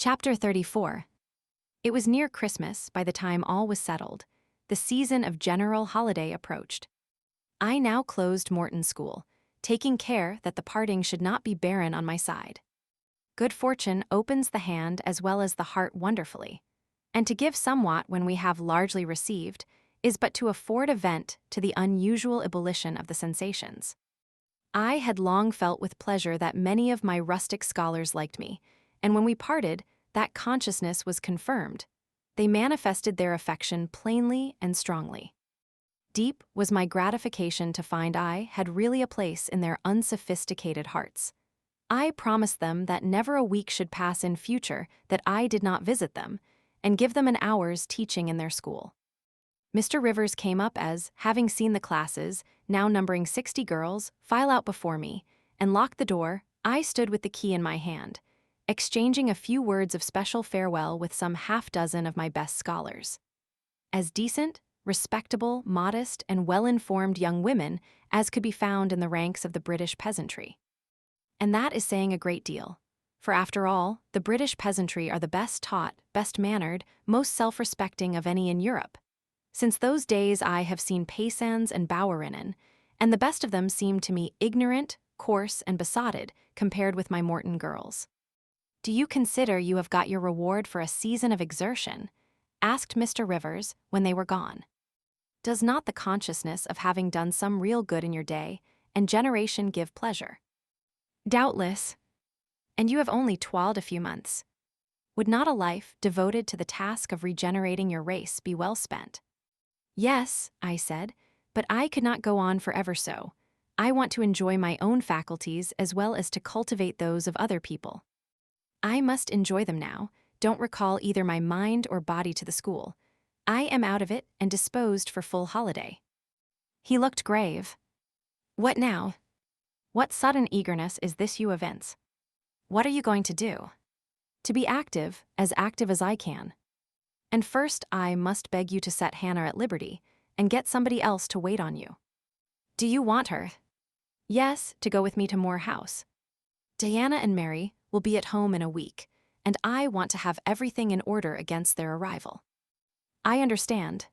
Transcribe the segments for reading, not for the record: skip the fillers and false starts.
Chapter 34. It was near Christmas by the time all was settled. The season of general holiday approached. I now closed Morton School, taking care that the parting should not be barren on my side. Good fortune opens the hand as well as the heart wonderfully, and to give somewhat when we have largely received is but to afford a vent to the unusual ebullition of the sensations. I had long felt with pleasure that many of my rustic scholars liked me, and when we parted, that consciousness was confirmed. They manifested their affection plainly and strongly. Deep was my gratification to find I had really a place in their unsophisticated hearts. I promised them that never a week should pass in future that I did not visit them and give them an hour's teaching in their school. Mr. Rivers came up as, having seen the classes, now numbering 60 girls, file out before me, and locked the door. I stood with the key in my hand, exchanging a few words of special farewell with some half-dozen of my best scholars. As decent, respectable, modest, and well-informed young women as could be found in the ranks of the British peasantry. And that is saying a great deal, for after all, the British peasantry are the best taught, best mannered, most self-respecting of any in Europe. Since those days I have seen paysans and bouwerinnen, and the best of them seemed to me ignorant, coarse, and besotted compared with my Morton girls. "Do you consider you have got your reward for a season of exertion?" asked Mr. Rivers when they were gone. "Does not the consciousness of having done some real good in your day and generation give pleasure?" "Doubtless. And you have only toiled a few months. Would not a life devoted to the task of regenerating your race be well spent?" "Yes," I said, "but I could not go on forever so. I want to enjoy my own faculties as well as to cultivate those of other people. I must enjoy them now, don't recall either my mind or body to the school. I am out of it and disposed for full holiday." He looked grave. "What now? What sudden eagerness is this you evince? What are you going to do?" "To be active as I can. And first I must beg you to set Hannah at liberty and get somebody else to wait on you." "Do you want her?" "Yes, to go with me to Moor House. Diana and Mary will be at home in a week, and I want to have everything in order against their arrival." "I understand.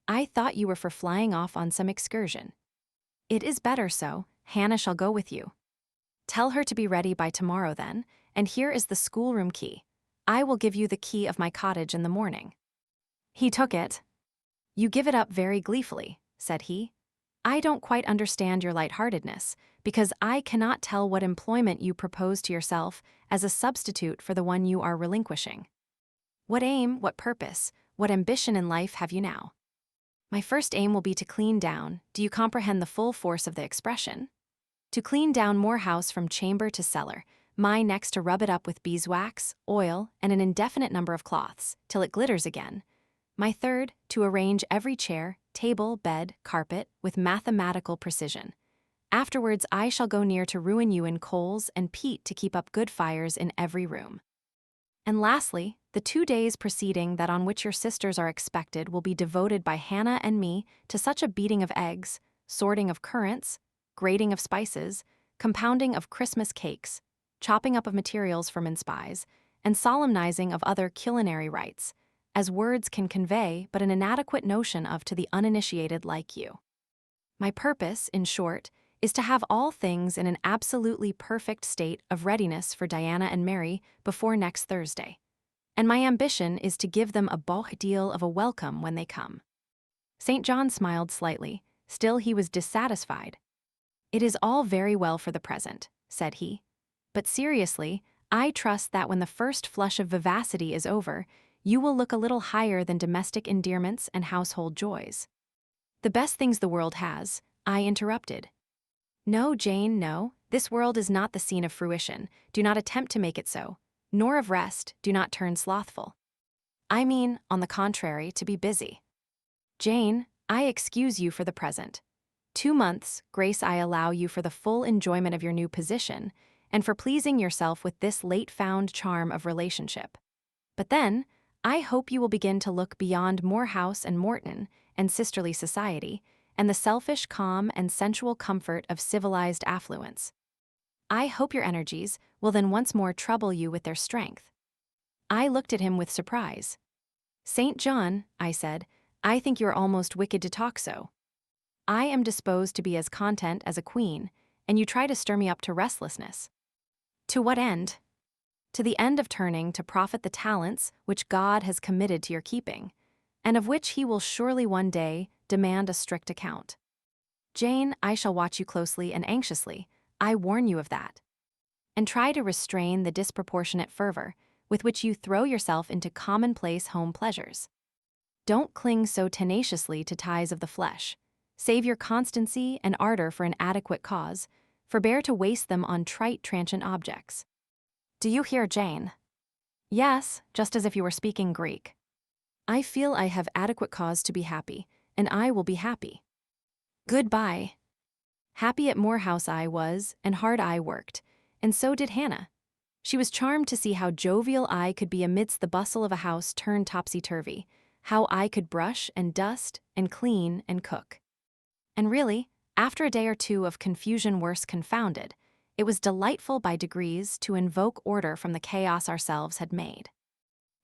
I thought you were for flying off on some excursion." "It is better so. Hannah shall go with you." "Tell her to be ready by tomorrow then, and here is the schoolroom key. I will give you the key of my cottage in the morning." He took it. "You give it up very gleefully," said he. "I don't quite understand your lightheartedness, because I cannot tell what employment you propose to yourself as a substitute for the one you are relinquishing. What aim, what purpose, what ambition in life have you now?" "My first aim will be to clean down. Do you comprehend the full force of the expression? To clean down Moor House from chamber to cellar, my next to rub it up with beeswax, oil, and an indefinite number of cloths, till it glitters again. My third, to arrange every chair, table, bed, carpet, with mathematical precision. Afterwards I shall go near to ruin you in coals and peat to keep up good fires in every room. And lastly, the 2 days preceding that on which your sisters are expected will be devoted by Hannah and me to such a beating of eggs, sorting of currants, grating of spices, compounding of Christmas cakes, chopping up of materials for mince pies, and solemnizing of other culinary rites, as words can convey but an inadequate notion of to the uninitiated like you. My purpose, in short, is to have all things in an absolutely perfect state of readiness for Diana and Mary before next Thursday, and my ambition is to give them a beau deal of a welcome when they come." St. John smiled slightly, still he was dissatisfied. "It is all very well for the present," said he. "But seriously, I trust that when the first flush of vivacity is over, you will look a little higher than domestic endearments and household joys." "The best things the world has," I interrupted. "No, Jane, no. This world is not the scene of fruition. Do not attempt to make it so. Nor of rest. Do not turn slothful. I mean, on the contrary, to be busy. Jane, I excuse you for the present. 2 months' grace I allow you for the full enjoyment of your new position, and for pleasing yourself with this late-found charm of relationship. But then, I hope you will begin to look beyond Moor House and Morton and sisterly society, and the selfish calm and sensual comfort of civilized affluence. I hope your energies will then once more trouble you with their strength. I looked at him with surprise. "St. John," I said, "I think you're almost wicked to talk so. I am disposed to be as content as a queen, and you try to stir me up to restlessness. To what end?" "To the end of turning to profit the talents which God has committed to your keeping, and of which he will surely one day demand a strict account. Jane, I shall watch you closely and anxiously, I warn you of that. And try to restrain the disproportionate fervor with which you throw yourself into commonplace home pleasures. Don't cling so tenaciously to ties of the flesh. Save your constancy and ardor for an adequate cause, forbear to waste them on trite, transient objects." "Do you hear, Jane?" "Yes, just as if you were speaking Greek. I feel I have adequate cause to be happy, and I will be happy. Goodbye." Happy at Moor House I was, and hard I worked, and so did Hannah. She was charmed to see how jovial I could be amidst the bustle of a house turned topsy-turvy, how I could brush and dust and clean and cook. And really, after a day or two of confusion worse confounded, it was delightful by degrees to invoke order from the chaos ourselves had made.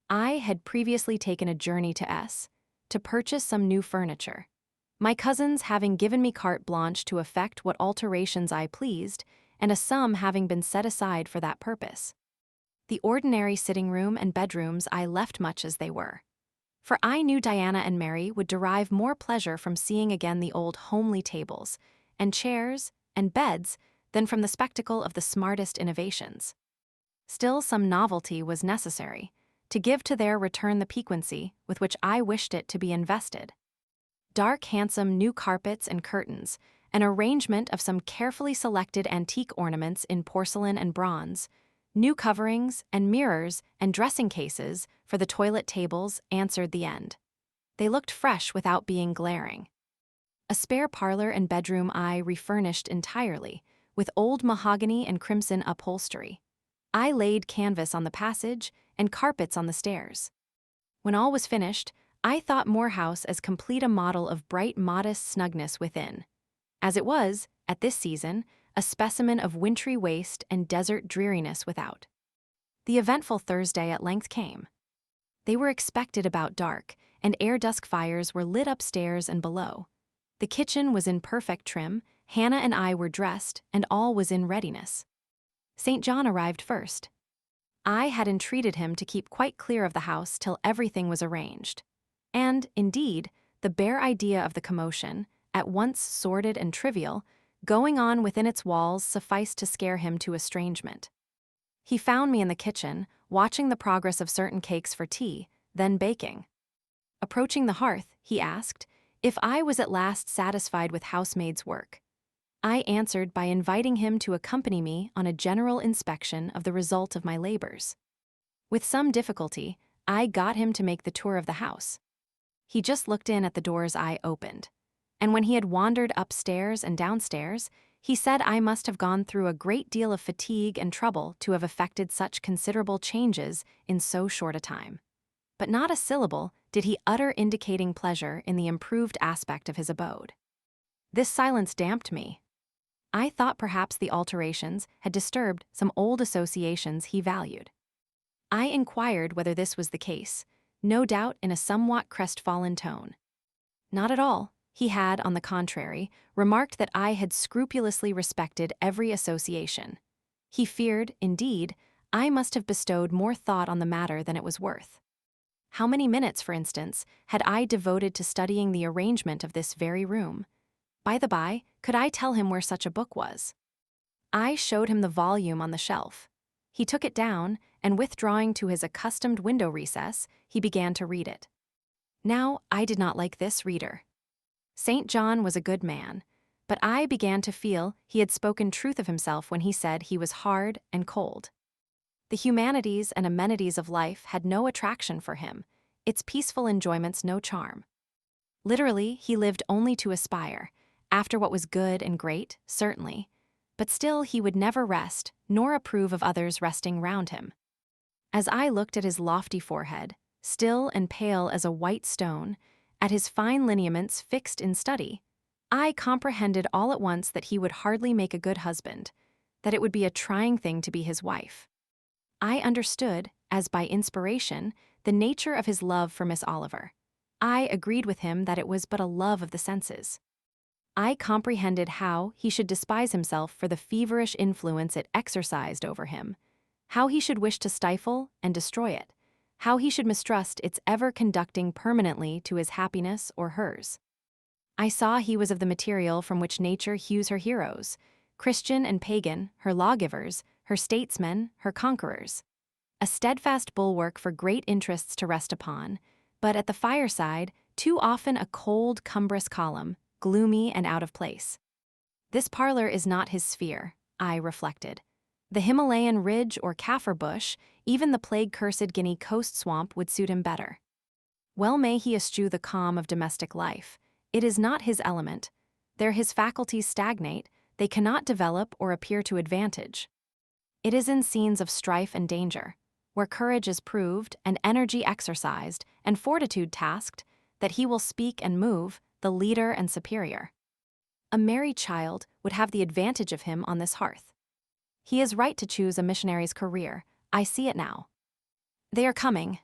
I had previously taken a journey to S. to purchase some new furniture, my cousins having given me carte blanche to effect what alterations I pleased, and a sum having been set aside for that purpose. The ordinary sitting room and bedrooms I left much as they were, for I knew Diana and Mary would derive more pleasure from seeing again the old homely tables, and chairs, and beds than from the spectacle of the smartest innovations. Still, some novelty was necessary, to give to their return the piquancy with which I wished it to be invested. Dark, handsome new carpets and curtains, an arrangement of some carefully selected antique ornaments in porcelain and bronze, new coverings and mirrors and dressing cases for the toilet tables answered the end. They looked fresh without being glaring. A spare parlor and bedroom I refurnished entirely, with old mahogany and crimson upholstery. I laid canvas on the passage and carpets on the stairs. When all was finished, I thought Moor House as complete a model of bright, modest snugness within, as it was, at this season, a specimen of wintry waste and desert dreariness without. The eventful Thursday at length came. They were expected about dark, and ere-dusk fires were lit upstairs and below. The kitchen was in perfect trim, Hannah and I were dressed, and all was in readiness. St. John arrived first. I had entreated him to keep quite clear of the house till everything was arranged. And, indeed, the bare idea of the commotion, at once sordid and trivial, going on within its walls sufficed to scare him to estrangement. He found me in the kitchen, watching the progress of certain cakes for tea, then baking. Approaching the hearth, he asked if I was at last satisfied with housemaid's work. I answered by inviting him to accompany me on a general inspection of the result of my labors. With some difficulty, I got him to make the tour of the house. He just looked in at the doors I opened, and when he had wandered upstairs and downstairs, he said I must have gone through a great deal of fatigue and trouble to have effected such considerable changes in so short a time. But not a syllable did he utter indicating pleasure in the improved aspect of his abode. This silence damped me. I thought perhaps the alterations had disturbed some old associations he valued. I inquired whether this was the case, no doubt in a somewhat crestfallen tone. Not at all. He had, on the contrary, remarked that I had scrupulously respected every association. He feared, indeed, I must have bestowed more thought on the matter than it was worth. How many minutes, for instance, had I devoted to studying the arrangement of this very room? By the by, could I tell him where such a book was? I showed him the volume on the shelf. He took it down, and withdrawing to his accustomed window recess, he began to read it. Now, I did not like this reader. St. John was a good man, but I began to feel he had spoken truth of himself when he said he was hard and cold. The humanities and amenities of life had no attraction for him, its peaceful enjoyments no charm. Literally, he lived only to aspire, after what was good and great, certainly, but still he would never rest, nor approve of others resting round him. As I looked at his lofty forehead, still and pale as a white stone, at his fine lineaments fixed in study, I comprehended all at once that he would hardly make a good husband, that it would be a trying thing to be his wife. I understood, as by inspiration, the nature of his love for Miss Oliver. I agreed with him that it was but a love of the senses. I comprehended how he should despise himself for the feverish influence it exercised over him, how he should wish to stifle and destroy it, how he should mistrust its ever conducting permanently to his happiness or hers. I saw he was of the material from which nature hews her heroes, Christian and pagan, her lawgivers, her statesmen, her conquerors. A steadfast bulwark for great interests to rest upon, but at the fireside, too often a cold, cumbrous column, gloomy and out of place. This parlor is not his sphere, I reflected. The Himalayan ridge or kaffir bush, even the plague-cursed Guinea coast swamp would suit him better. Well may he eschew the calm of domestic life. It is not his element. There his faculties stagnate, they cannot develop or appear to advantage. It is in scenes of strife and danger, where courage is proved and energy exercised and fortitude tasked, that he will speak and move, the leader and superior. A merry child would have the advantage of him on this hearth. He is right to choose a missionary's career. I see it now. They are coming.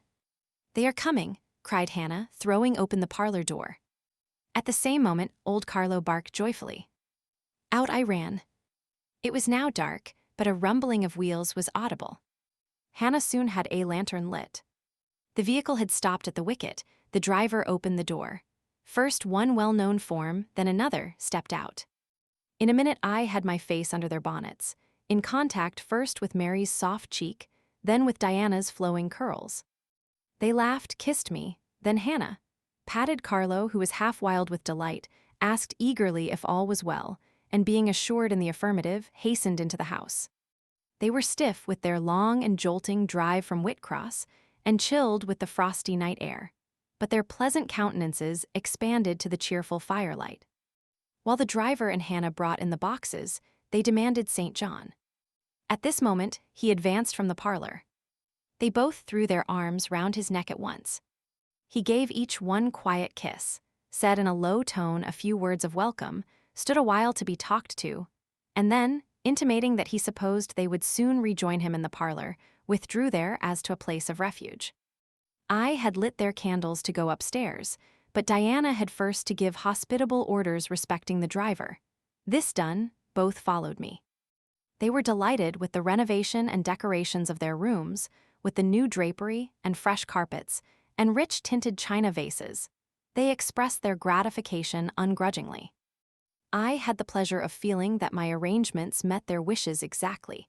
They are coming, cried Hannah, throwing open the parlor door. At the same moment, old Carlo barked joyfully. Out I ran. It was now dark, but a rumbling of wheels was audible. Hannah soon had a lantern lit. The vehicle had stopped at the wicket. The driver opened the door. First one well-known form, then another, stepped out. In a minute I had my face under their bonnets, in contact first with Mary's soft cheek, then with Diana's flowing curls. They laughed, kissed me, then Hannah, patted Carlo, who was half wild with delight, asked eagerly if all was well, and being assured in the affirmative, hastened into the house. They were stiff with their long and jolting drive from Whitcross, and chilled with the frosty night air, but their pleasant countenances expanded to the cheerful firelight. While the driver and Hannah brought in the boxes, they demanded St. John. At this moment, he advanced from the parlor. They both threw their arms round his neck at once. He gave each one quiet kiss, said in a low tone a few words of welcome, stood a while to be talked to, and then, intimating that he supposed they would soon rejoin him in the parlor, withdrew there as to a place of refuge. I had lit their candles to go upstairs, but Diana had first to give hospitable orders respecting the driver. This done, both followed me. They were delighted with the renovation and decorations of their rooms, with the new drapery and fresh carpets, and rich tinted china vases. They expressed their gratification ungrudgingly. I had the pleasure of feeling that my arrangements met their wishes exactly,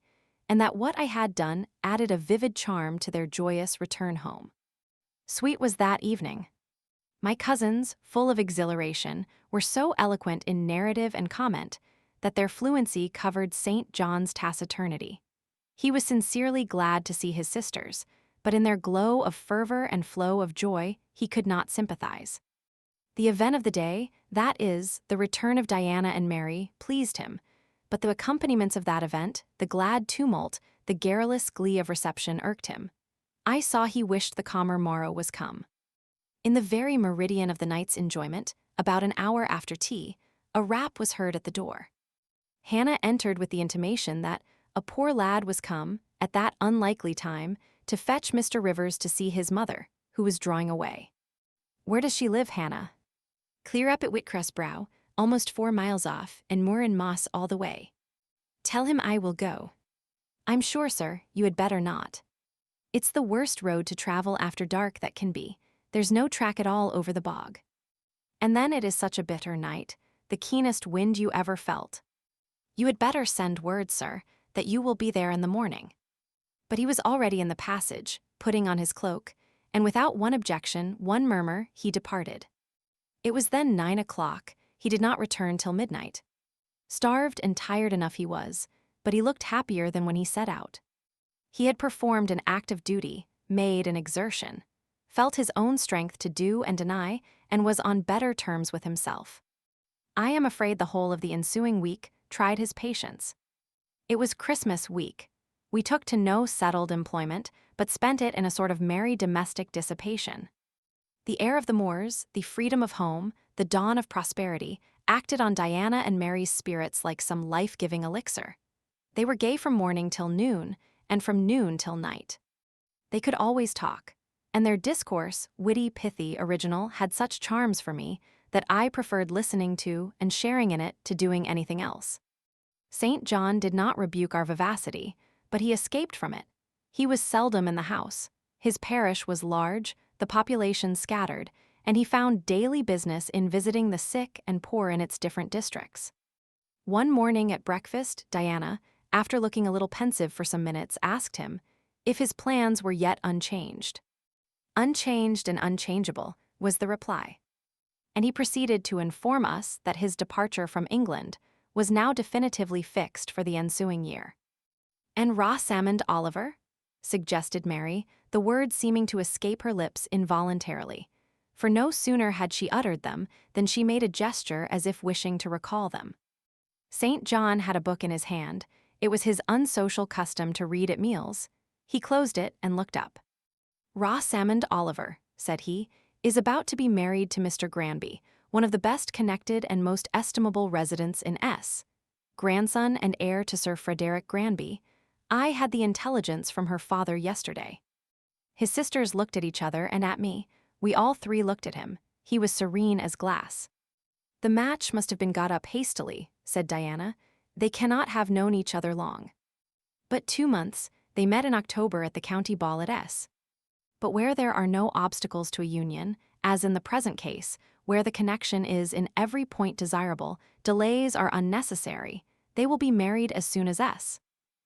and that what I had done added a vivid charm to their joyous return home. Sweet was that evening. My cousins, full of exhilaration, were so eloquent in narrative and comment that their fluency covered St. John's taciturnity. He was sincerely glad to see his sisters, but in their glow of fervor and flow of joy, he could not sympathize. The event of the day, that is, the return of Diana and Mary, pleased him, but the accompaniments of that event, the glad tumult, the garrulous glee of reception irked him. I saw he wished the calmer morrow was come. In the very meridian of the night's enjoyment, about an hour after tea, a rap was heard at the door. Hannah entered with the intimation that a poor lad was come, at that unlikely time, to fetch Mr. Rivers to see his mother, who was drawing away. Where does she live, Hannah? Clear up at Whitcross Brow, almost 4 miles off, and moor and moss all the way. Tell him I will go. I'm sure, sir, you had better not. It's the worst road to travel after dark that can be. There's no track at all over the bog. And then it is such a bitter night, the keenest wind you ever felt. You had better send word, sir, that you will be there in the morning. But he was already in the passage, putting on his cloak, and without one objection, one murmur, he departed. It was then 9 o'clock. He did not return till midnight. Starved and tired enough he was, but he looked happier than when he set out. He had performed an act of duty, made an exertion, felt his own strength to do and deny, and was on better terms with himself. I am afraid the whole of the ensuing week tried his patience. It was Christmas week. We took to no settled employment, but spent it in a sort of merry domestic dissipation. The air of the moors, the freedom of home, the dawn of prosperity, acted on Diana and Mary's spirits like some life-giving elixir. They were gay from morning till noon, and from noon till night. They could always talk, and their discourse, witty, pithy, original, had such charms for me that I preferred listening to and sharing in it to doing anything else. St. John did not rebuke our vivacity, but he escaped from it. He was seldom in the house. His parish was large, the population scattered, and he found daily business in visiting the sick and poor in its different districts. One morning at breakfast, Diana, after looking a little pensive for some minutes, asked him if his plans were yet unchanged. Unchanged and unchangeable, was the reply. And he proceeded to inform us that his departure from England was now definitively fixed for the ensuing year. "And raw salmoned Oliver?" suggested Mary, the words seeming to escape her lips involuntarily, for no sooner had she uttered them than she made a gesture as if wishing to recall them. St. John had a book in his hand. It was his unsocial custom to read at meals. He closed it and looked up. "Raw salmoned Oliver," said he, "is about to be married to Mr. Granby, one of the best connected and most estimable residents in S. Grandson and heir to Sir Frederick Granby. I had the intelligence from her father yesterday." His sisters looked at each other and at me. We all three looked at him. He was serene as glass. "The match must have been got up hastily," said Diana. "They cannot have known each other long." "But 2 months, they met in October at the county ball at S. But where there are no obstacles to a union, as in the present case, where the connection is in every point desirable, delays are unnecessary. They will be married as soon as S.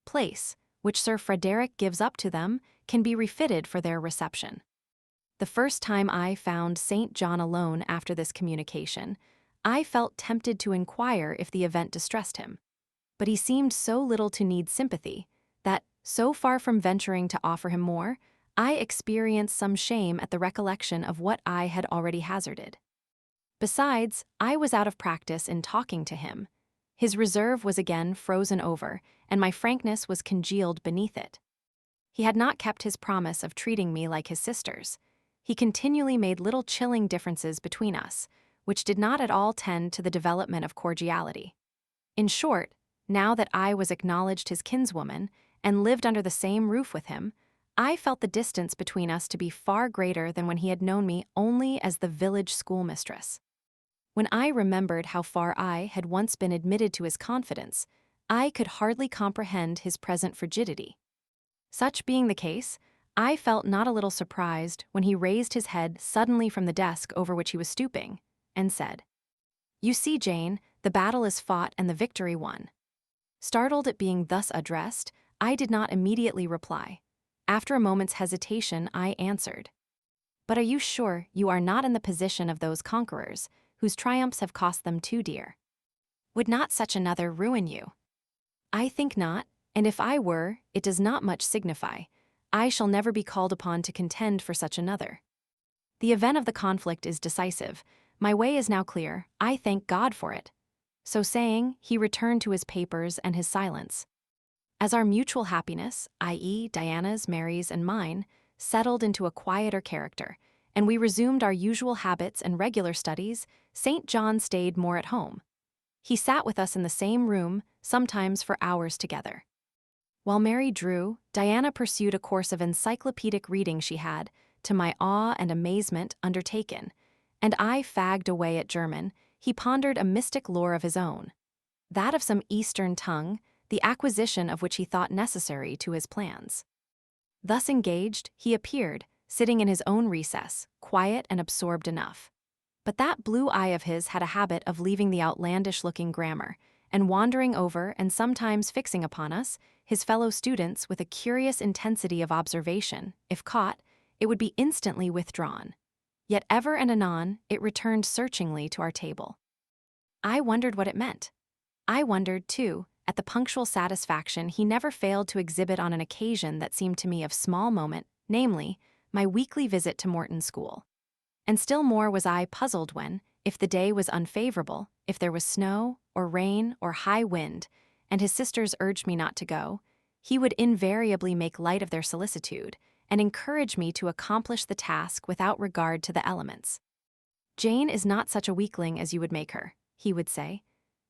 place, which Sir Frederick gives up to them, can be refitted for their reception. The first time I found St. John alone after this communication, I felt tempted to inquire if the event distressed him. But he seemed so little to need sympathy that, so far from venturing to offer him more, I experienced some shame at the recollection of what I had already hazarded. Besides, I was out of practice in talking to him. His reserve was again frozen over, and my frankness was congealed beneath it. He had not kept his promise of treating me like his sisters. He continually made little chilling differences between us, which did not at all tend to the development of cordiality. In short, now that I was acknowledged his kinswoman and lived under the same roof with him, I felt the distance between us to be far greater than when he had known me only as the village schoolmistress. When I remembered how far I had once been admitted to his confidence, I could hardly comprehend his present frigidity. Such being the case, I felt not a little surprised when he raised his head suddenly from the desk over which he was stooping, and said, "You see, Jane, the battle is fought and the victory won." Startled at being thus addressed, I did not immediately reply. After a moment's hesitation, I answered, "But are you sure you are not in the position of those conquerors, whose triumphs have cost them too dear? Would not such another ruin you?" "I think not, and if I were, it does not much signify. I shall never be called upon to contend for such another. The event of the conflict is decisive. My way is now clear. I thank God for it." So saying, he returned to his papers and his silence. As our mutual happiness, i.e., Diana's, Mary's, and mine, settled into a quieter character, and we resumed our usual habits and regular studies, St. John stayed more at home. He sat with us in the same room, sometimes for hours together. While Mary drew, Diana pursued a course of encyclopedic reading she had, to my awe and amazement, undertaken, and I fagged away at German. He pondered a mystic lore of his own, that of some Eastern tongue, the acquisition of which he thought necessary to his plans. Thus engaged, he appeared, sitting in his own recess, quiet and absorbed enough. But that blue eye of his had a habit of leaving the outlandish-looking grammar, and wandering over and sometimes fixing upon us, his fellow students, with a curious intensity of observation. If caught, it would be instantly withdrawn. Yet ever and anon, it returned searchingly to our table. I wondered what it meant. I wondered, too, at the punctual satisfaction he never failed to exhibit on an occasion that seemed to me of small moment, namely, my weekly visit to Morton School. And still more was I puzzled when, if the day was unfavorable, if there was snow, or rain, or high wind, and his sisters urged me not to go, he would invariably make light of their solicitude and encourage me to accomplish the task without regard to the elements. "Jane is not such a weakling as you would make her," he would say.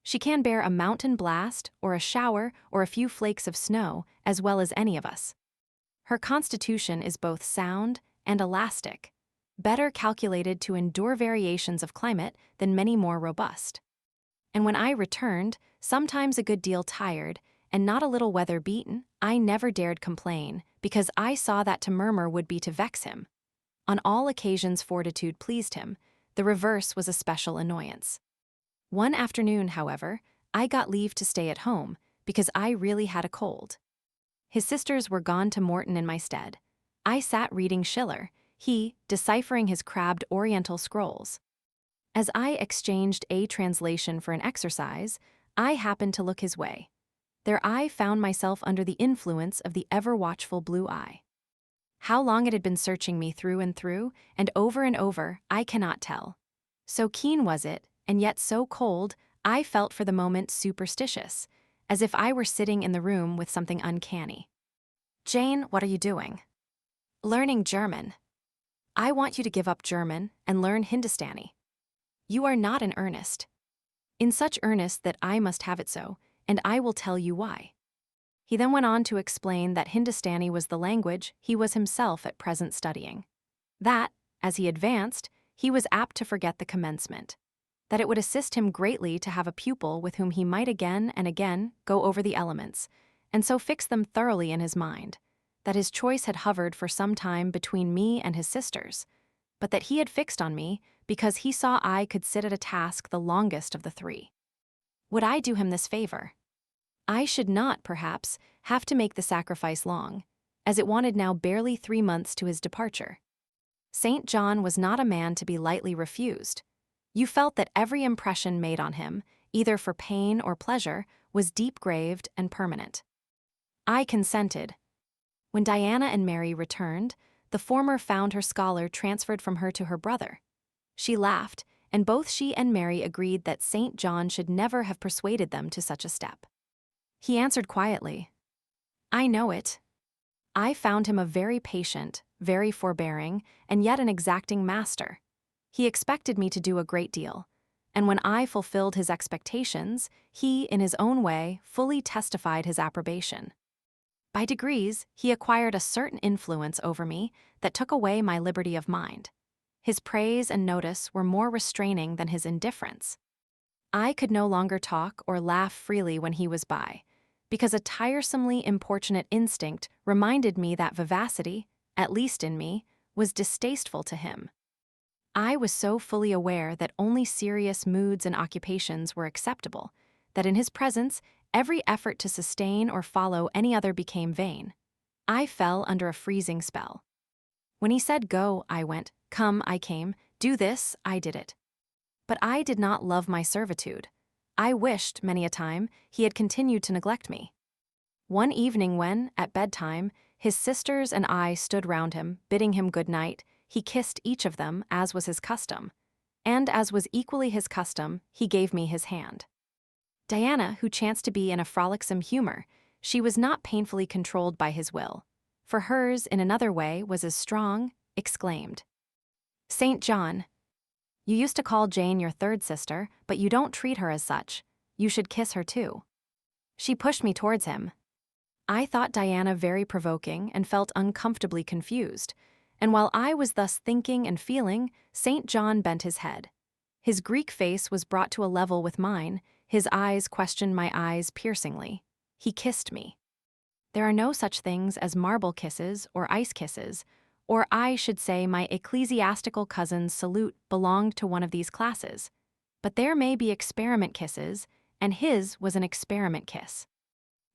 "She can bear a mountain blast, or a shower, or a few flakes of snow, as well as any of us." Her constitution is both sound and elastic, better calculated to endure variations of climate than many more robust. And when I returned, sometimes a good deal tired, and not a little weather-beaten, I never dared complain, because I saw that to murmur would be to vex him. On all occasions fortitude pleased him, the reverse was a special annoyance. One afternoon, however, I got leave to stay at home, because I really had a cold. His sisters were gone to Morton in my stead. I sat reading Schiller, he deciphering his crabbed Oriental scrolls. As I exchanged a translation for an exercise, I happened to look his way. There I found myself under the influence of the ever-watchful blue eye. How long it had been searching me through, and over, I cannot tell. So keen was it, and yet so cold, I felt for the moment superstitious, as if I were sitting in the room with something uncanny. "Jane, what are you doing?" "Learning German." "I want you to give up German and learn Hindustani." "You are not in earnest." "In such earnest that I must have it so, and I will tell you why." He then went on to explain that Hindustani was the language he was himself at present studying. That, as he advanced, he was apt to forget the commencement. That it would assist him greatly to have a pupil with whom he might again and again go over the elements, and so fix them thoroughly in his mind. That his choice had hovered for some time between me and his sisters, but that he had fixed on me because he saw I could sit at a task the longest of the three. Would I do him this favor? I should not, perhaps, have to make the sacrifice long, as it wanted now barely 3 months to his departure. St. John was not a man to be lightly refused. You felt that every impression made on him, either for pain or pleasure, was deep-graved and permanent. I consented. When Diana and Mary returned, the former found her scholar transferred from her to her brother. She laughed, and both she and Mary agreed that St. John should never have persuaded them to such a step. He answered quietly, "I know it." I found him a very patient, very forbearing, and yet an exacting master. He expected me to do a great deal, and when I fulfilled his expectations, he, in his own way, fully testified his approbation. By degrees, he acquired a certain influence over me that took away my liberty of mind. His praise and notice were more restraining than his indifference. I could no longer talk or laugh freely when he was by, because a tiresomely importunate instinct reminded me that vivacity, at least in me, was distasteful to him. I was so fully aware that only serious moods and occupations were acceptable, that in his presence every effort to sustain or follow any other became vain. I fell under a freezing spell. When he said go, I went, come, I came, do this, I did it. But I did not love my servitude. I wished, many a time, he had continued to neglect me. One evening when, at bedtime, his sisters and I stood round him, bidding him good night, he kissed each of them, as was his custom. And as was equally his custom, he gave me his hand. Diana, who chanced to be in a frolicsome humor, she was not painfully controlled by his will, for hers, in another way, was as strong, exclaimed, "St. John, you used to call Jane your third sister, but you don't treat her as such. You should kiss her too." She pushed me towards him. I thought Diana very provoking and felt uncomfortably confused, and while I was thus thinking and feeling, St. John bent his head. His Greek face was brought to a level with mine, his eyes questioned my eyes piercingly. He kissed me. There are no such things as marble kisses or ice kisses, or I should say my ecclesiastical cousin's salute belonged to one of these classes. But there may be experiment kisses, and his was an experiment kiss.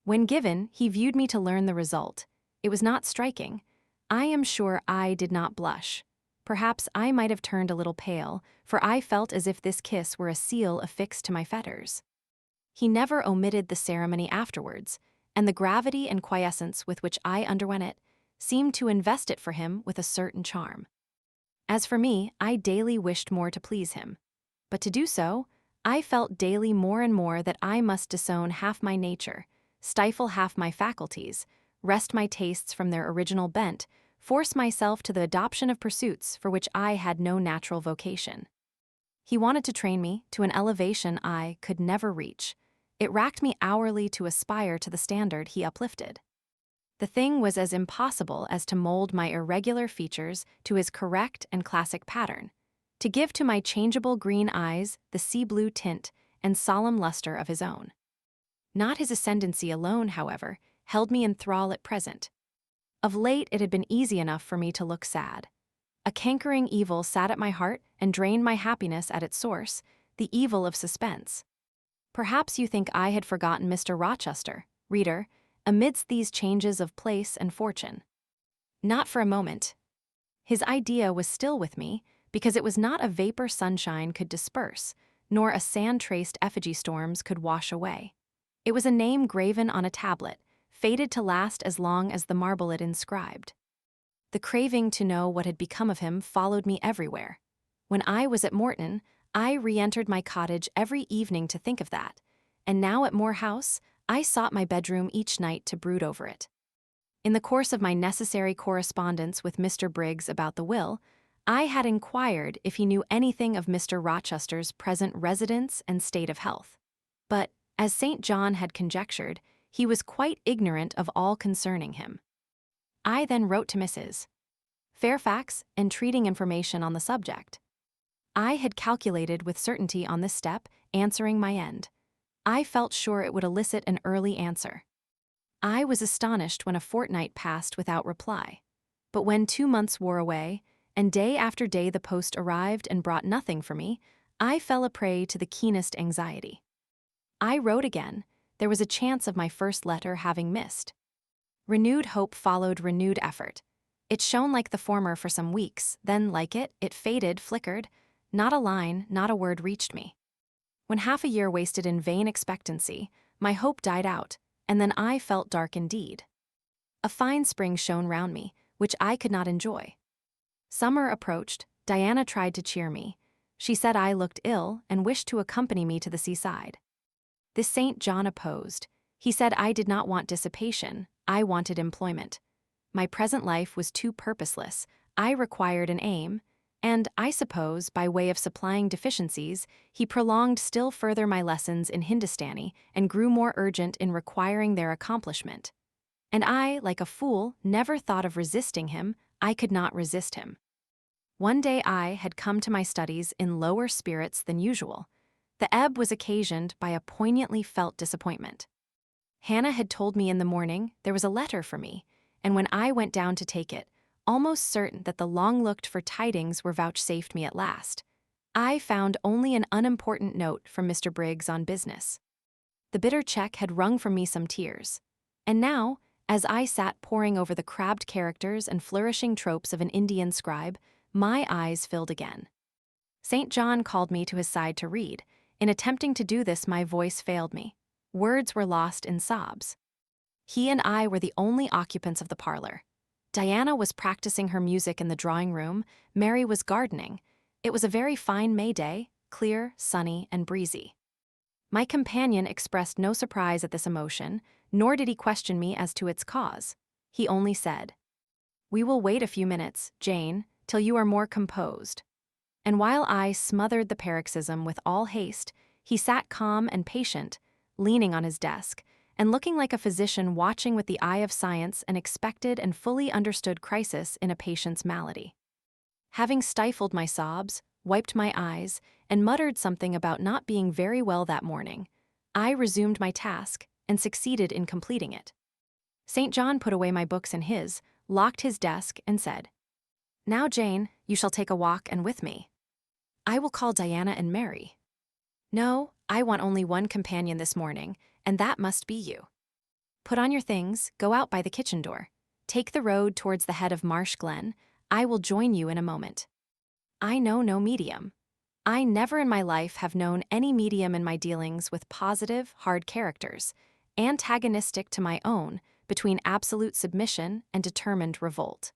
When given, he viewed me to learn the result. It was not striking. I am sure I did not blush. Perhaps I might have turned a little pale, for I felt as if this kiss were a seal affixed to my fetters. He never omitted the ceremony afterwards, and the gravity and quiescence with which I underwent it seemed to invest it for him with a certain charm. As for me, I daily wished more to please him. But to do so, I felt daily more and more that I must disown half my nature, stifle half my faculties, wrest my tastes from their original bent, force myself to the adoption of pursuits for which I had no natural vocation. He wanted to train me to an elevation I could never reach. It racked me hourly to aspire to the standard he uplifted. The thing was as impossible as to mold my irregular features to his correct and classic pattern, to give to my changeable green eyes the sea blue tint and solemn luster of his own. Not his ascendancy alone, however, held me in thrall at present. Of late it had been easy enough for me to look sad. A cankering evil sat at my heart and drained my happiness at its source, the evil of suspense. Perhaps you think I had forgotten Mr. Rochester, reader, amidst these changes of place and fortune. Not for a moment. His idea was still with me, because it was not a vapor sunshine could disperse, nor a sand-traced effigy storms could wash away. It was a name graven on a tablet, fated to last as long as the marble it inscribed. The craving to know what had become of him followed me everywhere. When I was at Morton, I re-entered my cottage every evening to think of that, and now at Moor House, I sought my bedroom each night to brood over it. In the course of my necessary correspondence with Mr. Briggs about the will, I had inquired if he knew anything of Mr. Rochester's present residence and state of health. But, as St. John had conjectured, he was quite ignorant of all concerning him. I then wrote to Mrs. Fairfax, entreating information on the subject. I had calculated with certainty on this step, answering my end. I felt sure it would elicit an early answer. I was astonished when a fortnight passed without reply. But when 2 months wore away, and day after day the post arrived and brought nothing for me, I fell a prey to the keenest anxiety. I wrote again. There was a chance of my first letter having missed. Renewed hope followed renewed effort. It shone like the former for some weeks, then, like it faded, flickered. Not a line, not a word reached me. When half a year wasted in vain expectancy, my hope died out, and then I felt dark indeed. A fine spring shone round me, which I could not enjoy. Summer approached. Diana tried to cheer me. She said I looked ill and wished to accompany me to the seaside. This St. John opposed. He said I did not want dissipation, I wanted employment. My present life was too purposeless, I required an aim, and, I suppose, by way of supplying deficiencies, he prolonged still further my lessons in Hindustani and grew more urgent in requiring their accomplishment. And I, like a fool, never thought of resisting him. I could not resist him. One day I had come to my studies in lower spirits than usual. The ebb was occasioned by a poignantly felt disappointment. Hannah had told me in the morning there was a letter for me, and when I went down to take it, almost certain that the long-looked-for tidings were vouchsafed me at last, I found only an unimportant note from Mr. Briggs on business. The bitter check had wrung from me some tears, and now, as I sat poring over the crabbed characters and flourishing tropes of an Indian scribe, my eyes filled again. St. John called me to his side to read. In attempting to do this, my voice failed me. Words were lost in sobs. He and I were the only occupants of the parlor. Diana was practicing her music in the drawing-room, Mary was gardening. It was a very fine May day, clear, sunny, and breezy. My companion expressed no surprise at this emotion, nor did he question me as to its cause. He only said, "We will wait a few minutes, Jane, till you are more composed." And while I smothered the paroxysm with all haste, he sat calm and patient, leaning on his desk, and looking like a physician watching with the eye of science an expected and fully understood crisis in a patient's malady. Having stifled my sobs, wiped my eyes, and muttered something about not being very well that morning, I resumed my task and succeeded in completing it. St. John put away my books in his, locked his desk, and said, "Now, Jane, you shall take a walk and with me. I will call Diana and Mary. No, I want only one companion this morning, and that must be you. Put on your things, go out by the kitchen door. Take the road towards the head of Marsh Glen. I will join you in a moment. I know no medium. I never in my life have known any medium in my dealings with positive, hard characters, antagonistic to my own, between absolute submission and determined revolt.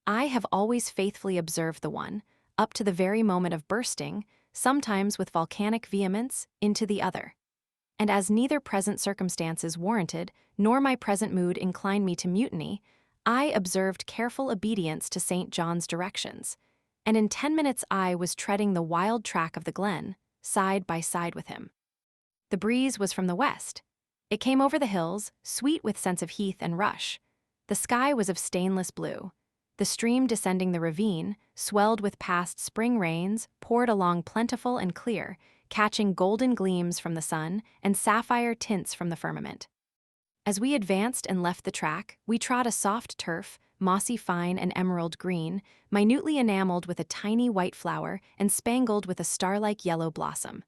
I have always faithfully observed the one, up to the very moment of bursting, sometimes with volcanic vehemence, into the other. And as neither present circumstances warranted, nor my present mood inclined me to mutiny, I observed careful obedience to St. John's directions, and in 10 minutes I was treading the wild track of the glen, side by side with him. The breeze was from the west. It came over the hills, sweet with scents of heath and rush. The sky was of stainless blue. The stream descending the ravine, swelled with past spring rains, poured along plentiful and clear, catching golden gleams from the sun and sapphire tints from the firmament. As we advanced and left the track, we trod a soft turf, mossy fine and emerald green, minutely enameled with a tiny white flower and spangled with a star-like yellow blossom.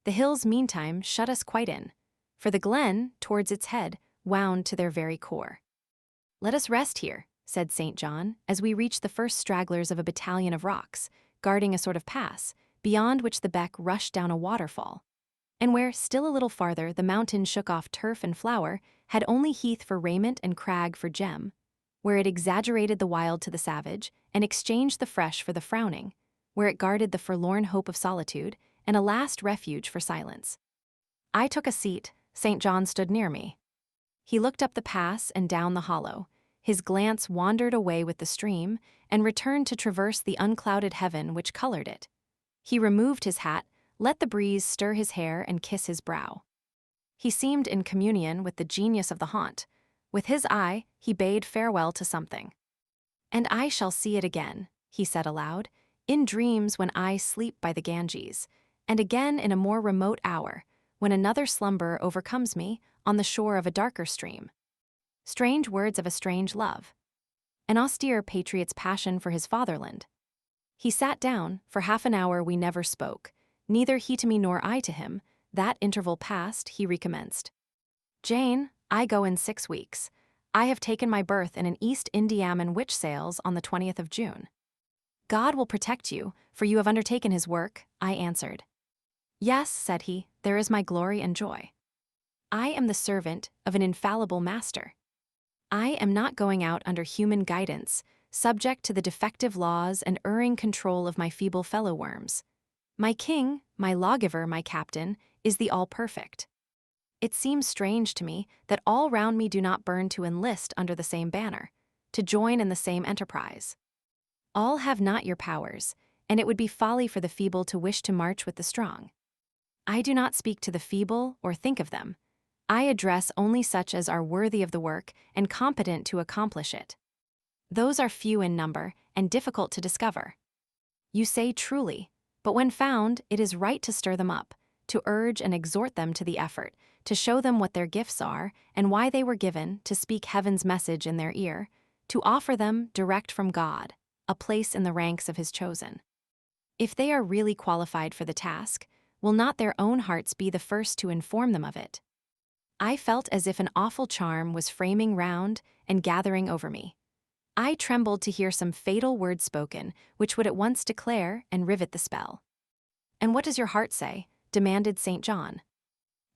The hills, meantime, shut us quite in, for the glen, towards its head, wound to their very core. "Let us rest here," said St. John, as we reached the first stragglers of a battalion of rocks, guarding a sort of pass, beyond which the beck rushed down a waterfall, and where, still a little farther, the mountain shook off turf and flower, had only heath for raiment and crag for gem, where it exaggerated the wild to the savage, and exchanged the fresh for the frowning, where it guarded the forlorn hope of solitude, and a last refuge for silence. I took a seat. St. John stood near me. He looked up the pass and down the hollow. His glance wandered away with the stream, and returned to traverse the unclouded heaven which colored it. He removed his hat, let the breeze stir his hair and kiss his brow. He seemed in communion with the genius of the haunt. With his eye, he bade farewell to something. "And I shall see it again," he said aloud, "in dreams when I sleep by the Ganges, and again in a more remote hour, when another slumber overcomes me on the shore of a darker stream." Strange words of a strange love. An austere patriot's passion for his fatherland. He sat down. For half an hour we never spoke, neither he to me nor I to him. That interval past, he recommenced. "Jane, I go in 6 weeks. I have taken my berth in an East Indiaman which sails on the 20th of June. God will protect you, for you have undertaken his work," I answered. "Yes," said he, "there is my glory and joy. I am the servant of an infallible master. I am not going out under human guidance, subject to the defective laws and erring control of my feeble fellow-worms. My king, my lawgiver, my captain, is the all-perfect. It seems strange to me that all round me do not burn to enlist under the same banner, to join in the same enterprise. All have not your powers, and it would be folly for the feeble to wish to march with the strong. I do not speak to the feeble or think of them. I address only such as are worthy of the work and competent to accomplish it. Those are few in number and difficult to discover. You say truly, but when found, it is right to stir them up, to urge and exhort them to the effort, to show them what their gifts are and why they were given, to speak heaven's message in their ear, to offer them, direct from God, a place in the ranks of his chosen. If they are really qualified for the task, will not their own hearts be the first to inform them of it? I felt as if an awful charm was framing round and gathering over me. I trembled to hear some fatal word spoken, which would at once declare and rivet the spell. "And what does your heart say?" demanded St. John.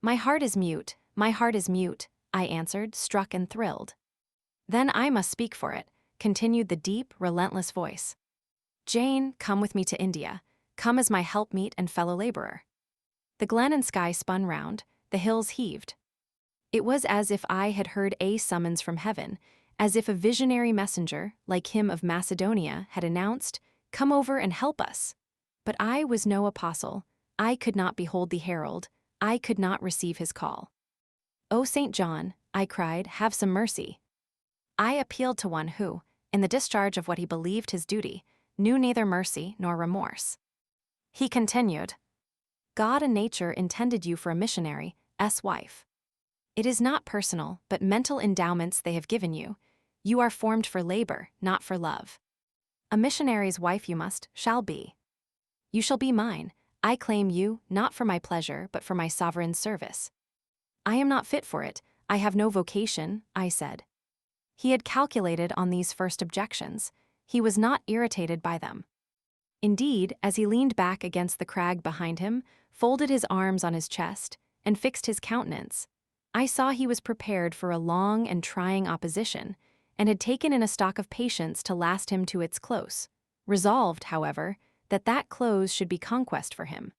"My heart is mute, my heart is mute," I answered, struck and thrilled. "Then I must speak for it," continued the deep, relentless voice. "Jane, come with me to India. Come as my helpmeet and fellow-laborer." The glen and sky spun round, the hills heaved. It was as if I had heard a summons from heaven, as if a visionary messenger, like him of Macedonia, had announced, "Come over and help us." But I was no apostle. I could not behold the herald. I could not receive his call. "O St. John," I cried, "have some mercy." I appealed to one who, in the discharge of what he believed his duty, knew neither mercy nor remorse. He continued, "God and nature intended you for a missionary's wife. It is not personal, but mental endowments they have given you. You are formed for labor, not for love. A missionary's wife you shall be. You shall be mine. I claim you, not for my pleasure, but for my sovereign's service." "I am not fit for it. I have no vocation," I said. He had calculated on these first objections. He was not irritated by them. Indeed, as he leaned back against the crag behind him, folded his arms on his chest, and fixed his countenance, I saw he was prepared for a long and trying opposition, and had taken in a stock of patience to last him to its close, resolved, however, that close should be conquest for him.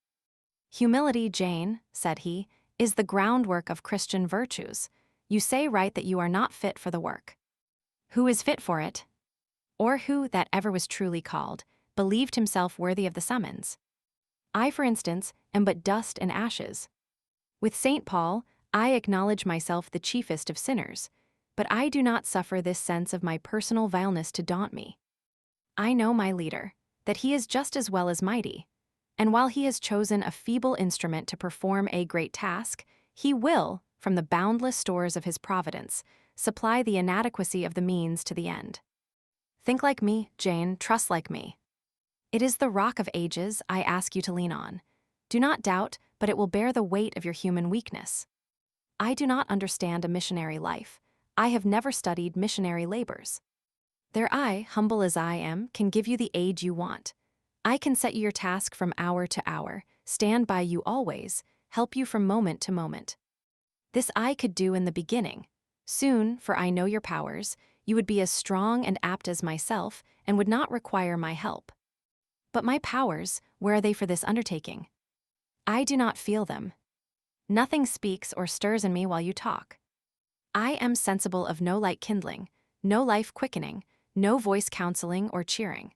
"Humility, Jane," said he, "is the groundwork of Christian virtues. You say right that you are not fit for the work. Who is fit for it? Or who, that ever was truly called, believed himself worthy of the summons? I, for instance, am but dust and ashes. With St. Paul, I acknowledge myself the chiefest of sinners. but I do not suffer this sense of my personal vileness to daunt me. I know my leader, that he is just as well as mighty, and while he has chosen a feeble instrument to perform a great task, he will, from the boundless stores of his providence, supply the inadequacy of the means to the end. Think like me, Jane, trust like me. It is the rock of ages I ask you to lean on. Do not doubt, but it will bear the weight of your human weakness. I do not understand a missionary life. I have never studied missionary labors. There I, humble as I am, can give you the aid you want. I can set you your task from hour to hour, stand by you always, help you from moment to moment. This I could do in the beginning. Soon, for I know your powers, you would be as strong and apt as myself and would not require my help. But my powers, where are they for this undertaking? I do not feel them. Nothing speaks or stirs in me while you talk. I am sensible of no light kindling, no life quickening, no voice counseling or cheering.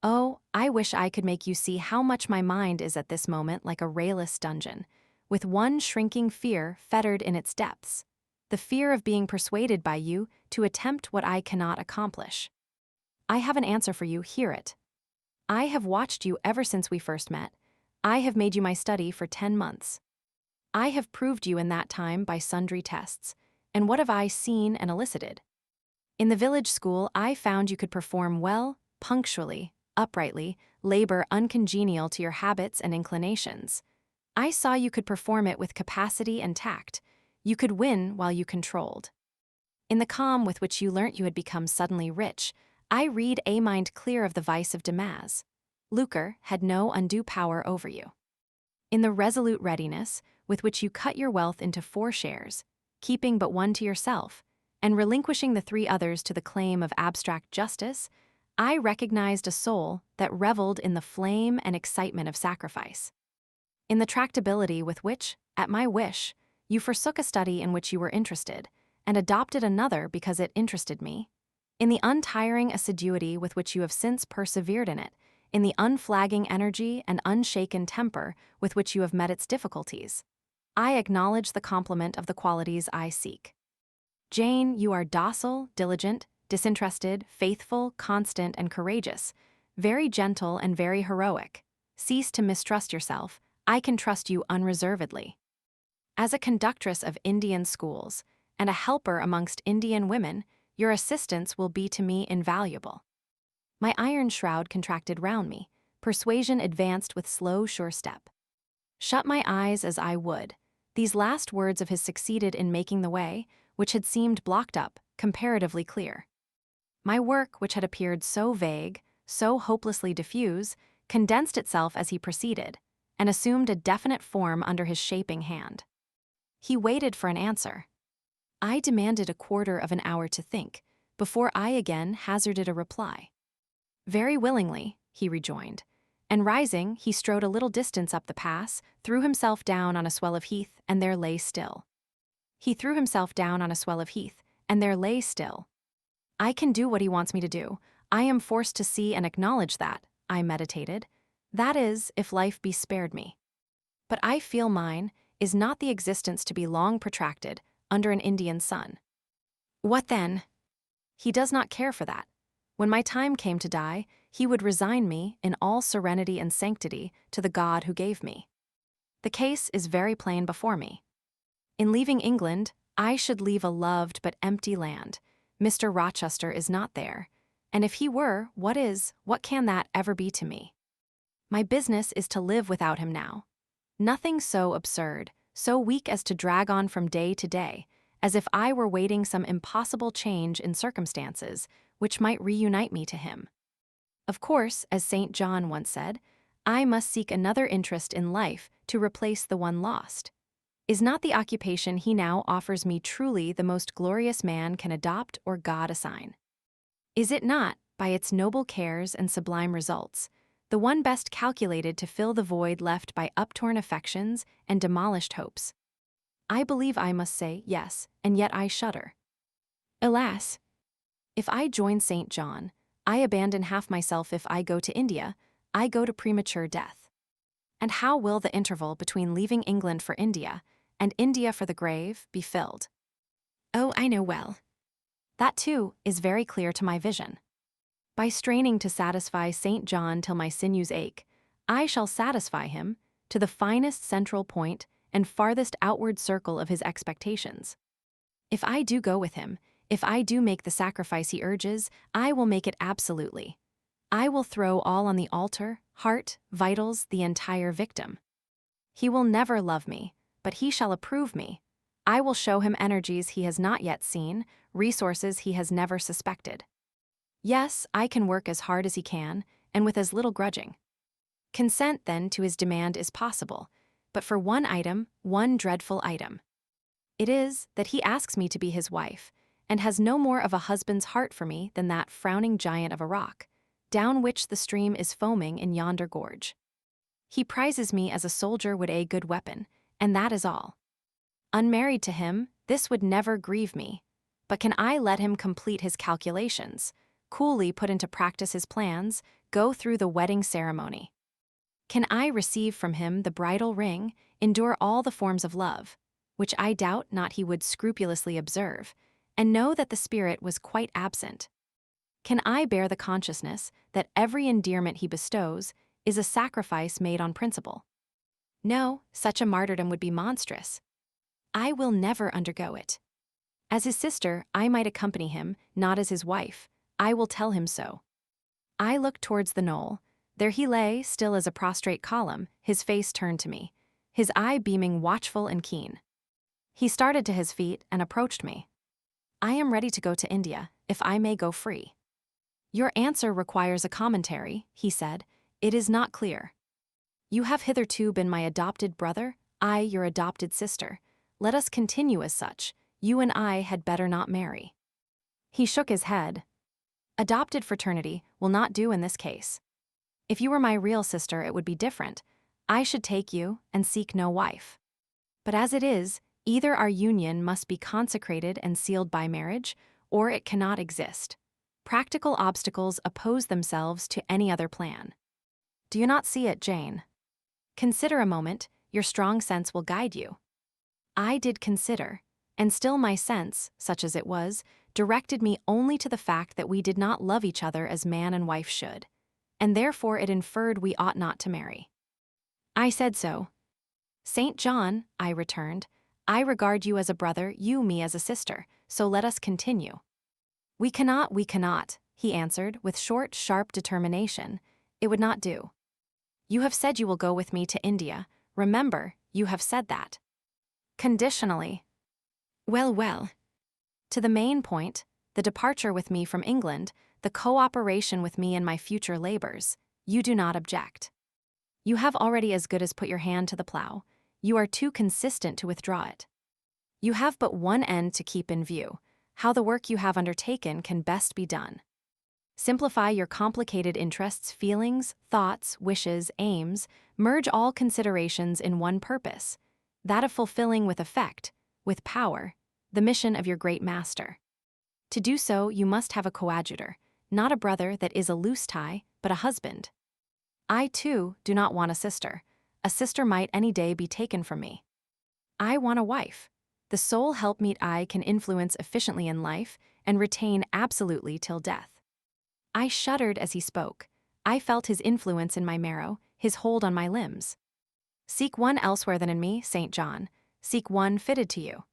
Oh, I wish I could make you see how much my mind is at this moment like a rayless dungeon, with one shrinking fear fettered in its depths, the fear of being persuaded by you to attempt what I cannot accomplish. I have an answer for you, hear it. I have watched you ever since we first met. I have made you my study for 10 months. I have proved you in that time by sundry tests, and what have I seen and elicited? In the village school, I found you could perform well, punctually, uprightly, labor uncongenial to your habits and inclinations. I saw you could perform it with capacity and tact. You could win while you controlled. In the calm with which you learnt you had become suddenly rich, I read a mind clear of the vice of Damas. Lucre had no undue power over you. In the resolute readiness with which you cut your wealth into 4 shares, keeping but one to yourself, and relinquishing the 3 others to the claim of abstract justice, I recognized a soul that reveled in the flame and excitement of sacrifice. In the tractability with which, at my wish, you forsook a study in which you were interested, and adopted another because it interested me, in the untiring assiduity with which you have since persevered in it, in the unflagging energy and unshaken temper with which you have met its difficulties, I acknowledge the complement of the qualities I seek. Jane, you are docile, diligent, disinterested, faithful, constant, and courageous, very gentle and very heroic. Cease to mistrust yourself. I can trust you unreservedly. As a conductress of Indian schools and a helper amongst Indian women, your assistance will be to me invaluable. My iron shroud contracted round me, persuasion advanced with slow, sure step. Shut my eyes as I would, these last words of his succeeded in making the way, which had seemed blocked up, comparatively clear. My work, which had appeared so vague, so hopelessly diffuse, condensed itself as he proceeded, and assumed a definite form under his shaping hand. He waited for an answer. I demanded a quarter of an hour to think, before I again hazarded a reply. Very willingly, he rejoined, and rising, he strode a little distance up the pass, threw himself down on a swell of heath, and there lay still. He threw himself down on a swell of heath, and there lay still. I can do what he wants me to do. I am forced to see and acknowledge that, I meditated. That is, if life be spared me. But I feel mine is not the existence to be long protracted under an Indian sun. What then? He does not care for that. When my time came to die, he would resign me in all serenity and sanctity to the God who gave me. The case is very plain before me. In leaving England, I should leave a loved but empty land. Mr. Rochester is not there, and if he were, what can that ever be to me? My business is to live without him now. Nothing so absurd, so weak as to drag on from day to day, as if I were waiting some impossible change in circumstances which might reunite me to him. Of course, as St. John once said, I must seek another interest in life to replace the one lost. Is not the occupation he now offers me truly the most glorious man can adopt or God assign? Is it not, by its noble cares and sublime results, the one best calculated to fill the void left by uptorn affections and demolished hopes? I believe I must say yes, and yet I shudder. Alas! If I join St. John, I abandon half myself. If I go to India, I go to premature death. And how will the interval between leaving England for India and India for the grave be filled? Oh, I know well. That too is very clear to my vision. By straining to satisfy St. John till my sinews ache, I shall satisfy him to the finest central point and farthest outward circle of his expectations. If I do go with him, if I do make the sacrifice he urges, I will make it absolutely. I will throw all on the altar, heart, vitals, the entire victim. He will never love me, but he shall approve me. I will show him energies he has not yet seen, resources he has never suspected. Yes, I can work as hard as he can, and with as little grudging. Consent, then, to his demand is possible, but for one item, one dreadful item. It is that he asks me to be his wife, and has no more of a husband's heart for me than that frowning giant of a rock, down which the stream is foaming in yonder gorge. He prizes me as a soldier would a good weapon, and that is all. Unmarried to him, this would never grieve me, but can I let him complete his calculations, coolly put into practice his plans, go through the wedding ceremony? Can I receive from him the bridal ring, endure all the forms of love, which I doubt not he would scrupulously observe, and know that the spirit was quite absent? Can I bear the consciousness that every endearment he bestows is a sacrifice made on principle? No, such a martyrdom would be monstrous. I will never undergo it. As his sister, I might accompany him, not as his wife. I will tell him so. I looked towards the knoll. There he lay, still as a prostrate column, his face turned to me, his eye beaming watchful and keen. He started to his feet and approached me. I am ready to go to India, if I may go free. Your answer requires a commentary, he said. It is not clear. You have hitherto been my adopted brother, I your adopted sister. Let us continue as such. You and I had better not marry. He shook his head. Adopted fraternity will not do in this case. If you were my real sister, it would be different. I should take you and seek no wife. But as it is, either our union must be consecrated and sealed by marriage, or it cannot exist. Practical obstacles oppose themselves to any other plan. Do you not see it, Jane? Consider a moment, your strong sense will guide you. I did consider, and still my sense, such as it was, directed me only to the fact that we did not love each other as man and wife should, and therefore it inferred we ought not to marry. I said so. St. John, I returned, I regard you as a brother, you me as a sister, so let us continue. We cannot, he answered with short, sharp determination. It would not do. You have said you will go with me to India. Remember, you have said that. Conditionally. Well. To the main point, the departure with me from England, the cooperation with me in my future labors, you do not object. You have already as good as put your hand to the plow. You are too consistent to withdraw it. You have but one end to keep in view, how the work you have undertaken can best be done. Simplify your complicated interests, feelings, thoughts, wishes, aims, merge all considerations in one purpose, that of fulfilling with effect, with power, the mission of your great master. To do so, you must have a coadjutor, not a brother that is a loose tie, but a husband. I, too, do not want a sister. A sister might any day be taken from me. I want a wife, the sole helpmeet I can influence efficiently in life and retain absolutely till death. I shuddered as he spoke. I felt his influence in my marrow, his hold on my limbs. Seek one elsewhere than in me, St. John. Seek one fitted to you.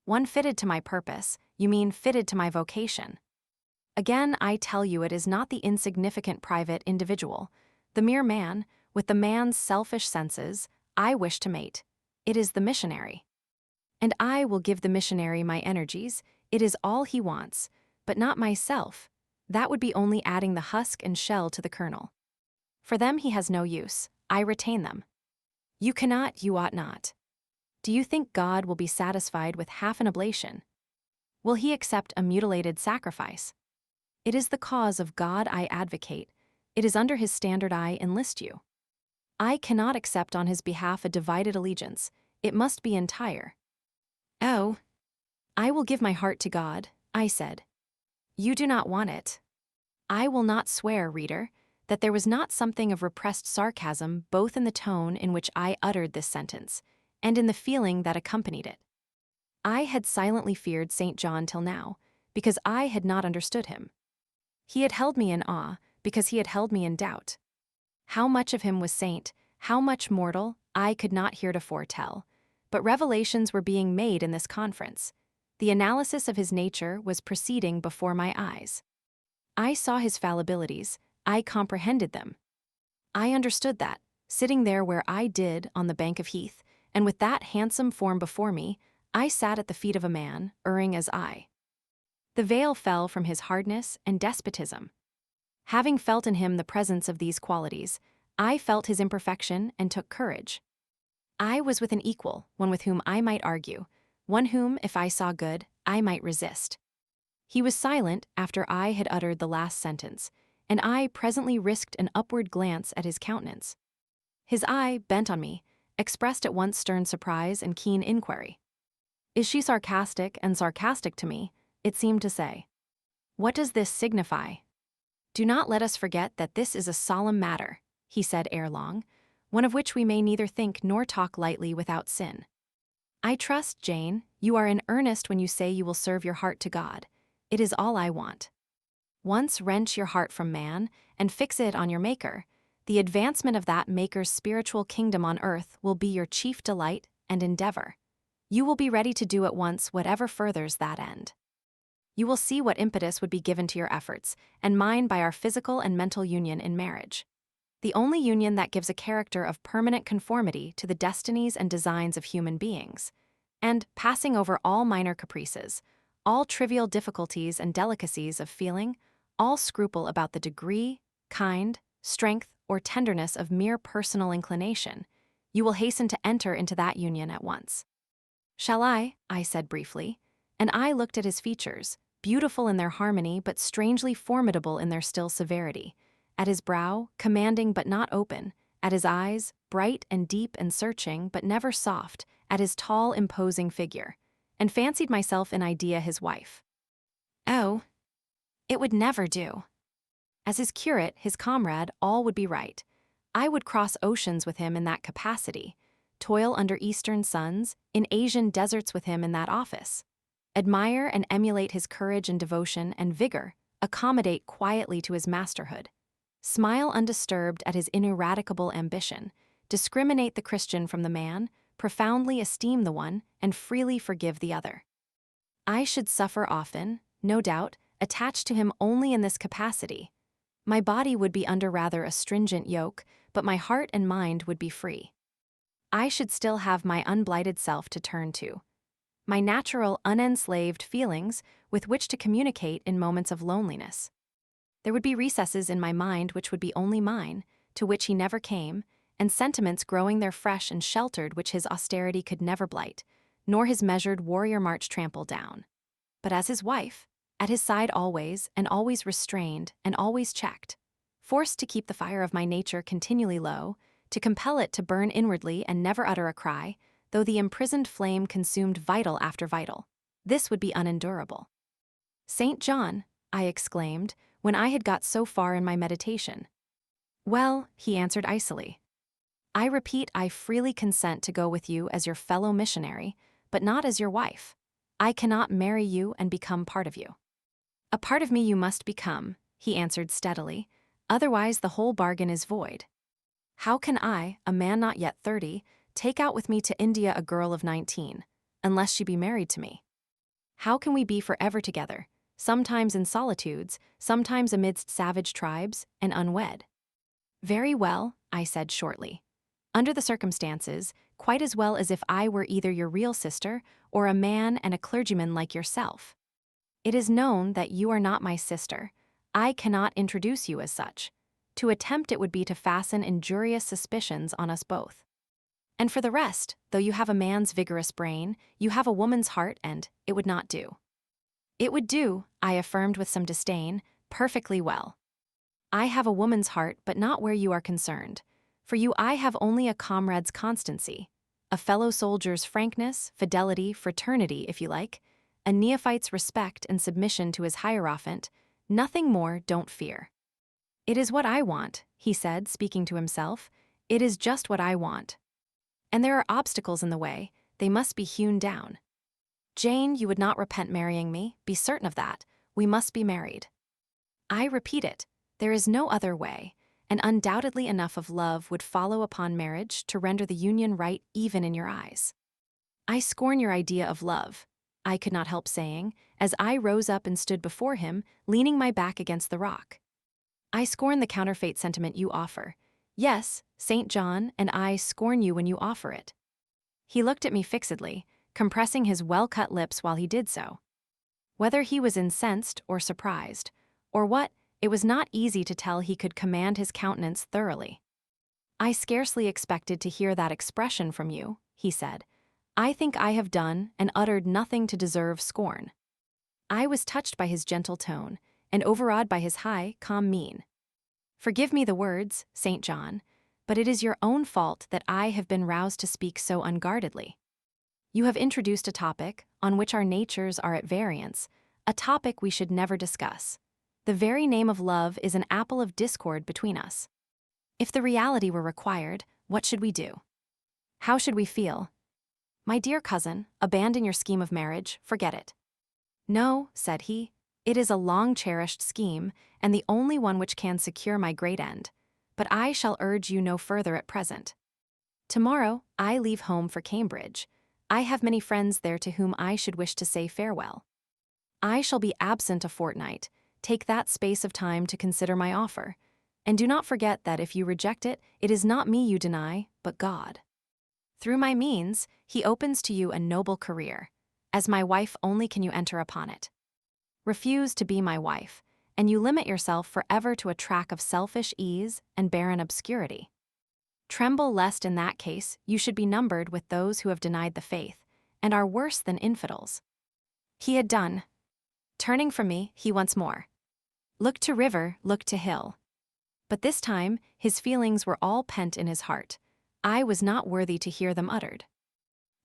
One fitted to my purpose, you mean fitted to my vocation. Again, I tell you it is not the insignificant private individual, the mere man, with the man's selfish senses, I wish to mate. It is the missionary. And I will give the missionary my energies, it is all he wants, but not myself. That would be only adding the husk and shell to the kernel. For them he has no use, I retain them. You cannot, you ought not. Do you think God will be satisfied with half an oblation? Will he accept a mutilated sacrifice? It is the cause of God I advocate. It is under his standard I enlist you. I cannot accept on his behalf a divided allegiance. It must be entire. Oh, I will give my heart to God, I said. You do not want it. I will not swear, reader, that there was not something of repressed sarcasm both in the tone in which I uttered this sentence, and in the feeling that accompanied it. I had silently feared St. John till now, because I had not understood him. He had held me in awe, because he had held me in doubt. How much of him was saint, how much mortal, I could not heretofore tell, but revelations were being made in this conference. The analysis of his nature was proceeding before my eyes. I saw his fallibilities, I comprehended them. I understood that, sitting there where I did on the bank of heath, and with that handsome form before me, I sat at the feet of a man, erring as I. The veil fell from his hardness and despotism. Having felt in him the presence of these qualities, I felt his imperfection and took courage. I was with an equal, one with whom I might argue, one whom, if I saw good, I might resist. He was silent after I had uttered the last sentence, and I presently risked an upward glance at his countenance. His eye, bent on me, expressed at once stern surprise and keen inquiry. Is she sarcastic and sarcastic to me? It seemed to say. What does this signify? Do not let us forget that this is a solemn matter, he said ere long, one of which we may neither think nor talk lightly without sin. I trust, Jane, you are in earnest when you say you will serve your heart to God. It is all I want. Once wrench your heart from man and fix it on your Maker. The advancement of that Maker's spiritual kingdom on earth will be your chief delight and endeavor. You will be ready to do at once whatever furthers that end. You will see what impetus would be given to your efforts, and mine by our physical and mental union in marriage. The only union that gives a character of permanent conformity to the destinies and designs of human beings. And, passing over all minor caprices, all trivial difficulties and delicacies of feeling, all scruple about the degree, kind, strength, or tenderness of mere personal inclination, you will hasten to enter into that union at once. Shall I said briefly, and I looked at his features, beautiful in their harmony but strangely formidable in their still severity, at his brow, commanding but not open, at his eyes, bright and deep and searching but never soft, at his tall, imposing figure, and fancied myself in idea his wife. Oh, it would never do. As his curate, his comrade, all would be right. I would cross oceans with him in that capacity, toil under eastern suns, in Asian deserts with him in that office. Admire and emulate his courage and devotion and vigor, accommodate quietly to his masterhood. Smile undisturbed at his ineradicable ambition, discriminate the Christian from the man, profoundly esteem the one, and freely forgive the other. I should suffer often, no doubt, attached to him only in this capacity. My body would be under rather a stringent yoke, but my heart and mind would be free. I should still have my unblighted self to turn to, my natural, unenslaved feelings with which to communicate in moments of loneliness. There would be recesses in my mind which would be only mine, to which he never came, and sentiments growing there fresh and sheltered which his austerity could never blight, nor his measured warrior march trample down. But as his wife, at his side always, and always restrained, and always checked, forced to keep the fire of my nature continually low, to compel it to burn inwardly and never utter a cry, though the imprisoned flame consumed vital after vital, this would be unendurable. St. John, I exclaimed, when I had got so far in my meditation. Well, he answered icily. I repeat, I freely consent to go with you as your fellow missionary, but not as your wife. I cannot marry you and become part of you. A part of me you must become, he answered steadily, otherwise the whole bargain is void. How can I, a man not yet 30, take out with me to India a girl of 19, unless she be married to me? How can we be forever together, sometimes in solitudes, sometimes amidst savage tribes, and unwed? Very well, I said shortly. Under the circumstances, quite as well as if I were either your real sister or a man and a clergyman like yourself. It is known that you are not my sister. I cannot introduce you as such. To attempt it would be to fasten injurious suspicions on us both. And for the rest, though you have a man's vigorous brain, you have a woman's heart, and it would not do. It would do, I affirmed with some disdain, perfectly well. I have a woman's heart, but not where you are concerned. For you I have only a comrade's constancy, a fellow soldier's frankness, fidelity, fraternity, if you like, a neophyte's respect and submission to his hierophant, nothing more, don't fear. It is what I want, he said, speaking to himself. It is just what I want. And there are obstacles in the way, they must be hewn down. Jane, you would not repent marrying me, be certain of that. We must be married. I repeat it, there is no other way, and undoubtedly enough of love would follow upon marriage to render the union right even in your eyes. I scorn your idea of love, I could not help saying, as I rose up and stood before him, leaning my back against the rock. I scorn the counterfeit sentiment you offer. Yes, St. John, and I scorn you when you offer it. He looked at me fixedly, compressing his well-cut lips while he did so. Whether he was incensed or surprised, or what, it was not easy to tell. He could command his countenance thoroughly. I scarcely expected to hear that expression from you, he said. I think I have done and uttered nothing to deserve scorn. I was touched by his gentle tone, and overawed by his high, calm mien. Forgive me the words, St. John, but it is your own fault that I have been roused to speak so unguardedly. You have introduced a topic on which our natures are at variance, a topic we should never discuss. The very name of love is an apple of discord between us. If the reality were required, what should we do? How should we feel? My dear cousin, abandon your scheme of marriage, forget it. No, said he, it is a long-cherished scheme, and the only one which can secure my great end, but I shall urge you no further at present. Tomorrow, I leave home for Cambridge. I have many friends there to whom I should wish to say farewell. I shall be absent a fortnight. Take that space of time to consider my offer, and do not forget that if you reject it, it is not me you deny, but God. Through my means, he opens to you a noble career. As my wife only can you enter upon it. Refuse to be my wife, and you limit yourself forever to a track of selfish ease and barren obscurity. Tremble lest in that case you should be numbered with those who have denied the faith, and are worse than infidels. He had done. Turning from me, he once more. Look to river, look to hill. But this time, his feelings were all pent in his heart. I was not worthy to hear them uttered.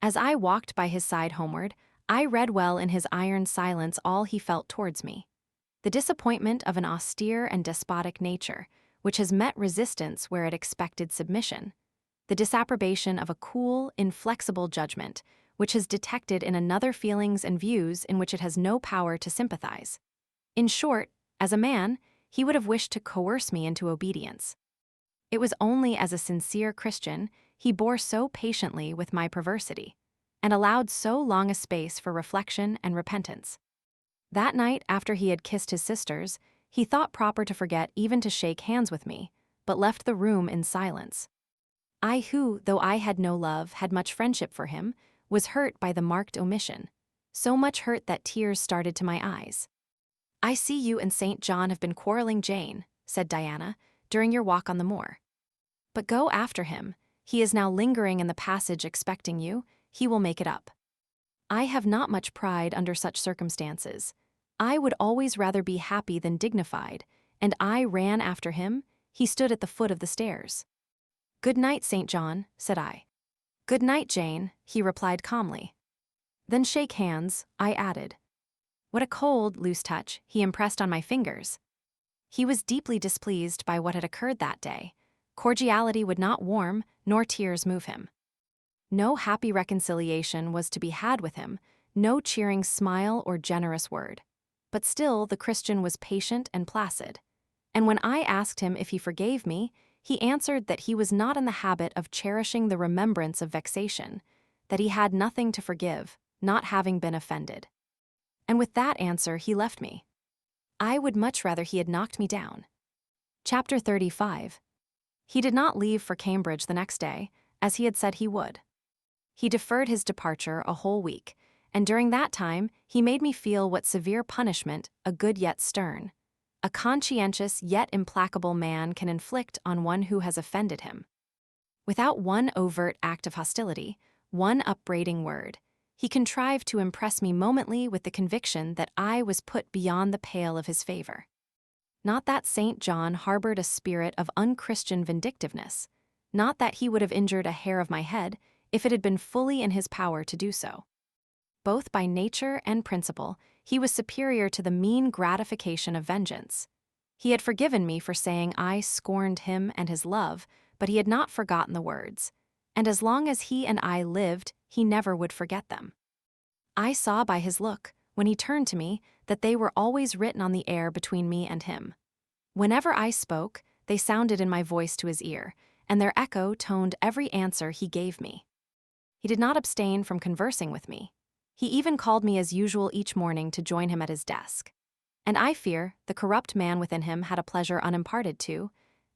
As I walked by his side homeward, I read well in his iron silence all he felt towards me. The disappointment of an austere and despotic nature, which has met resistance where it expected submission. The disapprobation of a cool, inflexible judgment, which has detected in another feelings and views in which it has no power to sympathize. In short, as a man, he would have wished to coerce me into obedience. It was only as a sincere Christian he bore so patiently with my perversity, and allowed so long a space for reflection and repentance. That night, after he had kissed his sisters, he thought proper to forget even to shake hands with me, but left the room in silence. I who, though I had no love, had much friendship for him, was hurt by the marked omission, so much hurt that tears started to my eyes. I see you and St. John have been quarreling, Jane, said Diana, during your walk on the moor. But go after him, he is now lingering in the passage expecting you, he will make it up. I have not much pride under such circumstances. I would always rather be happy than dignified, and I ran after him. He stood at the foot of the stairs. Good night, St. John, said I. Good night, Jane, he replied calmly. Then shake hands, I added. What a cold, loose touch he impressed on my fingers. He was deeply displeased by what had occurred that day. Cordiality would not warm, nor tears move him. No happy reconciliation was to be had with him, no cheering smile or generous word. But still the Christian was patient and placid. And when I asked him if he forgave me, he answered that he was not in the habit of cherishing the remembrance of vexation, that he had nothing to forgive, not having been offended. And with that answer he left me. I would much rather he had knocked me down. Chapter 35. He did not leave for Cambridge the next day, as he had said he would. He deferred his departure a whole week, and during that time he made me feel what severe punishment a good yet stern, a conscientious yet implacable man can inflict on one who has offended him. Without one overt act of hostility, one upbraiding word, he contrived to impress me momently with the conviction that I was put beyond the pale of his favor. Not that St. John harbored a spirit of unchristian vindictiveness, not that he would have injured a hair of my head if it had been fully in his power to do so. Both by nature and principle, he was superior to the mean gratification of vengeance. He had forgiven me for saying I scorned him and his love, but he had not forgotten the words, and as long as he and I lived, he never would forget them. I saw by his look, when he turned to me, that they were always written on the air between me and him. Whenever I spoke, they sounded in my voice to his ear, and their echo toned every answer he gave me. He did not abstain from conversing with me. He even called me as usual each morning to join him at his desk. And I fear the corrupt man within him had a pleasure unimparted to,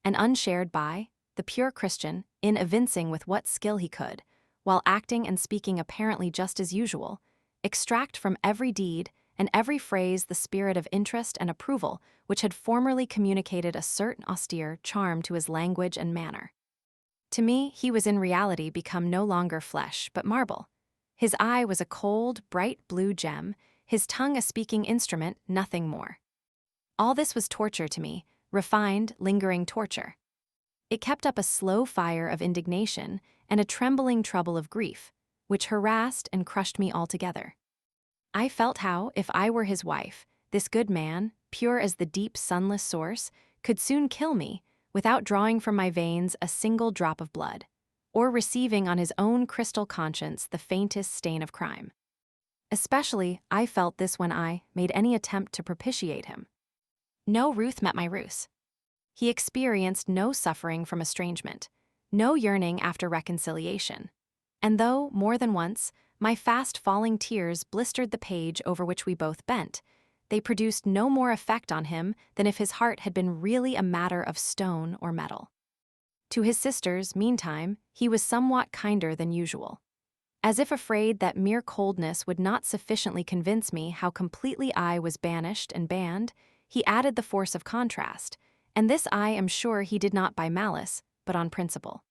and unshared by, the pure Christian in evincing with what skill he could, while acting and speaking apparently just as usual, extract from every deed and every phrase the spirit of interest and approval which had formerly communicated a certain austere charm to his language and manner. To me, he was in reality become no longer flesh but marble. His eye was a cold, bright blue gem, his tongue a speaking instrument, nothing more. All this was torture to me, refined, lingering torture. It kept up a slow fire of indignation and a trembling trouble of grief, which harassed and crushed me altogether. I felt how, if I were his wife, this good man, pure as the deep sunless source, could soon kill me, without drawing from my veins a single drop of blood, or receiving on his own crystal conscience the faintest stain of crime. Especially, I felt this when I made any attempt to propitiate him. No ruth met my ruse. He experienced no suffering from estrangement, no yearning after reconciliation. And though, more than once, my fast-falling tears blistered the page over which we both bent, they produced no more effect on him than if his heart had been really a matter of stone or metal. To his sisters, meantime, he was somewhat kinder than usual. As if afraid that mere coldness would not sufficiently convince me how completely I was banished and banned, he added the force of contrast, and this I am sure he did not by malice, but on principle.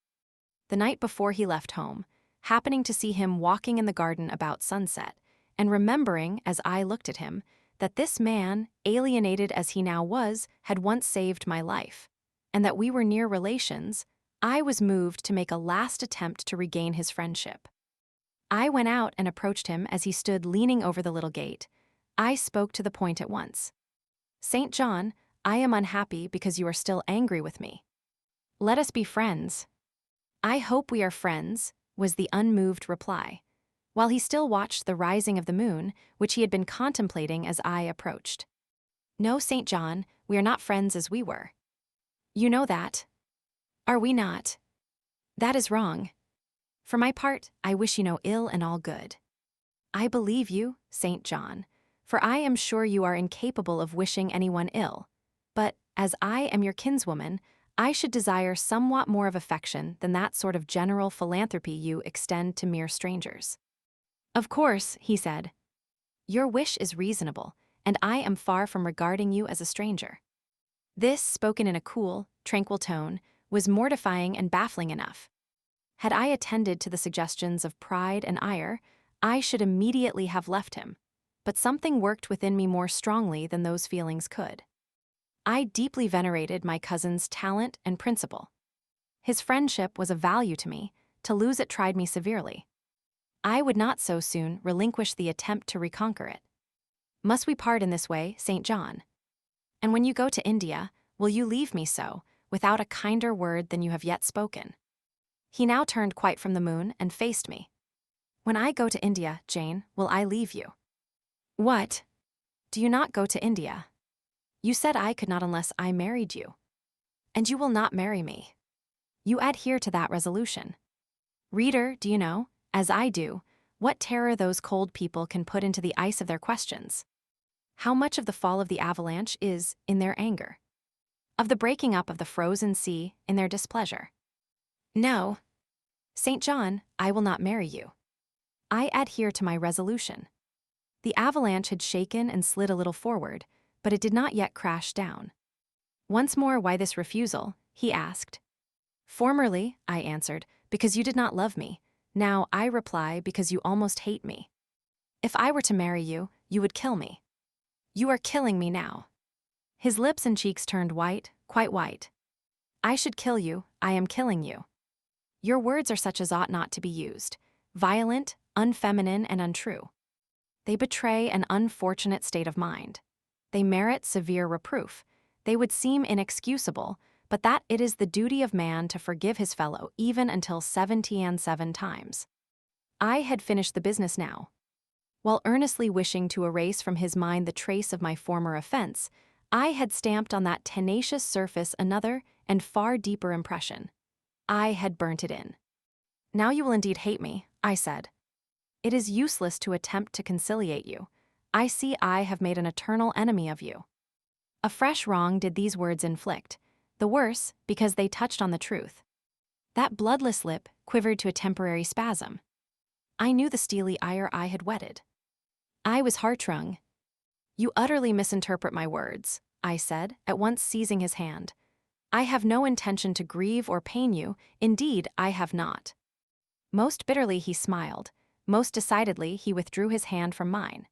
The night before he left home, happening to see him walking in the garden about sunset, and remembering, as I looked at him, that this man, alienated as he now was, had once saved my life, and that we were near relations, I was moved to make a last attempt to regain his friendship. I went out and approached him as he stood leaning over the little gate. I spoke to the point at once. "St. John, I am unhappy because you are still angry with me. Let us be friends." "I hope we are friends," was the unmoved reply, while he still watched the rising of the moon, which he had been contemplating as I approached. "No, St. John, we are not friends as we were. You know that. Are we not? That is wrong. For my part, I wish you no ill and all good. I believe you, St. John, for I am sure you are incapable of wishing anyone ill. But, as I am your kinswoman, I should desire somewhat more of affection than that sort of general philanthropy you extend to mere strangers." "Of course," he said, "your wish is reasonable, and I am far from regarding you as a stranger." This, spoken in a cool, tranquil tone, was mortifying and baffling enough. Had I attended to the suggestions of pride and ire, I should immediately have left him, but something worked within me more strongly than those feelings could. I deeply venerated my cousin's talent and principle. His friendship was of value to me, to lose it tried me severely. I would not so soon relinquish the attempt to reconquer it. "Must we part in this way, St. John? And when you go to India, will you leave me so, without a kinder word than you have yet spoken?" He now turned quite from the moon and faced me. "When I go to India, Jane, will I leave you?" "What? Do you not go to India? You said I could not unless I married you. And you will not marry me. You adhere to that resolution. Reader, do you know, as I do, what terror those cold people can put into the ice of their questions? How much of the fall of the avalanche is in their anger? Of the breaking up of the frozen sea in their displeasure? No. St. John, I will not marry you. I adhere to my resolution." The avalanche had shaken and slid a little forward, but it did not yet crash down. "Once more, why this refusal?" he asked. "Formerly," I answered, "because you did not love me. Now I reply because you almost hate me. If I were to marry you, you would kill me. You are killing me now." His lips and cheeks turned white, quite white. "I should kill you, I am killing you. Your words are such as ought not to be used, violent, unfeminine, and untrue. They betray an unfortunate state of mind. They merit severe reproof. They would seem inexcusable, but that it is the duty of man to forgive his fellow even until 77 times. I had finished the business now. While earnestly wishing to erase from his mind the trace of my former offense, I had stamped on that tenacious surface another and far deeper impression. I had burnt it in. "Now you will indeed hate me," I said. "It is useless to attempt to conciliate you. I see I have made an eternal enemy of you." A fresh wrong did these words inflict, the worse because they touched on the truth. That bloodless lip quivered to a temporary spasm. I knew the steely ire I had whetted. I was heart-wrung. "You utterly misinterpret my words," I said, at once seizing his hand. "I have no intention to grieve or pain you, indeed I have not." Most bitterly he smiled, most decidedly he withdrew his hand from mine.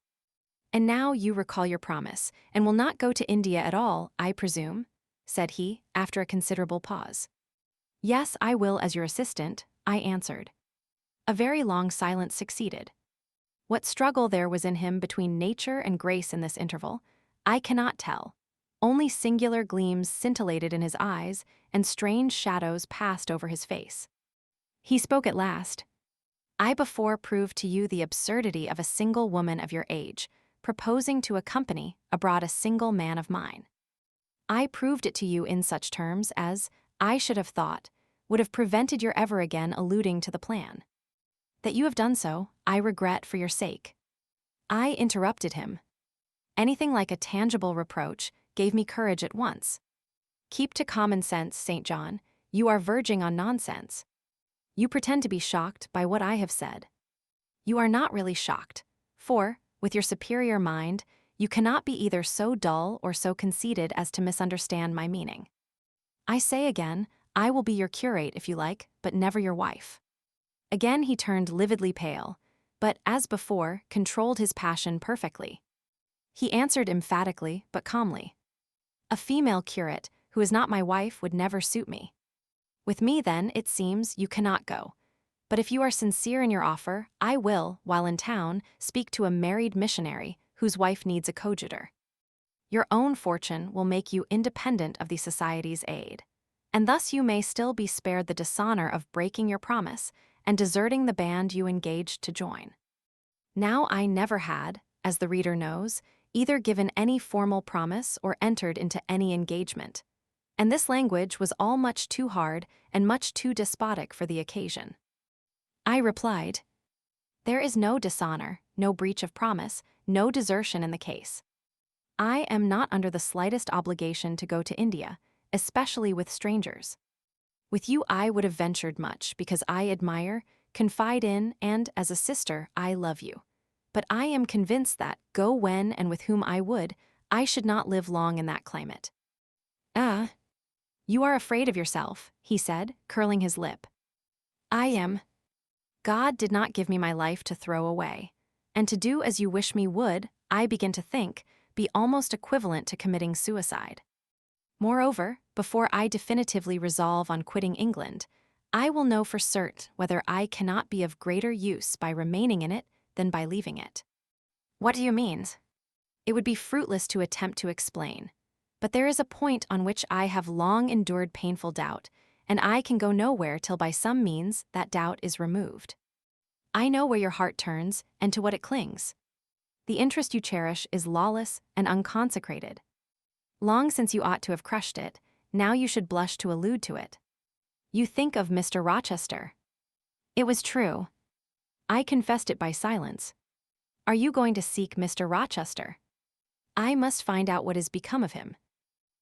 "And now you recall your promise, and will not go to India at all, I presume?" said he, after a considerable pause. "Yes, I will as your assistant," I answered. A very long silence succeeded. What struggle there was in him between nature and grace in this interval, I cannot tell. Only singular gleams scintillated in his eyes, and strange shadows passed over his face. He spoke at last. "I before proved to you the absurdity of a single woman of your age, proposing to accompany abroad a single man of mine. I proved it to you in such terms as, I should have thought, would have prevented your ever again alluding to the plan. That you have done so, I regret for your sake." I interrupted him. Anything like a tangible reproach gave me courage at once. "Keep to common sense, St. John. You are verging on nonsense. You pretend to be shocked by what I have said. You are not really shocked, for, with your superior mind, you cannot be either so dull or so conceited as to misunderstand my meaning. I say again, I will be your curate if you like, but never your wife." Again he turned lividly pale, but, as before, controlled his passion perfectly. He answered emphatically, but calmly. "A female curate, who is not my wife, would never suit me. With me, then, it seems, you cannot go. But if you are sincere in your offer, I will, while in town, speak to a married missionary whose wife needs a coadjutor. Your own fortune will make you independent of the Society's aid, and thus you may still be spared the dishonor of breaking your promise and deserting the band you engaged to join." Now I never had, as the reader knows, either given any formal promise or entered into any engagement, and this language was all much too hard and much too despotic for the occasion. I replied, "There is no dishonor, no breach of promise, no desertion in the case. I am not under the slightest obligation to go to India, especially with strangers. With you I would have ventured much, because I admire, confide in, and, as a sister, I love you. But I am convinced that, go when and with whom I would, I should not live long in that climate." "Ah, you are afraid of yourself," he said, curling his lip. "I am. God did not give me my life to throw away, and to do as you wish me would, I begin to think, be almost equivalent to committing suicide. Moreover, before I definitively resolve on quitting England, I will know for certain whether I cannot be of greater use by remaining in it than by leaving it." "What do you mean?" It would be fruitless to attempt to explain, but there is a point on which I have long endured painful doubt, and I can go nowhere till by some means that doubt is removed. I know where your heart turns and to what it clings. The interest you cherish is lawless and unconsecrated. Long since you ought to have crushed it, now you should blush to allude to it. You think of Mr. Rochester. It was true. I confessed it by silence. Are you going to seek Mr. Rochester? I must find out what has become of him.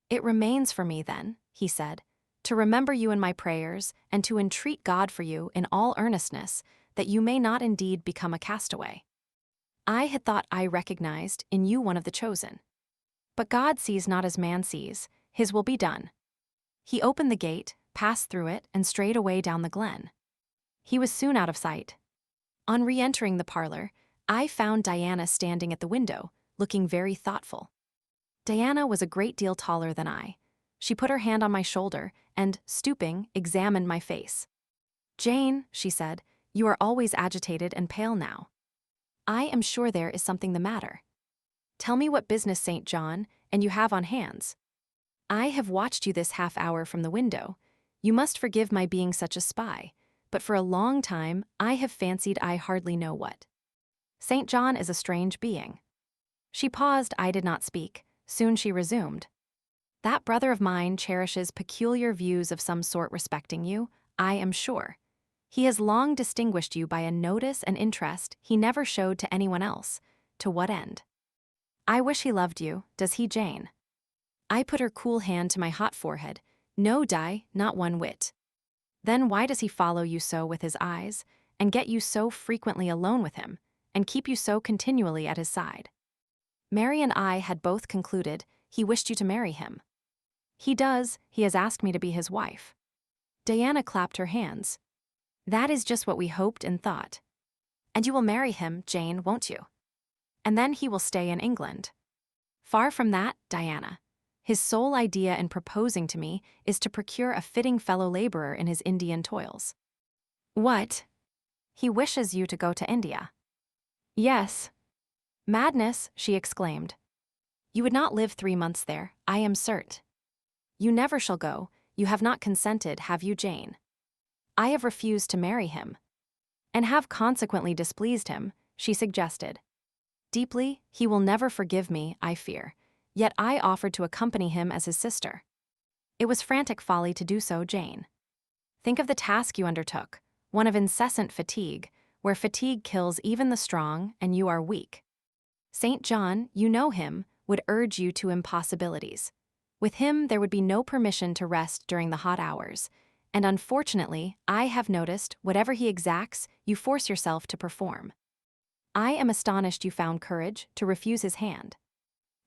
It remains for me, then, he said, to remember you in my prayers and to entreat God for you in all earnestness, that you may not indeed become a castaway. I had thought I recognized in you one of the chosen. But God sees not as man sees, his will be done. He opened the gate, passed through it, and strayed away down the glen. He was soon out of sight. On re-entering the parlor, I found Diana standing at the window, looking very thoughtful. Diana was a great deal taller than I. She put her hand on my shoulder and, stooping, examined my face. "Jane," she said, "you are always agitated and pale now. I am sure there is something the matter. Tell me what business, St. John, and you have on hands. I have watched you this half hour from the window. You must forgive my being such a spy, but for a long time I have fancied I hardly know what." St. John is a strange being. She paused. I did not speak. Soon she resumed. That brother of mine cherishes peculiar views of some sort respecting you, I am sure. He has long distinguished you by a notice and interest he never showed to anyone else. To what end? I wish he loved you. Does he, Jane? I put her cool hand to my hot forehead. No, Di, not one whit. Then why does he follow you so with his eyes, and get you so frequently alone with him, and keep you so continually at his side? Mary and I had both concluded he wished you to marry him. He does. He has asked me to be his wife. Diana clapped her hands. That is just what we hoped and thought. And you will marry him, Jane, won't you? And then he will stay in England. Far from that, Diana. His sole idea in proposing to me is to procure a fitting fellow laborer in his Indian toils. What? He wishes you to go to India. Yes. Madness, she exclaimed. You would not live 3 months there, I am certain. You never shall go. You have not consented, have you, Jane? I have refused to marry him. And have consequently displeased him, she suggested. Deeply, he will never forgive me, I fear. Yet I offered to accompany him as his sister. It was frantic folly to do so, Jane. Think of the task you undertook, one of incessant fatigue, where fatigue kills even the strong and you are weak. St. John, you know him, would urge you to impossibilities. With him there would be no permission to rest during the hot hours, and unfortunately, I have noticed whatever he exacts, you force yourself to perform. I am astonished you found courage to refuse his hand.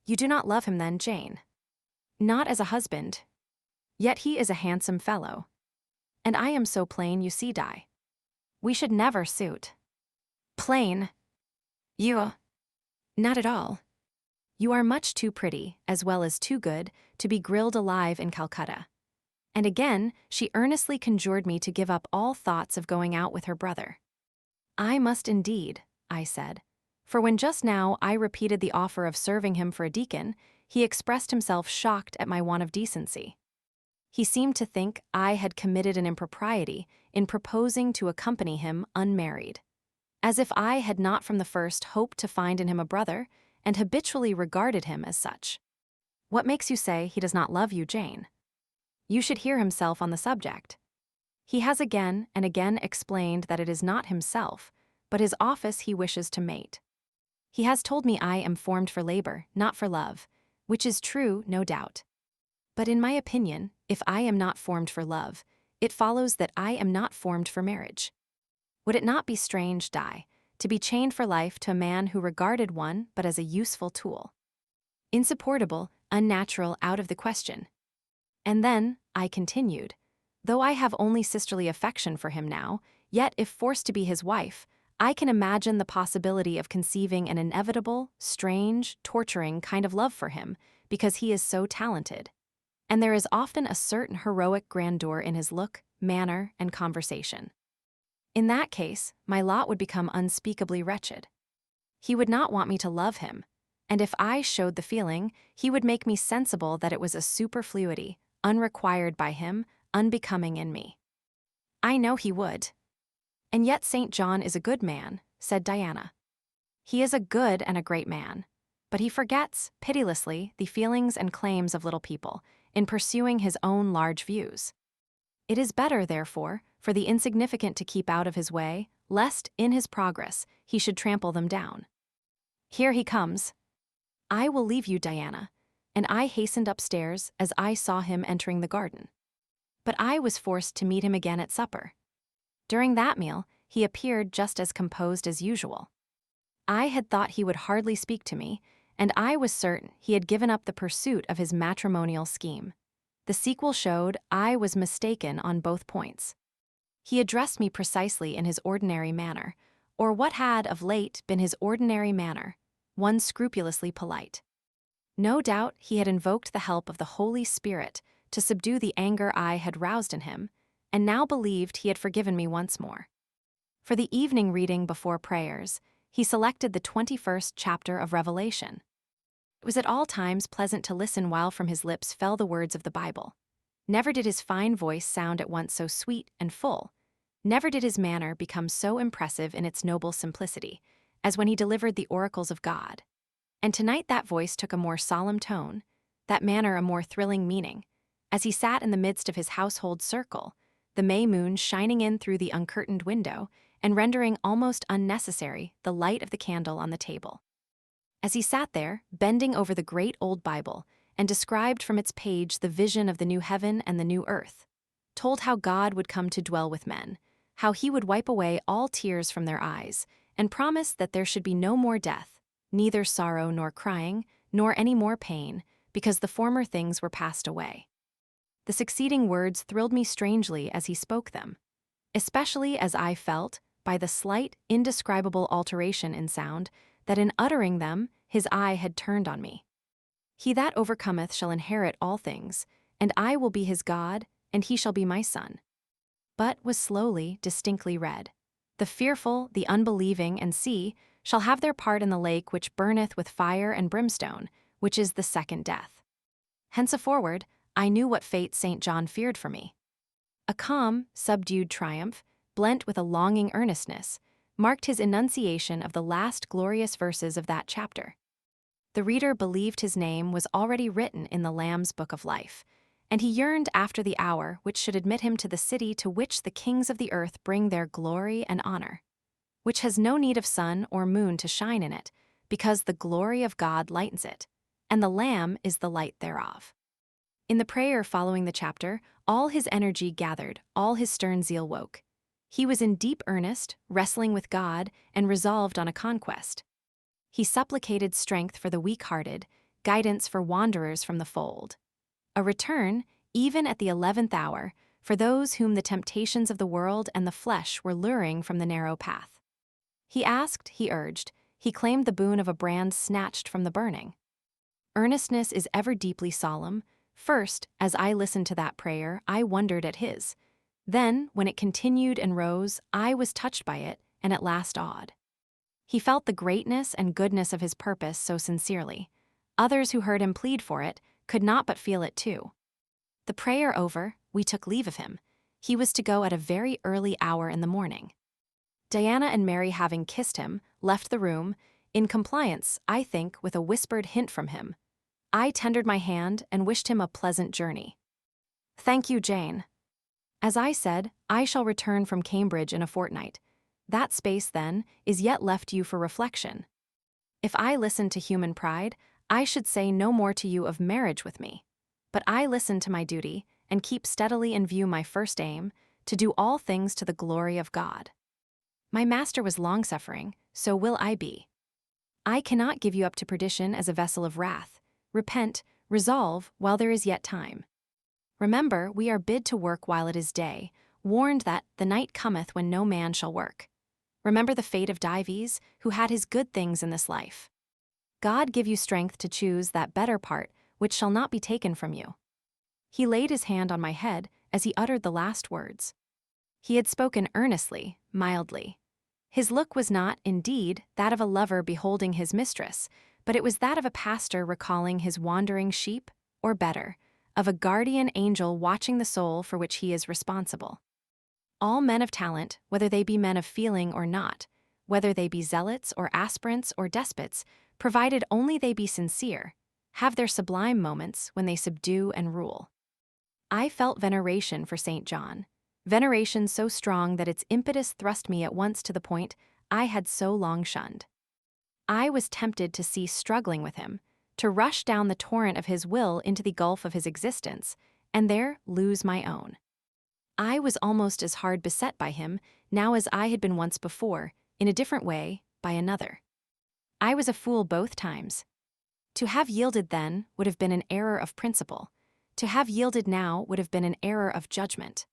You do not love him then, Jane? Not as a husband. Yet he is a handsome fellow. And I am so plain, you see, Di. We should never suit. Plain? You? Not at all. You are much too pretty, as well as too good, to be grilled alive in Calcutta. And again, she earnestly conjured me to give up all thoughts of going out with her brother. I must indeed, I said, for when just now I repeated the offer of serving him for a deacon, he expressed himself shocked at my want of decency. He seemed to think I had committed an impropriety in proposing to accompany him unmarried, as if I had not from the first hoped to find in him a brother, and habitually regarded him as such. What makes you say he does not love you, Jane? You should hear himself on the subject. He has again and again explained that it is not himself, but his office he wishes to mate. He has told me I am formed for labor, not for love, which is true, no doubt. But in my opinion, if I am not formed for love, it follows that I am not formed for marriage. Would it not be strange, Di, to be chained for life to a man who regarded one but as a useful tool? Insupportable, unnatural, out of the question. And then, I continued, though I have only sisterly affection for him now, yet if forced to be his wife, I can imagine the possibility of conceiving an inevitable, strange, torturing kind of love for him, because he is so talented. And there is often a certain heroic grandeur in his look, manner, and conversation. In that case, my lot would become unspeakably wretched. He would not want me to love him, and if I showed the feeling, he would make me sensible that it was a superfluity, unrequired by him, unbecoming in me. I know he would. And yet St. John is a good man, said Diana. He is a good and a great man, but he forgets, pitilessly, the feelings and claims of little people, in pursuing his own large views. It is better, therefore, for the insignificant to keep out of his way, lest, in his progress, he should trample them down. Here he comes. I will leave you, Diana, and I hastened upstairs as I saw him entering the garden. But I was forced to meet him again at supper. During that meal, he appeared just as composed as usual. I had thought he would hardly speak to me, and I was certain he had given up the pursuit of his matrimonial scheme. The sequel showed I was mistaken on both points. He addressed me precisely in his ordinary manner, or what had of late been his ordinary manner, one scrupulously polite. No doubt he had invoked the help of the Holy Spirit to subdue the anger I had roused in him, and now believed he had forgiven me once more. For the evening reading before prayers, he selected the 21st chapter of Revelation. It was at all times pleasant to listen while from his lips fell the words of the Bible. Never did his fine voice sound at once so sweet and full. Never did his manner become so impressive in its noble simplicity, as when he delivered the oracles of God. And tonight that voice took a more solemn tone, that manner a more thrilling meaning, as he sat in the midst of his household circle, the May moon shining in through the uncurtained window and rendering almost unnecessary the light of the candle on the table. As he sat there, bending over the great old Bible, and described from its page the vision of the new heaven and the new earth, told how God would come to dwell with men, how he would wipe away all tears from their eyes, and promised that there should be no more death, neither sorrow nor crying, nor any more pain, because the former things were passed away. The succeeding words thrilled me strangely as he spoke them, especially as I felt, by the slight, indescribable alteration in sound, that in uttering them his eye had turned on me. He that overcometh shall inherit all things, and I will be his God, and he shall be my son. But was slowly, distinctly read. The fearful, the unbelieving, and see, shall have their part in the lake which burneth with fire and brimstone, which is the second death. Henceforward, I knew what fate St. John feared for me. A calm, subdued triumph, blent with a longing earnestness, marked his enunciation of the last glorious verses of that chapter. The reader believed his name was already written in the Lamb's book of life, and he yearned after the hour which should admit him to the city to which the kings of the earth bring their glory and honor, which has no need of sun or moon to shine in it, because the glory of God lightens it, and the Lamb is the light thereof. In the prayer following the chapter, all his energy gathered, all his stern zeal woke. He was in deep earnest, wrestling with God, and resolved on a conquest. He supplicated strength for the weak-hearted, guidance for wanderers from the fold. A return, even at the 11th hour, for those whom the temptations of the world and the flesh were luring from the narrow path. He asked, he urged, he claimed the boon of a brand snatched from the burning. Earnestness is ever deeply solemn. First, as I listened to that prayer, I wondered at his. Then, when it continued and rose, I was touched by it, and at last awed. He felt the greatness and goodness of his purpose so sincerely. Others who heard him plead for it could not but feel it too. The prayer over, we took leave of him. He was to go at a very early hour in the morning. Diana and Mary, having kissed him, left the room, in compliance, I think, with a whispered hint from him. I tendered my hand and wished him a pleasant journey. "Thank you, Jane." As I said, I shall return from Cambridge in a fortnight. That space, then, is yet left you for reflection. If I listened to human pride, I should say no more to you of marriage with me. But I listen to my duty, and keep steadily in view my first aim, to do all things to the glory of God. My master was long-suffering, so will I be. I cannot give you up to perdition as a vessel of wrath. Repent, resolve, while there is yet time. Remember, we are bid to work while it is day, warned that the night cometh when no man shall work. Remember the fate of Dives, who had his good things in this life. God give you strength to choose that better part which shall not be taken from you. He laid his hand on my head as he uttered the last words. He had spoken earnestly, mildly. His look was not, indeed, that of a lover beholding his mistress, but it was that of a pastor recalling his wandering sheep, or better, of a guardian angel watching the soul for which he is responsible. All men of talent, whether they be men of feeling or not, whether they be zealots or aspirants or despots, provided only they be sincere, have their sublime moments when they subdue and rule. I felt veneration for St. John, veneration so strong that its impetus thrust me at once to the point I had so long shunned. I was tempted to cease struggling with him, to rush down the torrent of his will into the gulf of his existence, and there lose my own. I was almost as hard beset by him now as I had been once before, in a different way, by another. I was a fool both times. To have yielded then would have been an error of principle. To have yielded now would have been an error of judgment.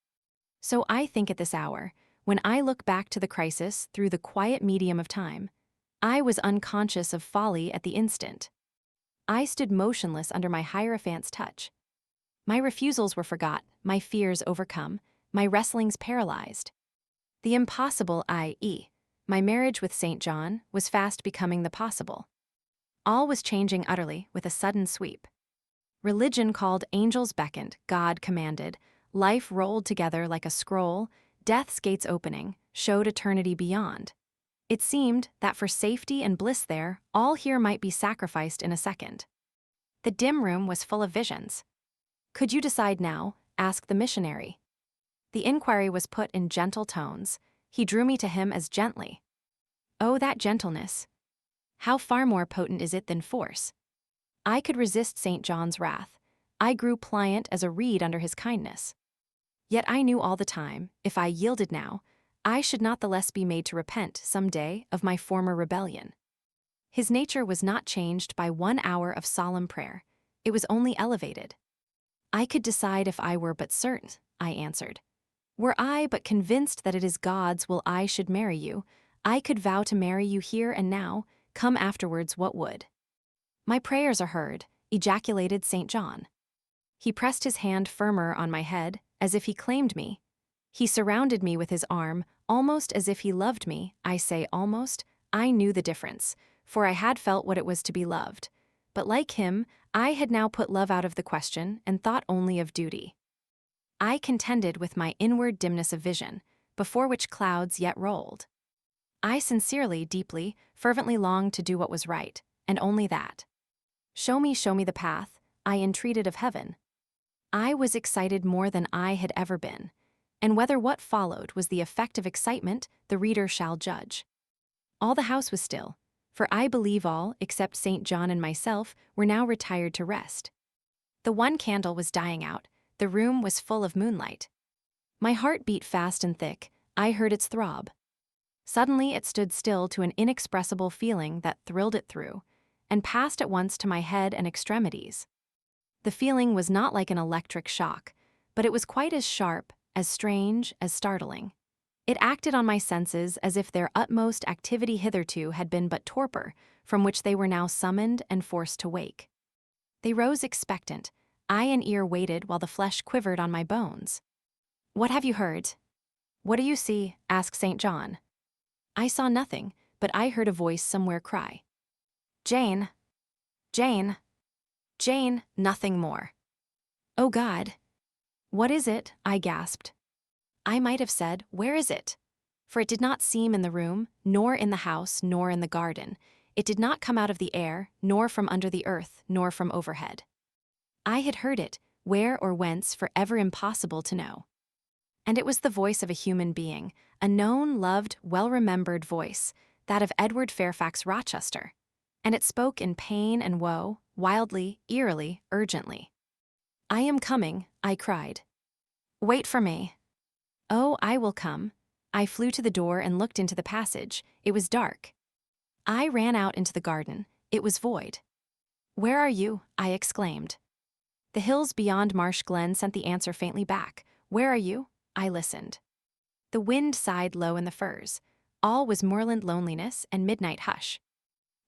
So I think at this hour, when I look back to the crisis through the quiet medium of time, I was unconscious of folly at the instant. I stood motionless under my Hierophant's touch. My refusals were forgot, my fears overcome, my wrestlings paralyzed. The impossible, i.e., my marriage with St. John, was fast becoming the possible. All was changing utterly with a sudden sweep. Religion called, angels beckoned, God commanded, life rolled together like a scroll, death's gates opening, showed eternity beyond. It seemed that for safety and bliss there, all here might be sacrificed in a second. The dim room was full of visions. "Could you decide now?" asked the missionary. The inquiry was put in gentle tones. He drew me to him as gently. Oh, that gentleness! How far more potent is it than force? I could resist St. John's wrath. I grew pliant as a reed under his kindness. Yet I knew all the time, if I yielded now, I should not the less be made to repent, some day, of my former rebellion. His nature was not changed by 1 hour of solemn prayer. It was only elevated. "I could decide if I were but certain," I answered. "Were I but convinced that it is God's will I should marry you, I could vow to marry you here and now, come afterwards what would." "My prayers are heard," ejaculated St. John. He pressed his hand firmer on my head, as if he claimed me. He surrounded me with his arm, almost as if he loved me. I say almost. I knew the difference, for I had felt what it was to be loved. But like him, I had now put love out of the question and thought only of duty. I contended with my inward dimness of vision, before which clouds yet rolled. I sincerely, deeply, fervently longed to do what was right, and only that. Show me the path," I entreated of heaven. I was excited more than I had ever been, and whether what followed was the effect of excitement, the reader shall judge. All the house was still, for I believe all, except St. John and myself, were now retired to rest. The one candle was dying out, the room was full of moonlight. My heart beat fast and thick, I heard its throb. Suddenly it stood still to an inexpressible feeling that thrilled it through, and passed at once to my head and extremities. The feeling was not like an electric shock, but it was quite as sharp, as strange, as startling. It acted on my senses as if their utmost activity hitherto had been but torpor, from which they were now summoned and forced to wake. They rose expectant. Eye and ear waited while the flesh quivered on my bones. "What have you heard?" "What do you see?" asked St. John. I saw nothing, but I heard a voice somewhere cry, "Jane! Jane! Jane!" Nothing more. "Oh God! What is it?" I gasped. I might have said, "Where is it?" For it did not seem in the room, nor in the house, nor in the garden. It did not come out of the air, nor from under the earth, nor from overhead. I had heard it, where or whence forever impossible to know. And it was the voice of a human being, a known, loved, well-remembered voice, that of Edward Fairfax Rochester. And it spoke in pain and woe, wildly, eerily, urgently. "I am coming," I cried. "Wait for me." "Oh, I will come." I flew to the door and looked into the passage. It was dark. I ran out into the garden. It was void. "Where are you?" I exclaimed. The hills beyond Marsh Glen sent the answer faintly back. "Where are you?" I listened. The wind sighed low in the firs. All was moorland loneliness and midnight hush.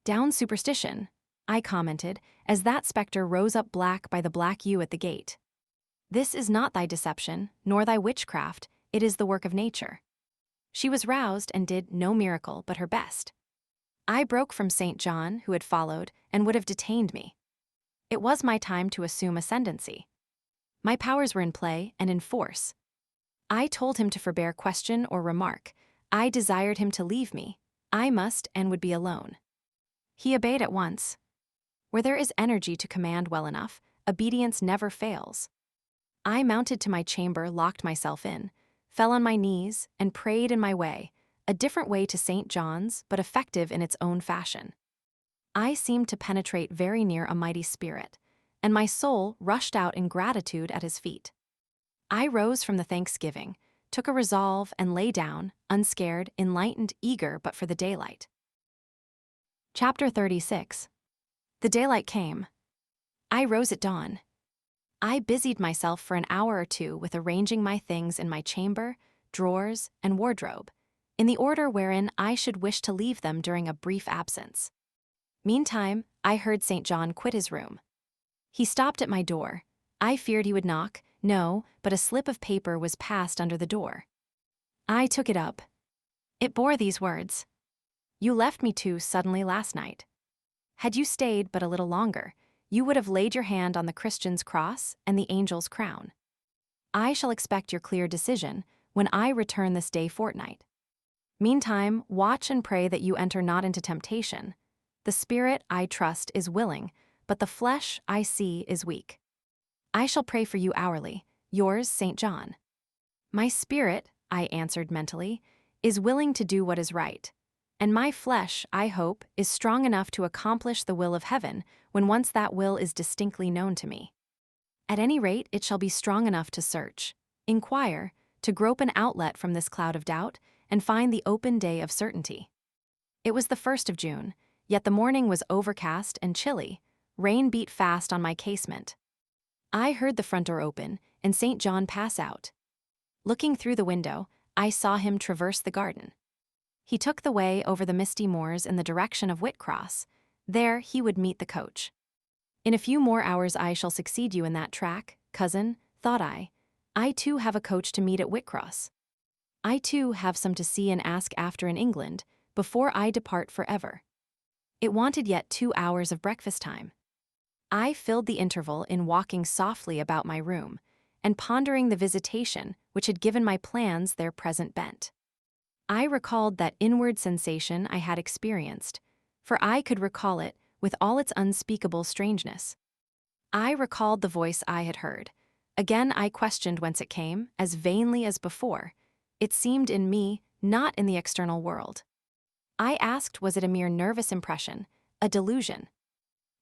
"Down superstition," I commented, as that spectre rose up black by the black yew at the gate. "This is not thy deception, nor thy witchcraft, it is the work of nature." She was roused and did no miracle but her best. I broke from St. John, who had followed, and would have detained me. It was my time to assume ascendancy. My powers were in play and in force. I told him to forbear question or remark. I desired him to leave me. I must and would be alone. He obeyed at once. Where there is energy to command well enough, obedience never fails. I mounted to my chamber, locked myself in, fell on my knees, and prayed in my way, a different way to St. John's, but effective in its own fashion. I seemed to penetrate very near a mighty spirit, and my soul rushed out in gratitude at his feet. I rose from the thanksgiving, took a resolve, and lay down, unscared, enlightened, eager but for the daylight. Chapter 36. The daylight came. I rose at dawn. I busied myself for an hour or two with arranging my things in my chamber, drawers, and wardrobe, in the order wherein I should wish to leave them during a brief absence. Meantime, I heard St. John quit his room. He stopped at my door. I feared he would knock. No, but a slip of paper was passed under the door. I took it up. It bore these words: "You left me too suddenly last night. Had you stayed but a little longer, you would have laid your hand on the Christian's cross and the angel's crown. I shall expect your clear decision when I return this day fortnight. Meantime, watch and pray that you enter not into temptation. The spirit, I trust, is willing, but the flesh, I see, is weak. I shall pray for you hourly. Yours, St. John. My spirit, I answered mentally, is willing to do what is right. And my flesh, I hope, is strong enough to accomplish the will of heaven when once that will is distinctly known to me. At any rate, it shall be strong enough to search, inquire, to grope an outlet from this cloud of doubt, and find the open day of certainty. It was the 1st of June, yet the morning was overcast and chilly. Rain beat fast on my casement. I heard the front door open and St. John pass out. Looking through the window, I saw him traverse the garden. He took the way over the misty moors in the direction of Whitcross. There he would meet the coach. In a few more hours I shall succeed you in that track, cousin, thought I. I too have a coach to meet at Whitcross. I too have some to see and ask after in England, before I depart forever. It wanted yet 2 hours of breakfast time. I filled the interval in walking softly about my room, and pondering the visitation which had given my plans their present bent. I recalled that inward sensation I had experienced, for I could recall it with all its unspeakable strangeness. I recalled the voice I had heard. Again I questioned whence it came, as vainly as before. It seemed in me, not in the external world. I asked, was it a mere nervous impression, a delusion?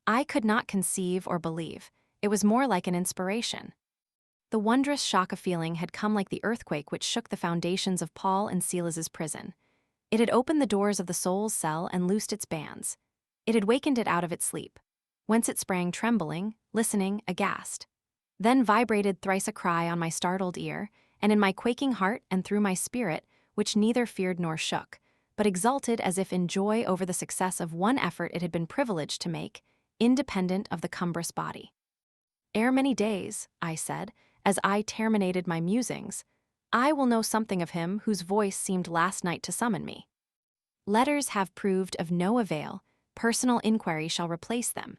I could not conceive or believe. It was more like an inspiration. The wondrous shock of feeling had come like the earthquake which shook the foundations of Paul and Silas's prison. It had opened the doors of the soul's cell and loosed its bands. It had wakened it out of its sleep, whence it sprang trembling, listening, aghast. Then vibrated thrice a cry on my startled ear, and in my quaking heart and through my spirit, which neither feared nor shook, but exulted as if in joy over the success of one effort it had been privileged to make, independent of the cumbrous body. Ere many days, I said, as I terminated my musings, I will know something of him whose voice seemed last night to summon me. Letters have proved of no avail, personal inquiry shall replace them.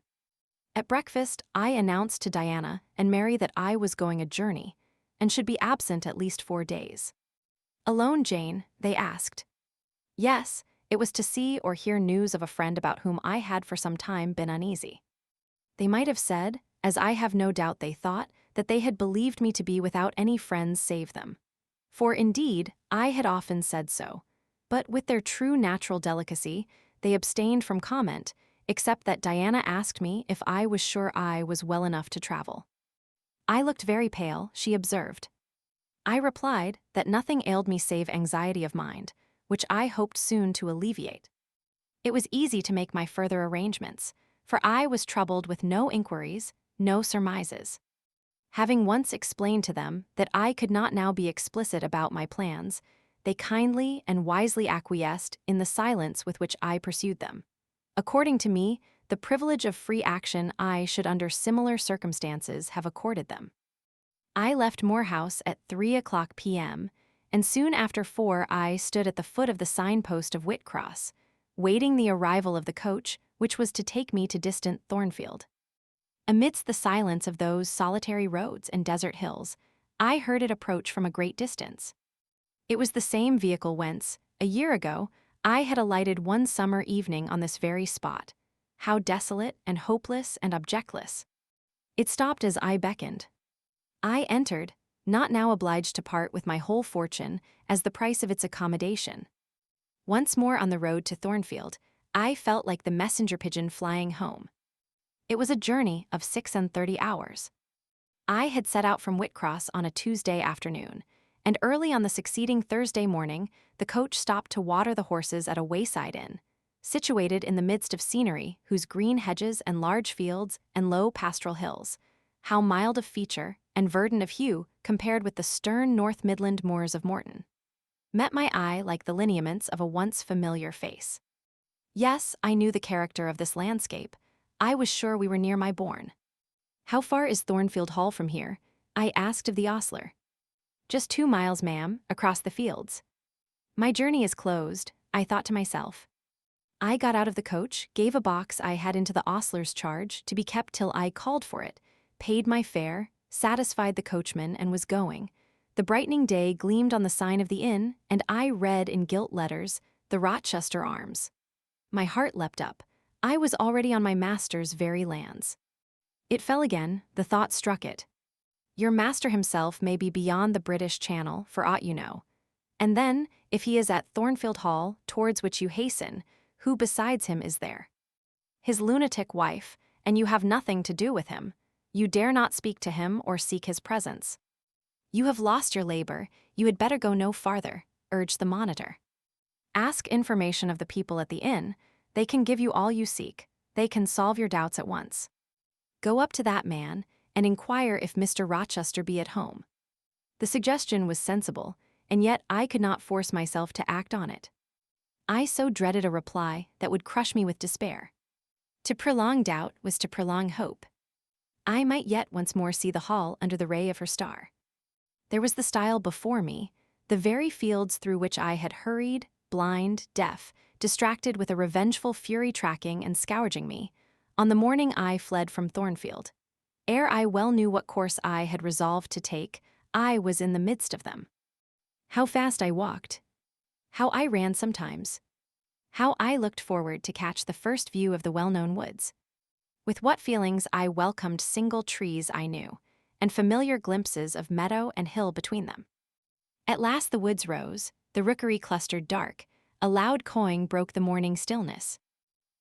At breakfast, I announced to Diana and Mary that I was going a journey, and should be absent at least 4 days. Alone, Jane, they asked. Yes, it was to see or hear news of a friend about whom I had for some time been uneasy. They might have said, as I have no doubt they thought, that they had believed me to be without any friends save them. For indeed, I had often said so, but with their true natural delicacy, they abstained from comment, except that Diana asked me if I was sure I was well enough to travel. I looked very pale, she observed. I replied that nothing ailed me save anxiety of mind, which I hoped soon to alleviate. It was easy to make my further arrangements, for I was troubled with no inquiries, no surmises. Having once explained to them that I could not now be explicit about my plans, they kindly and wisely acquiesced in the silence with which I pursued them. According to me, the privilege of free action I should under similar circumstances have accorded them. I left Moor House at 3:00 p.m., and soon after 4 I stood at the foot of the signpost of Whitcross, waiting the arrival of the coach which was to take me to distant Thornfield. Amidst the silence of those solitary roads and desert hills, I heard it approach from a great distance. It was the same vehicle whence, a year ago, I had alighted one summer evening on this very spot. How desolate and hopeless and objectless. It stopped as I beckoned. I entered, not now obliged to part with my whole fortune as the price of its accommodation. Once more on the road to Thornfield, I felt like the messenger pigeon flying home. It was a journey of 36 hours. I had set out from Whitcross on a Tuesday afternoon, and early on the succeeding Thursday morning, the coach stopped to water the horses at a wayside inn, situated in the midst of scenery whose green hedges and large fields and low pastoral hills, how mild of feature and verdant of hue compared with the stern North Midland moors of Morton, met my eye like the lineaments of a once familiar face. Yes, I knew the character of this landscape. I was sure we were near my bourne. How far is Thornfield Hall from here? I asked of the ostler. Just 2 miles, ma'am, across the fields. My journey is closed, I thought to myself. I got out of the coach, gave a box I had into the ostler's charge to be kept till I called for it, paid my fare, satisfied the coachman, and was going. The brightening day gleamed on the sign of the inn, and I read in gilt letters, "The Rochester Arms." My heart leapt up. I was already on my master's very lands. It fell again, the thought struck it. Your master himself may be beyond the British Channel, for aught you know. And then, if he is at Thornfield Hall, towards which you hasten, who besides him is there? His lunatic wife, and you have nothing to do with him. You dare not speak to him or seek his presence. You have lost your labor, you had better go no farther, urged the monitor. Ask information of the people at the inn, they can give you all you seek, they can solve your doubts at once. Go up to that man, and inquire if Mr. Rochester be at home. The suggestion was sensible, and yet I could not force myself to act on it. I so dreaded a reply that would crush me with despair. To prolong doubt was to prolong hope. I might yet once more see the hall under the ray of her star. There was the stile before me, the very fields through which I had hurried, blind, deaf, distracted with a revengeful fury tracking and scourging me, on the morning I fled from Thornfield. Ere I well knew what course I had resolved to take, I was in the midst of them. How fast I walked. How I ran sometimes. How I looked forward to catch the first view of the well-known woods. With what feelings I welcomed single trees I knew, and familiar glimpses of meadow and hill between them. At last the woods rose, the rookery clustered dark, a loud cawing broke the morning stillness.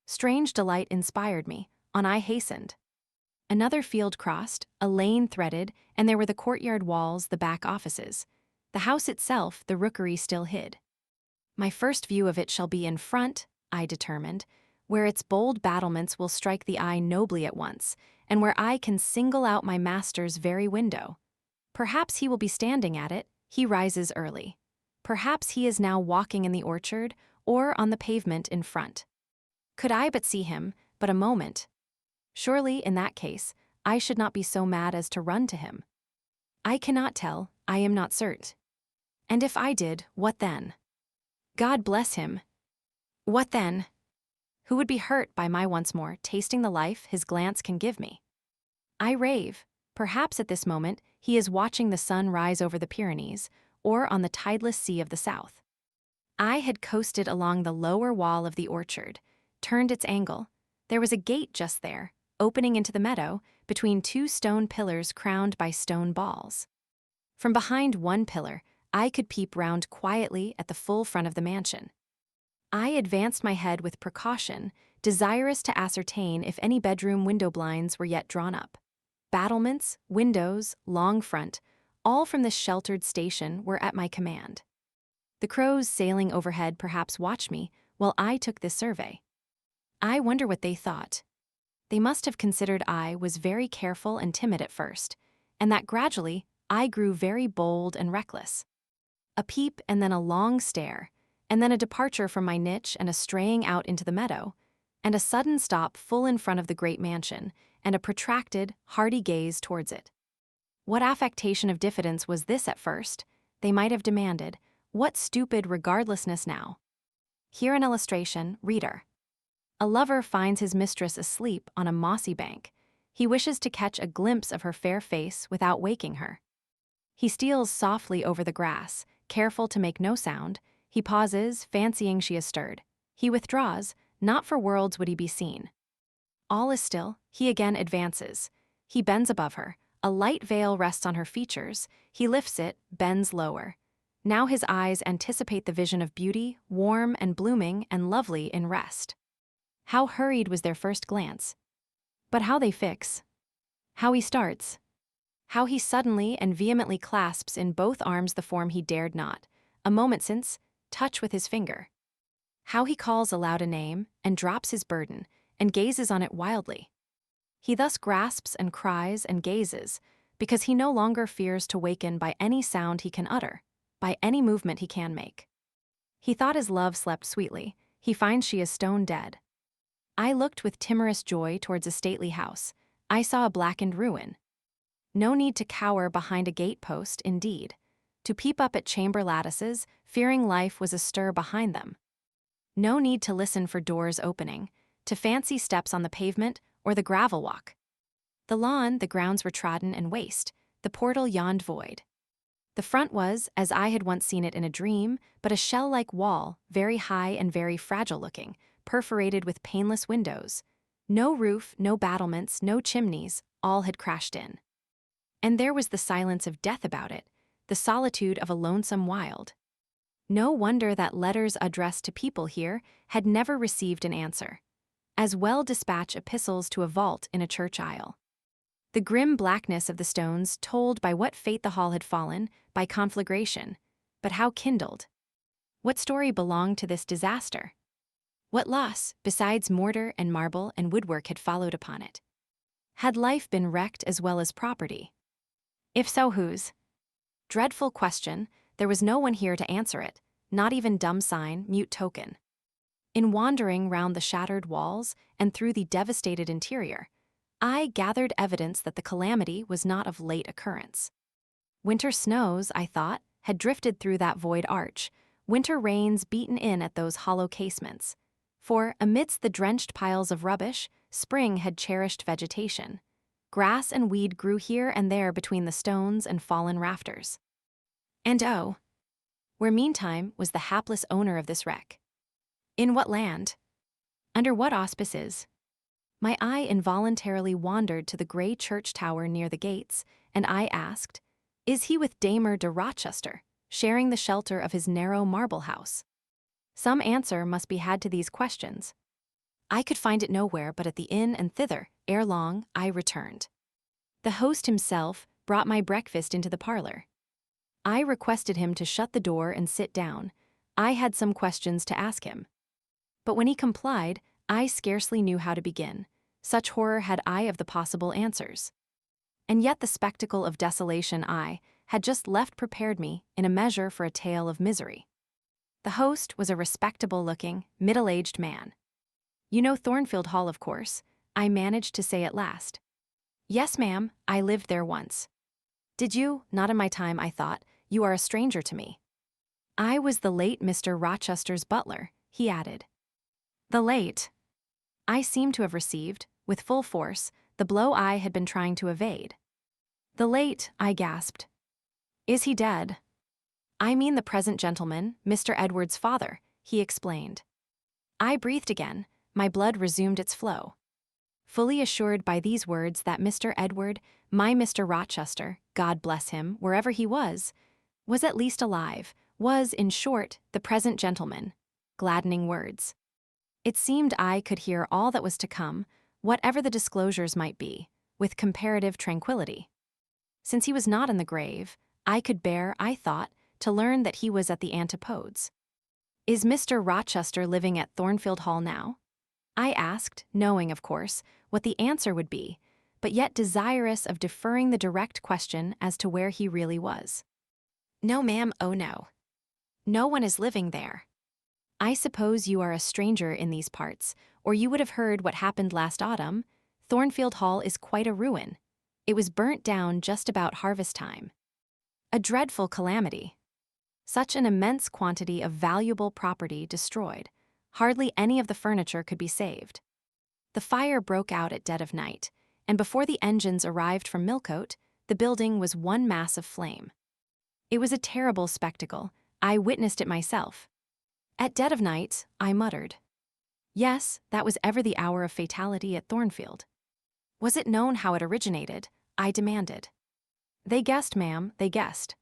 Strange delight inspired me, on I hastened. Another field crossed, a lane threaded, and there were the courtyard walls, the back offices. The house itself the rookery still hid. My first view of it shall be in front, I determined, where its bold battlements will strike the eye nobly at once, and where I can single out my master's very window. Perhaps he will be standing at it, he rises early. Perhaps he is now walking in the orchard, or on the pavement in front. Could I but see him, but a moment. Surely, in that case, I should not be so mad as to run to him. I cannot tell, I am not certain. And if I did, what then? God bless him. What then? Who would be hurt by my once more tasting the life his glance can give me? I rave. Perhaps at this moment he is watching the sun rise over the Pyrenees, or on the tideless sea of the south. I had coasted along the lower wall of the orchard, turned its angle. There was a gate just there, opening into the meadow, between two stone pillars crowned by stone balls. From behind one pillar, I could peep round quietly at the full front of the mansion. I advanced my head with precaution, desirous to ascertain if any bedroom window blinds were yet drawn up. Battlements, windows, long front, all from this sheltered station were at my command. The crows sailing overhead perhaps watched me while I took this survey. I wonder what they thought. They must have considered I was very careful and timid at first, and that gradually I grew very bold and reckless. A peep and then a long stare, and then a departure from my niche and a straying out into the meadow, and a sudden stop full in front of the great mansion, and a protracted, hearty gaze towards it. What affectation of diffidence was this at first? They might have demanded. What stupid regardlessness now? Here an illustration, reader. A lover finds his mistress asleep on a mossy bank. He wishes to catch a glimpse of her fair face without waking her. He steals softly over the grass, careful to make no sound. He pauses, fancying she has stirred. He withdraws, not for worlds would he be seen. All is still, he again advances. He bends above her. A light veil rests on her features. He lifts it, bends lower. Now his eyes anticipate the vision of beauty, warm and blooming and lovely in rest. How hurried was their first glance. But how they fix. How he starts. How he suddenly and vehemently clasps in both arms the form he dared not, a moment since, touch with his finger. How he calls aloud a name, and drops his burden, and gazes on it wildly. He thus grasps and cries and gazes, because he no longer fears to waken by any sound he can utter, by any movement he can make. He thought his love slept sweetly, he finds she is stone dead. I looked with timorous joy towards a stately house. I saw a blackened ruin. No need to cower behind a gate-post, indeed. To peep up at chamber lattices, fearing life was astir behind them. No need to listen for doors opening, to fancy steps on the pavement or the gravel walk. The lawn, the grounds were trodden and waste, the portal yawned void. The front was, as I had once seen it in a dream, but a shell-like wall, very high and very fragile-looking, perforated with painless windows. No roof, no battlements, no chimneys, all had crashed in. And there was the silence of death about it, the solitude of a lonesome wild. No wonder that letters addressed to people here had never received an answer. As well dispatch epistles to a vault in a church aisle. The grim blackness of the stones told by what fate the hall had fallen, by conflagration. But how kindled? What story belonged to this disaster? What loss, besides mortar and marble and woodwork, had followed upon it? Had life been wrecked as well as property? If so, whose? Dreadful question, there was no one here to answer it, not even dumb sign, mute token. In wandering round the shattered walls and through the devastated interior, I gathered evidence that the calamity was not of late occurrence. Winter snows, I thought, had drifted through that void arch, winter rains beaten in at those hollow casements. For, amidst the drenched piles of rubbish, spring had cherished vegetation. Grass and weed grew here and there between the stones and fallen rafters. And oh, where meantime was the hapless owner of this wreck? In what land? Under what auspices? My eye involuntarily wandered to the gray church tower near the gates, and I asked, is he with Damer de Rochester, sharing the shelter of his narrow marble house? Some answer must be had to these questions. I could find it nowhere but at the inn, and thither, ere long, I returned. The host himself brought my breakfast into the parlor. I requested him to shut the door and sit down. I had some questions to ask him. But when he complied, I scarcely knew how to begin. Such horror had I of the possible answers. And yet the spectacle of desolation I had just left prepared me, in a measure, for a tale of misery. The host was a respectable-looking, middle-aged man. You know Thornfield Hall, of course, I managed to say at last. Yes, ma'am, I lived there once. Did you? Not in my time, I thought. You are a stranger to me. I was the late Mr. Rochester's butler, he added. The late? I seemed to have received, with full force, the blow I had been trying to evade. The late, I gasped. Is he dead? I mean the present gentleman, Mr. Edward's father, he explained. I breathed again, my blood resumed its flow. Fully assured by these words that Mr. Edward, my Mr. Rochester, God bless him, wherever he was at least alive, was, in short, the present gentleman. Gladdening words. It seemed I could hear all that was to come, whatever the disclosures might be, with comparative tranquility. Since he was not in the grave, I could bear, I thought, to learn that he was at the antipodes. Is Mr. Rochester living at Thornfield Hall now? I asked, knowing, of course, what the answer would be, but yet desirous of deferring the direct question as to where he really was. No, ma'am, oh no. No one is living there. I suppose you are a stranger in these parts, or you would have heard what happened last autumn. Thornfield Hall is quite a ruin. It was burnt down just about harvest time. A dreadful calamity. Such an immense quantity of valuable property destroyed. Hardly any of the furniture could be saved. The fire broke out at dead of night, and before the engines arrived from Millcote, the building was one mass of flame. It was a terrible spectacle. I witnessed it myself. At dead of night, I muttered. Yes, that was ever the hour of fatality at Thornfield. Was it known how it originated? I demanded. They guessed, ma'am, they guessed.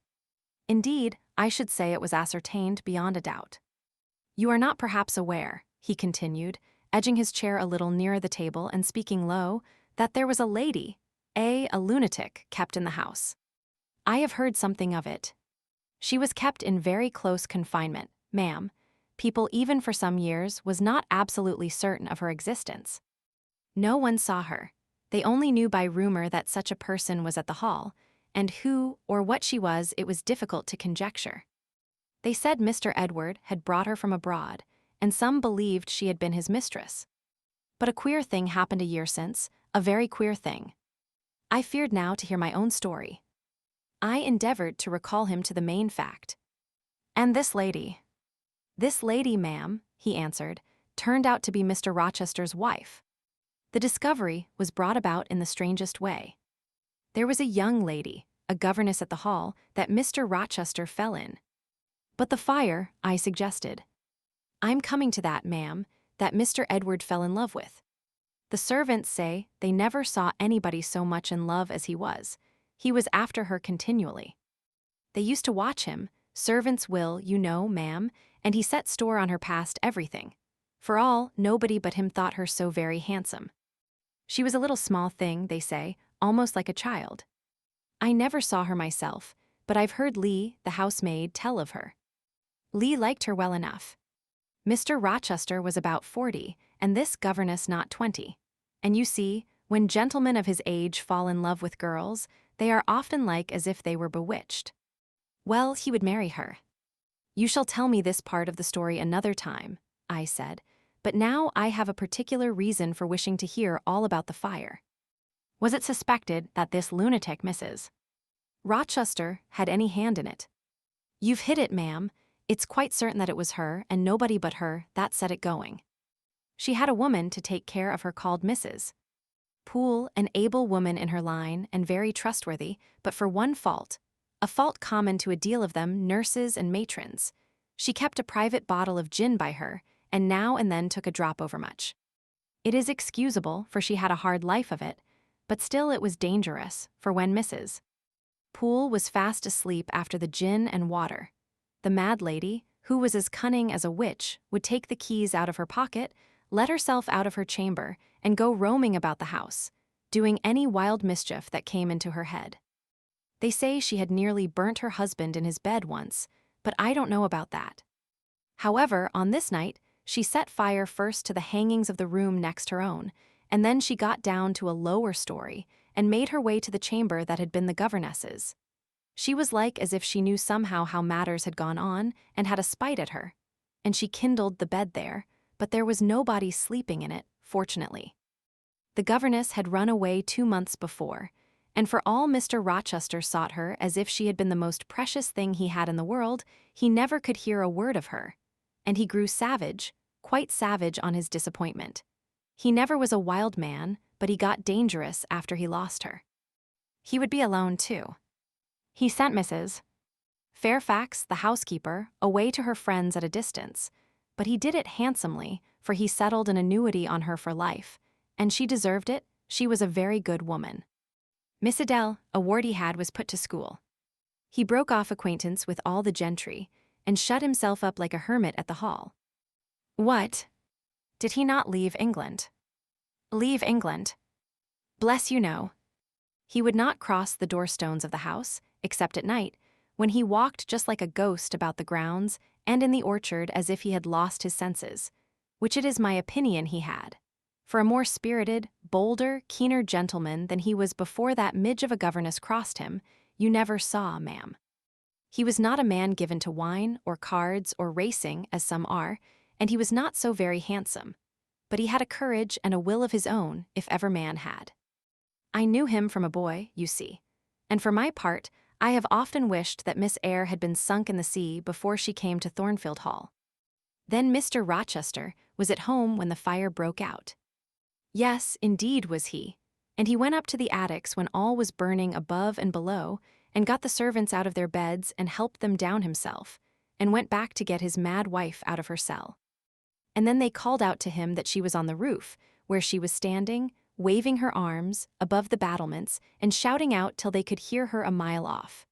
Indeed, I should say it was ascertained beyond a doubt. You are not perhaps aware, he continued, edging his chair a little nearer the table and speaking low, that there was a lady, a lunatic, kept in the house. I have heard something of it. She was kept in very close confinement, ma'am. People, even for some years, was not absolutely certain of her existence. No one saw her. They only knew by rumor that such a person was at the hall, and who or what she was it was difficult to conjecture. They said Mr. Edward had brought her from abroad, and some believed she had been his mistress. But a queer thing happened a year since, a very queer thing. I feared now to hear my own story. I endeavored to recall him to the main fact. And this lady, ma'am, he answered, turned out to be Mr. Rochester's wife. The discovery was brought about in the strangest way. There was a young lady, a governess at the hall, that Mr. Rochester fell in. But the fire, I suggested. I'm coming to that, ma'am, that Mr. Edward fell in love with. The servants say they never saw anybody so much in love as he was. He was after her continually. They used to watch him, servants will, you know, ma'am, and he set store on her past everything. For all, nobody but him thought her so very handsome. She was a little small thing, they say, almost like a child. I never saw her myself, but I've heard Lee, the housemaid, tell of her. Lee liked her well enough. Mr. Rochester was about 40, and this governess not 20. And you see, when gentlemen of his age fall in love with girls, they are often like as if they were bewitched. Well, he would marry her. You shall tell me this part of the story another time, I said, but now I have a particular reason for wishing to hear all about the fire. Was it suspected that this lunatic Mrs. Rochester had any hand in it? You've hit it, ma'am. It's quite certain that it was her, and nobody but her, that set it going. She had a woman to take care of her called Mrs. Poole, an able woman in her line and very trustworthy, but for one fault, a fault common to a deal of them, nurses and matrons. She kept a private bottle of gin by her, and now and then took a drop overmuch. It is excusable, for she had a hard life of it, but still it was dangerous, for when Mrs. Poole was fast asleep after the gin and water, the mad lady, who was as cunning as a witch, would take the keys out of her pocket, let herself out of her chamber, and go roaming about the house, doing any wild mischief that came into her head. They say she had nearly burnt her husband in his bed once, but I don't know about that. However, on this night, she set fire first to the hangings of the room next her own, and then she got down to a lower story and made her way to the chamber that had been the governess's. She was like as if she knew somehow how matters had gone on and had a spite at her, and she kindled the bed there, but there was nobody sleeping in it, fortunately. The governess had run away 2 months before, and for all Mr. Rochester sought her as if she had been the most precious thing he had in the world, he never could hear a word of her, and he grew savage, quite savage on his disappointment. He never was a wild man, but he got dangerous after he lost her. He would be alone, too. He sent Mrs. Fairfax, the housekeeper, away to her friends at a distance, but he did it handsomely, for he settled an annuity on her for life, and she deserved it. She was a very good woman. Miss Adele, a ward he had, was put to school. He broke off acquaintance with all the gentry, and shut himself up like a hermit at the hall. What? Did he not leave England? Leave England? Bless you, no. He would not cross the doorstones of the house, except at night, when he walked just like a ghost about the grounds and in the orchard as if he had lost his senses, which it is my opinion he had. For a more spirited, bolder, keener gentleman than he was before that midge of a governess crossed him, you never saw, ma'am. He was not a man given to wine or cards or racing, as some are, and he was not so very handsome, but he had a courage and a will of his own, if ever man had. I knew him from a boy, you see, and for my part, I have often wished that Miss Eyre had been sunk in the sea before she came to Thornfield Hall. Then Mr. Rochester was at home when the fire broke out. Yes, indeed was he, and he went up to the attics when all was burning above and below, and got the servants out of their beds and helped them down himself, and went back to get his mad wife out of her cell. And then they called out to him that she was on the roof, where she was standing, waving her arms above the battlements and shouting out till they could hear her a mile off.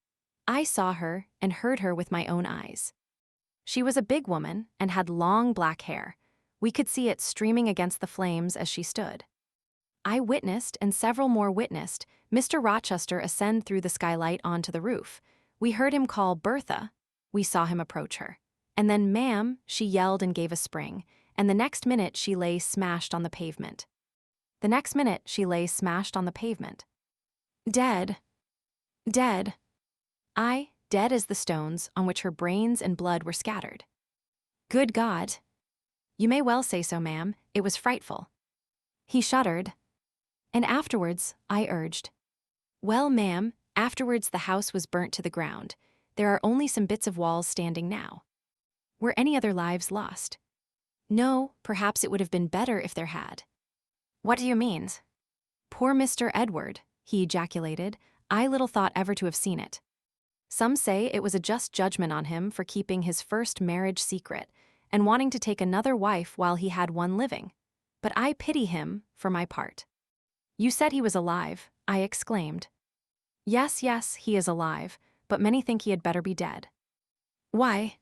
I saw her and heard her with my own eyes. She was a big woman and had long black hair. We could see it streaming against the flames as she stood. I witnessed, and several more witnessed, Mr. Rochester ascend through the skylight onto the roof. We heard him call Bertha. We saw him approach her. And then, ma'am, she yelled and gave a spring, and the next minute she lay smashed on the pavement. The next minute she lay smashed on the pavement. Dead. Dead. Aye, dead as the stones on which her brains and blood were scattered. Good God! You may well say so, ma'am. It was frightful. He shuddered. And afterwards, I urged. Well, ma'am, afterwards the house was burnt to the ground. There are only some bits of walls standing now. Were any other lives lost? No, perhaps it would have been better if there had. What do you mean? Poor Mr. Edward, he ejaculated. I little thought ever to have seen it. Some say it was a just judgment on him for keeping his first marriage secret and wanting to take another wife while he had one living. But I pity him, for my part. You said he was alive, I exclaimed. Yes, yes, he is alive, but many think he had better be dead. Why?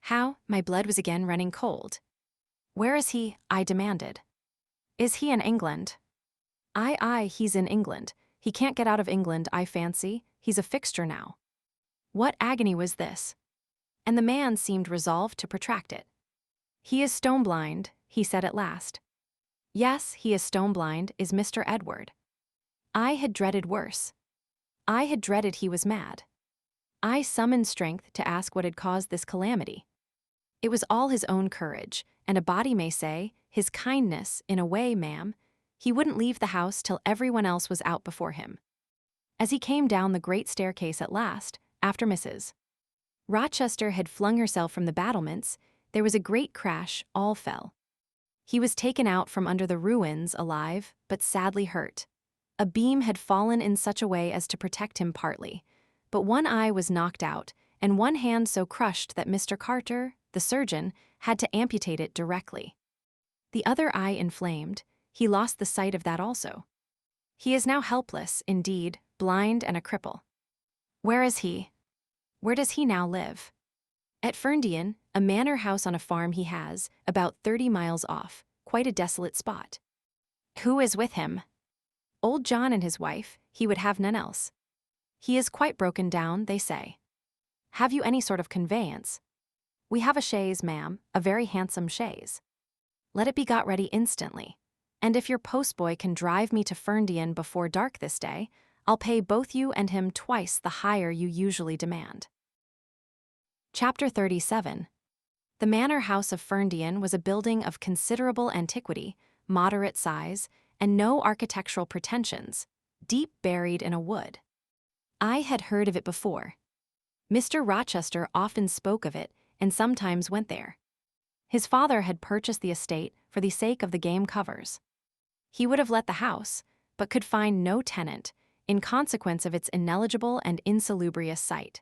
How? My blood was again running cold. Where is he? I demanded. Is he in England? Aye, he's in England. He can't get out of England, I fancy. He's a fixture now. What agony was this? And the man seemed resolved to protract it. He is stone-blind, he said at last. Yes, he is stone-blind, is Mr. Edward. I had dreaded worse. I had dreaded he was mad. I summoned strength to ask what had caused this calamity. It was all his own courage, and a body may say, his kindness, in a way, ma'am. He wouldn't leave the house till everyone else was out before him. As he came down the great staircase at last, after Mrs. Rochester had flung herself from the battlements, there was a great crash, all fell. He was taken out from under the ruins alive, but sadly hurt. A beam had fallen in such a way as to protect him partly, but one eye was knocked out, and one hand so crushed that Mr. Carter, the surgeon, had to amputate it directly. The other eye inflamed, he lost the sight of that also. He is now helpless, indeed, blind and a cripple. Where is he? Where does he now live? At Ferndean, a manor house on a farm he has, about 30 miles off, quite a desolate spot. Who is with him? Old John and his wife, he would have none else. He is quite broken down, they say. Have you any sort of conveyance? We have a chaise, ma'am, a very handsome chaise. Let it be got ready instantly. And if your postboy can drive me to Ferndean before dark this day, I'll pay both you and him twice the hire you usually demand. Chapter 37. The manor house of Ferndean was a building of considerable antiquity, moderate size, and no architectural pretensions, deep buried in a wood. I had heard of it before. Mr. Rochester often spoke of it and sometimes went there. His father had purchased the estate for the sake of the game covers. He would have let the house, but could find no tenant, in consequence of its ineligible and insalubrious site.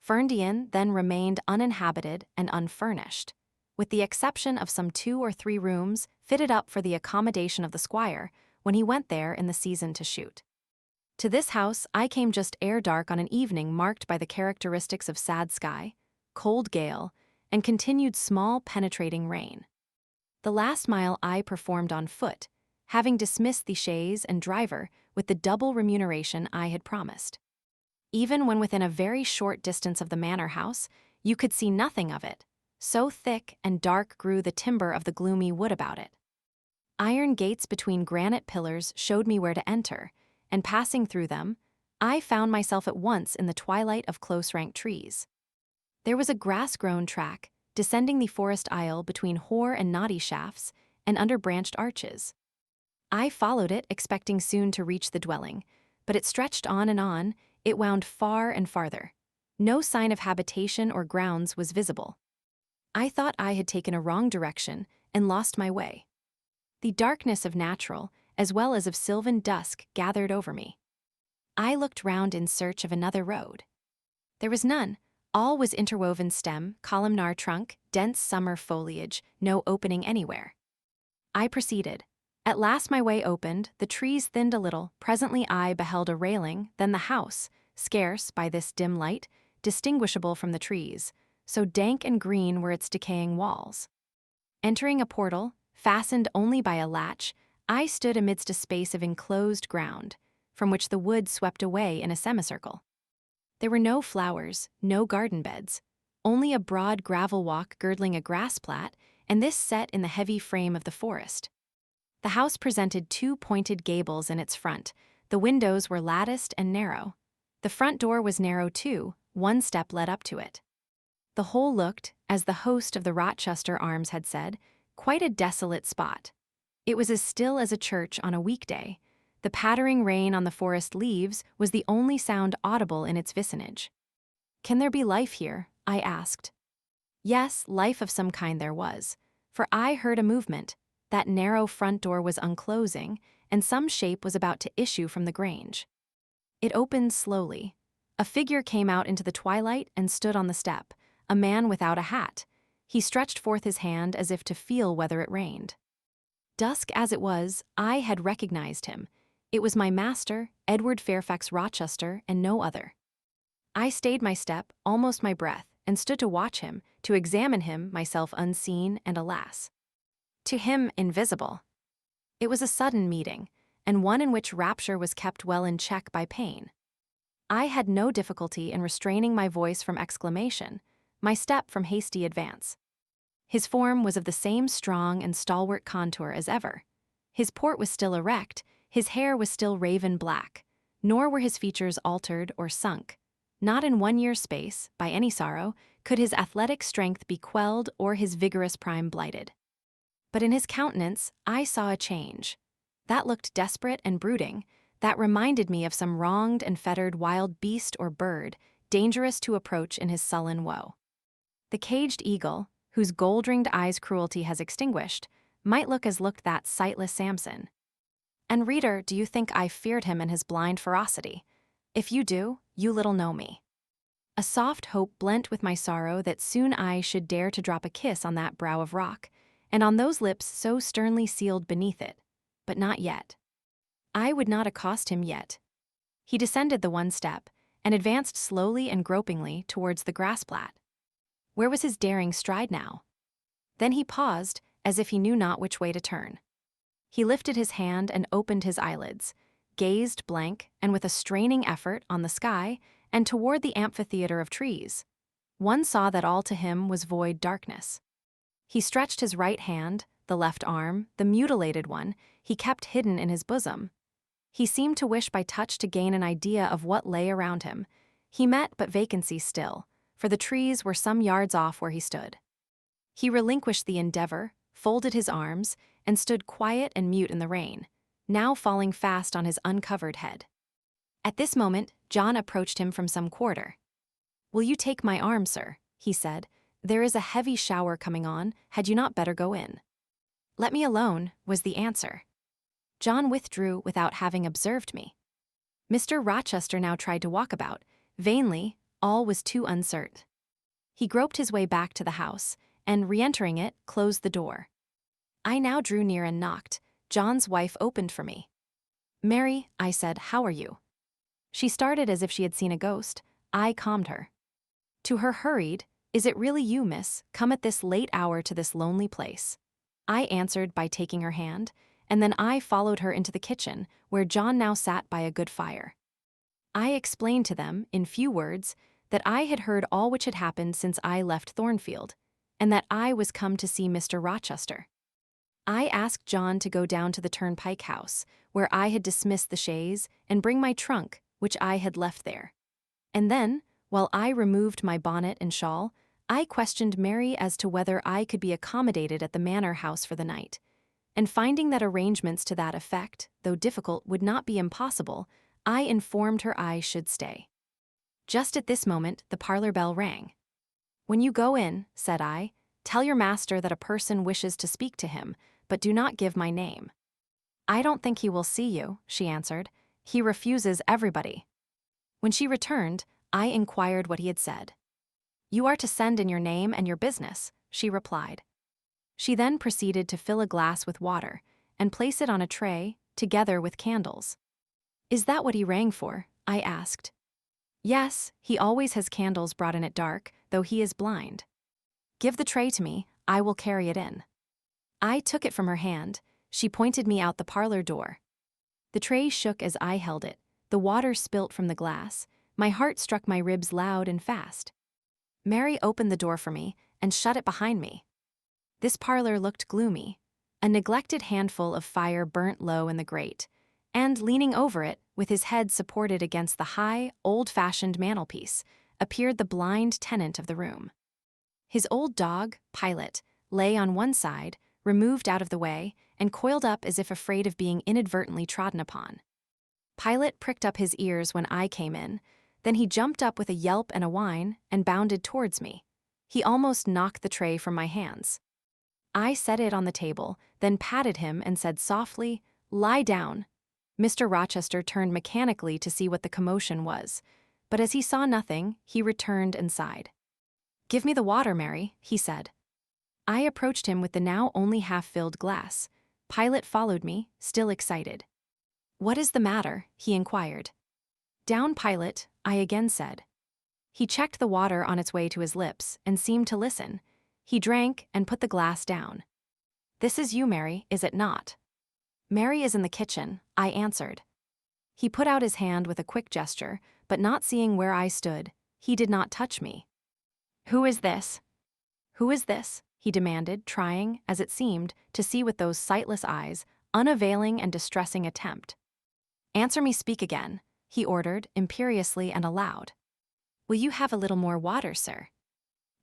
Ferndean then remained uninhabited and unfurnished, with the exception of some 2 or 3 rooms fitted up for the accommodation of the squire when he went there in the season to shoot. To this house I came just ere dark on an evening marked by the characteristics of sad sky, cold gale, and continued small penetrating rain. The last mile I performed on foot, having dismissed the chaise and driver with the double remuneration I had promised. Even when within a very short distance of the manor house, you could see nothing of it, so thick and dark grew the timber of the gloomy wood about it. Iron gates between granite pillars showed me where to enter, and passing through them, I found myself at once in the twilight of close-ranked trees. There was a grass-grown track, descending the forest aisle between hoar and knotty shafts, and under branched arches. I followed it, expecting soon to reach the dwelling, but it stretched on and on, it wound far and farther. No sign of habitation or grounds was visible. I thought I had taken a wrong direction and lost my way. The darkness of natural, as well as of sylvan dusk, gathered over me. I looked round in search of another road. There was none. All was interwoven stem, columnar trunk, dense summer foliage, no opening anywhere. I proceeded. At last my way opened, the trees thinned a little, presently I beheld a railing, then the house, scarce, by this dim light, distinguishable from the trees, so dank and green were its decaying walls. Entering a portal, fastened only by a latch, I stood amidst a space of enclosed ground, from which the wood swept away in a semicircle. There were no flowers, no garden beds, only a broad gravel walk girdling a grass plat, and this set in the heavy frame of the forest. The house presented 2 pointed gables in its front. The windows were latticed and narrow. The front door was narrow too, 1 step led up to it. The whole looked, as the host of the Rochester Arms had said, quite a desolate spot. It was as still as a church on a weekday. The pattering rain on the forest leaves was the only sound audible in its vicinage. "Can there be life here?" I asked. Yes, life of some kind there was, for I heard a movement. That narrow front door was unclosing, and some shape was about to issue from the grange. It opened slowly. A figure came out into the twilight and stood on the step, a man without a hat. He stretched forth his hand as if to feel whether it rained. Dusk as it was, I had recognized him. It was my master, Edward Fairfax Rochester, and no other. I stayed my step, almost my breath, and stood to watch him, to examine him, myself unseen and alas, to him invisible. It was a sudden meeting, and one in which rapture was kept well in check by pain. I had no difficulty in restraining my voice from exclamation, my step from hasty advance. His form was of the same strong and stalwart contour as ever. His port was still erect, his hair was still raven black, nor were his features altered or sunk. Not in 1 year's space, by any sorrow, could his athletic strength be quelled or his vigorous prime blighted. But in his countenance I saw a change. That looked desperate and brooding, that reminded me of some wronged and fettered wild beast or bird, dangerous to approach in his sullen woe. The caged eagle, whose gold-ringed eyes cruelty has extinguished, might look as looked that sightless Samson. And reader, do you think I feared him and his blind ferocity? If you do, you little know me. A soft hope blent with my sorrow that soon I should dare to drop a kiss on that brow of rock, and on those lips so sternly sealed beneath it. But not yet. I would not accost him yet. He descended the one step, and advanced slowly and gropingly towards the grass-plat. Where was his daring stride now? Then he paused, as if he knew not which way to turn. He lifted his hand and opened his eyelids, gazed blank and with a straining effort on the sky and toward the amphitheater of trees. One saw that all to him was void darkness. He stretched his right hand, the left arm, the mutilated one, he kept hidden in his bosom. He seemed to wish by touch to gain an idea of what lay around him. He met but vacancy still, for the trees were some yards off where he stood. He relinquished the endeavor, folded his arms, and stood quiet and mute in the rain, now falling fast on his uncovered head. At this moment, John approached him from some quarter. "Will you take my arm, sir?" he said. "There is a heavy shower coming on, had you not better go in?" "Let me alone," was the answer. John withdrew without having observed me. Mr. Rochester now tried to walk about. Vainly, all was too uncertain. He groped his way back to the house, and re-entering it, closed the door. I now drew near and knocked. John's wife opened for me. "Mary," I said, "how are you?" She started as if she had seen a ghost. I calmed her. To her hurried, "Is it really you, miss, come at this late hour to this lonely place?" I answered by taking her hand, and then I followed her into the kitchen, where John now sat by a good fire. I explained to them, in few words, that I had heard all which had happened since I left Thornfield, and that I was come to see Mr. Rochester. I asked John to go down to the Turnpike House, where I had dismissed the chaise, and bring my trunk, which I had left there. And then, while I removed my bonnet and shawl, I questioned Mary as to whether I could be accommodated at the manor house for the night, and finding that arrangements to that effect, though difficult, would not be impossible, I informed her I should stay. Just at this moment, the parlor bell rang. "When you go in," said I, "tell your master that a person wishes to speak to him, but do not give my name." "I don't think he will see you," she answered. "He refuses everybody." When she returned, I inquired what he had said. "You are to send in your name and your business," she replied. She then proceeded to fill a glass with water and place it on a tray, together with candles. "Is that what he rang for?" I asked. "Yes, he always has candles brought in at dark, though he is blind." "Give the tray to me, I will carry it in." I took it from her hand. She pointed me out the parlor door. The tray shook as I held it. The water spilt from the glass. My heart struck my ribs loud and fast. Mary opened the door for me and shut it behind me. This parlor looked gloomy. A neglected handful of fire burnt low in the grate, and leaning over it, with his head supported against the high, old-fashioned mantelpiece, appeared the blind tenant of the room. His old dog, Pilot, lay on one side, removed out of the way, and coiled up as if afraid of being inadvertently trodden upon. Pilot pricked up his ears when I came in, then he jumped up with a yelp and a whine and bounded towards me. He almost knocked the tray from my hands. I set it on the table, then patted him and said softly, "Lie down." Mr. Rochester turned mechanically to see what the commotion was, but as he saw nothing, he returned and sighed. "Give me the water, Mary," he said. I approached him with the now only half-filled glass. Pilot followed me, still excited. "What is the matter?" he inquired. "Down, Pilot," I again said. He checked the water on its way to his lips and seemed to listen. He drank and put the glass down. "This is you, Mary, is it not?" "Mary is in the kitchen," I answered. He put out his hand with a quick gesture, but not seeing where I stood, he did not touch me. "Who is this? Who is this?" he demanded, trying, as it seemed, to see with those sightless eyes, unavailing and distressing attempt. "Answer me, speak again," he ordered, imperiously and aloud. "Will you have a little more water, sir?"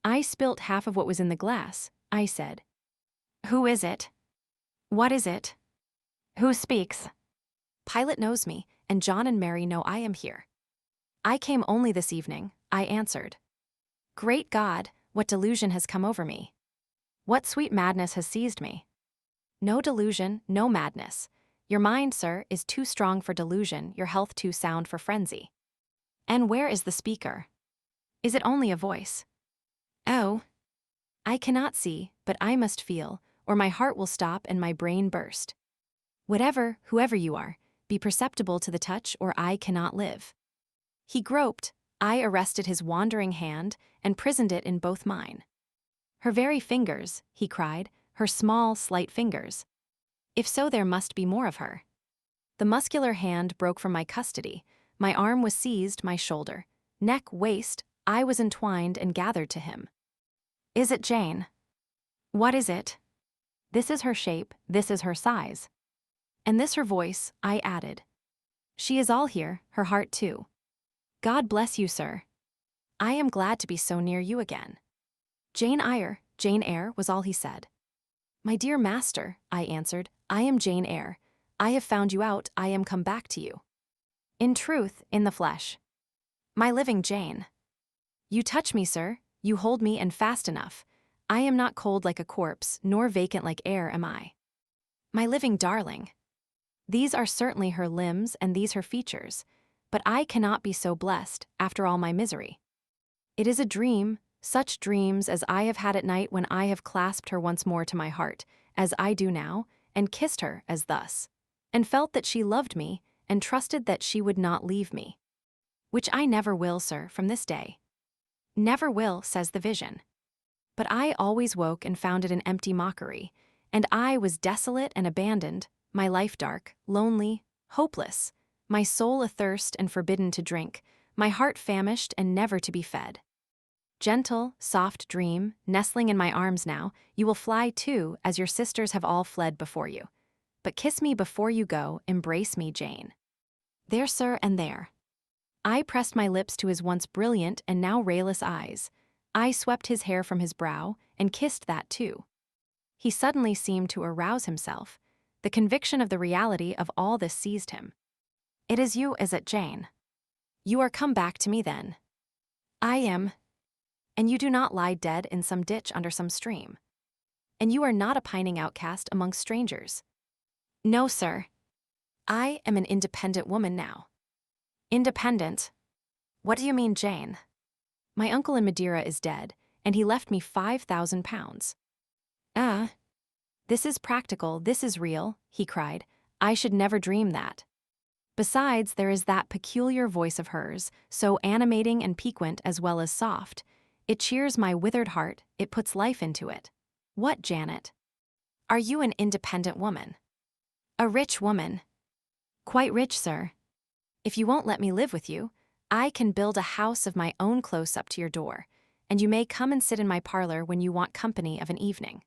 I spilt half of what was in the glass. I said, "Who is it? What is it? Who speaks?" "Pilot knows me, and John and Mary know I am here." "I came only this evening," I answered. Great God, what delusion has come over me? What sweet madness has seized me? No delusion, no madness. Your mind, sir, is too strong for delusion, your health too sound for frenzy. And where is the speaker? Is it only a voice? Oh, I cannot see, but I must feel, or my heart will stop and my brain burst. Whatever, whoever you are, be perceptible to the touch or I cannot live. He groped, I arrested his wandering hand and prisoned it in both mine. Her very fingers, he cried, her small, slight fingers. If so, there must be more of her. The muscular hand broke from my custody, my arm was seized, my shoulder, neck, waist, I was entwined and gathered to him. Is it Jane? What is it? This is her shape, this is her size. And this her voice, I added. She is all here, her heart too. God bless you, sir. I am glad to be so near you again. Jane Eyre was all he said. My dear master, I answered, I am Jane Eyre. I have found you out, I am come back to you. In truth, in the flesh. My living Jane. You touch me, sir, you hold me and fast enough. I am not cold like a corpse, nor vacant like air am I. My living darling. These are certainly her limbs and these her features, but I cannot be so blessed, after all my misery. It is a dream, such dreams as I have had at night when I have clasped her once more to my heart, as I do now, and kissed her as thus, and felt that she loved me, and trusted that she would not leave me. Which I never will, sir, from this day. Never will, says the vision. But I always woke and found it an empty mockery, and I was desolate and abandoned, my life dark, lonely, hopeless, my soul athirst and forbidden to drink, my heart famished and never to be fed. Gentle, soft dream, nestling in my arms now, you will fly too, as your sisters have all fled before you. But kiss me before you go, embrace me, Jane. There, sir, and there. I pressed my lips to his once brilliant and now rayless eyes. I swept his hair from his brow, and kissed that too. He suddenly seemed to arouse himself. The conviction of the reality of all this seized him. It is you, is it, Jane? You are come back to me then. I am. And you do not lie dead in some ditch under some stream. And you are not a pining outcast amongst strangers. No, sir. I am an independent woman now. Independent? What do you mean, Jane? My uncle in Madeira is dead, and he left me £5,000. Ah. This is practical, this is real, he cried. I should never dream that. Besides, there is that peculiar voice of hers, so animating and piquant as well as soft. It cheers my withered heart, it puts life into it. What, Janet? Are you an independent woman? A rich woman? Quite rich, sir. If you won't let me live with you, I can build a house of my own close up to your door, and you may come and sit in my parlor when you want company of an evening.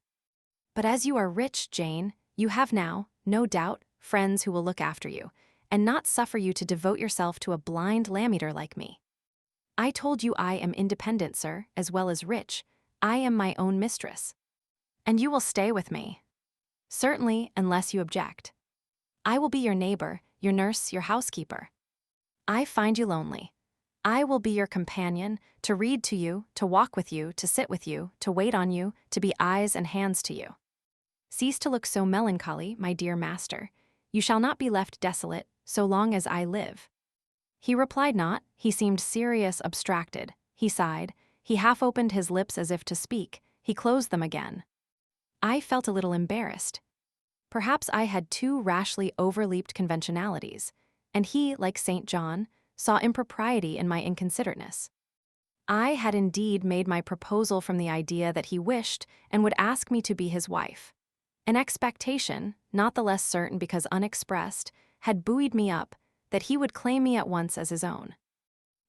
But as you are rich, Jane, you have now, no doubt, friends who will look after you, and not suffer you to devote yourself to a blind lamb-eater like me. I told you I am independent, sir, as well as rich. I am my own mistress. And you will stay with me. Certainly, unless you object. I will be your neighbor, your nurse, your housekeeper. I find you lonely. I will be your companion, to read to you, to walk with you, to sit with you, to wait on you, to be eyes and hands to you. Cease to look so melancholy, my dear master. You shall not be left desolate, so long as I live." He replied not, he seemed serious, abstracted. He sighed, he half opened his lips as if to speak, he closed them again. I felt a little embarrassed. Perhaps I had too rashly overleaped conventionalities, and he, like St. John, saw impropriety in my inconsiderateness. I had indeed made my proposal from the idea that he wished and would ask me to be his wife. An expectation, not the less certain because unexpressed, had buoyed me up, that he would claim me at once as his own.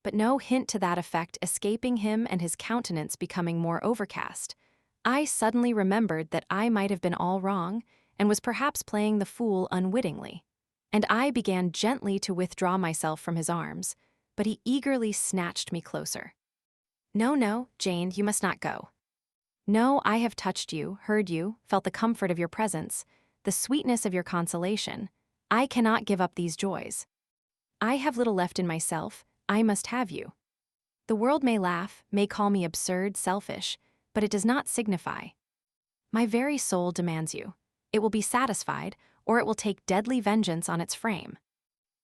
But no hint to that effect escaping him and his countenance becoming more overcast, I suddenly remembered that I might have been all wrong and was perhaps playing the fool unwittingly. And I began gently to withdraw myself from his arms, but he eagerly snatched me closer. "No, no, Jane, you must not go. No, I have touched you, heard you, felt the comfort of your presence, the sweetness of your consolation. I cannot give up these joys. I have little left in myself, I must have you. The world may laugh, may call me absurd, selfish, but it does not signify. My very soul demands you. It will be satisfied, or it will take deadly vengeance on its frame.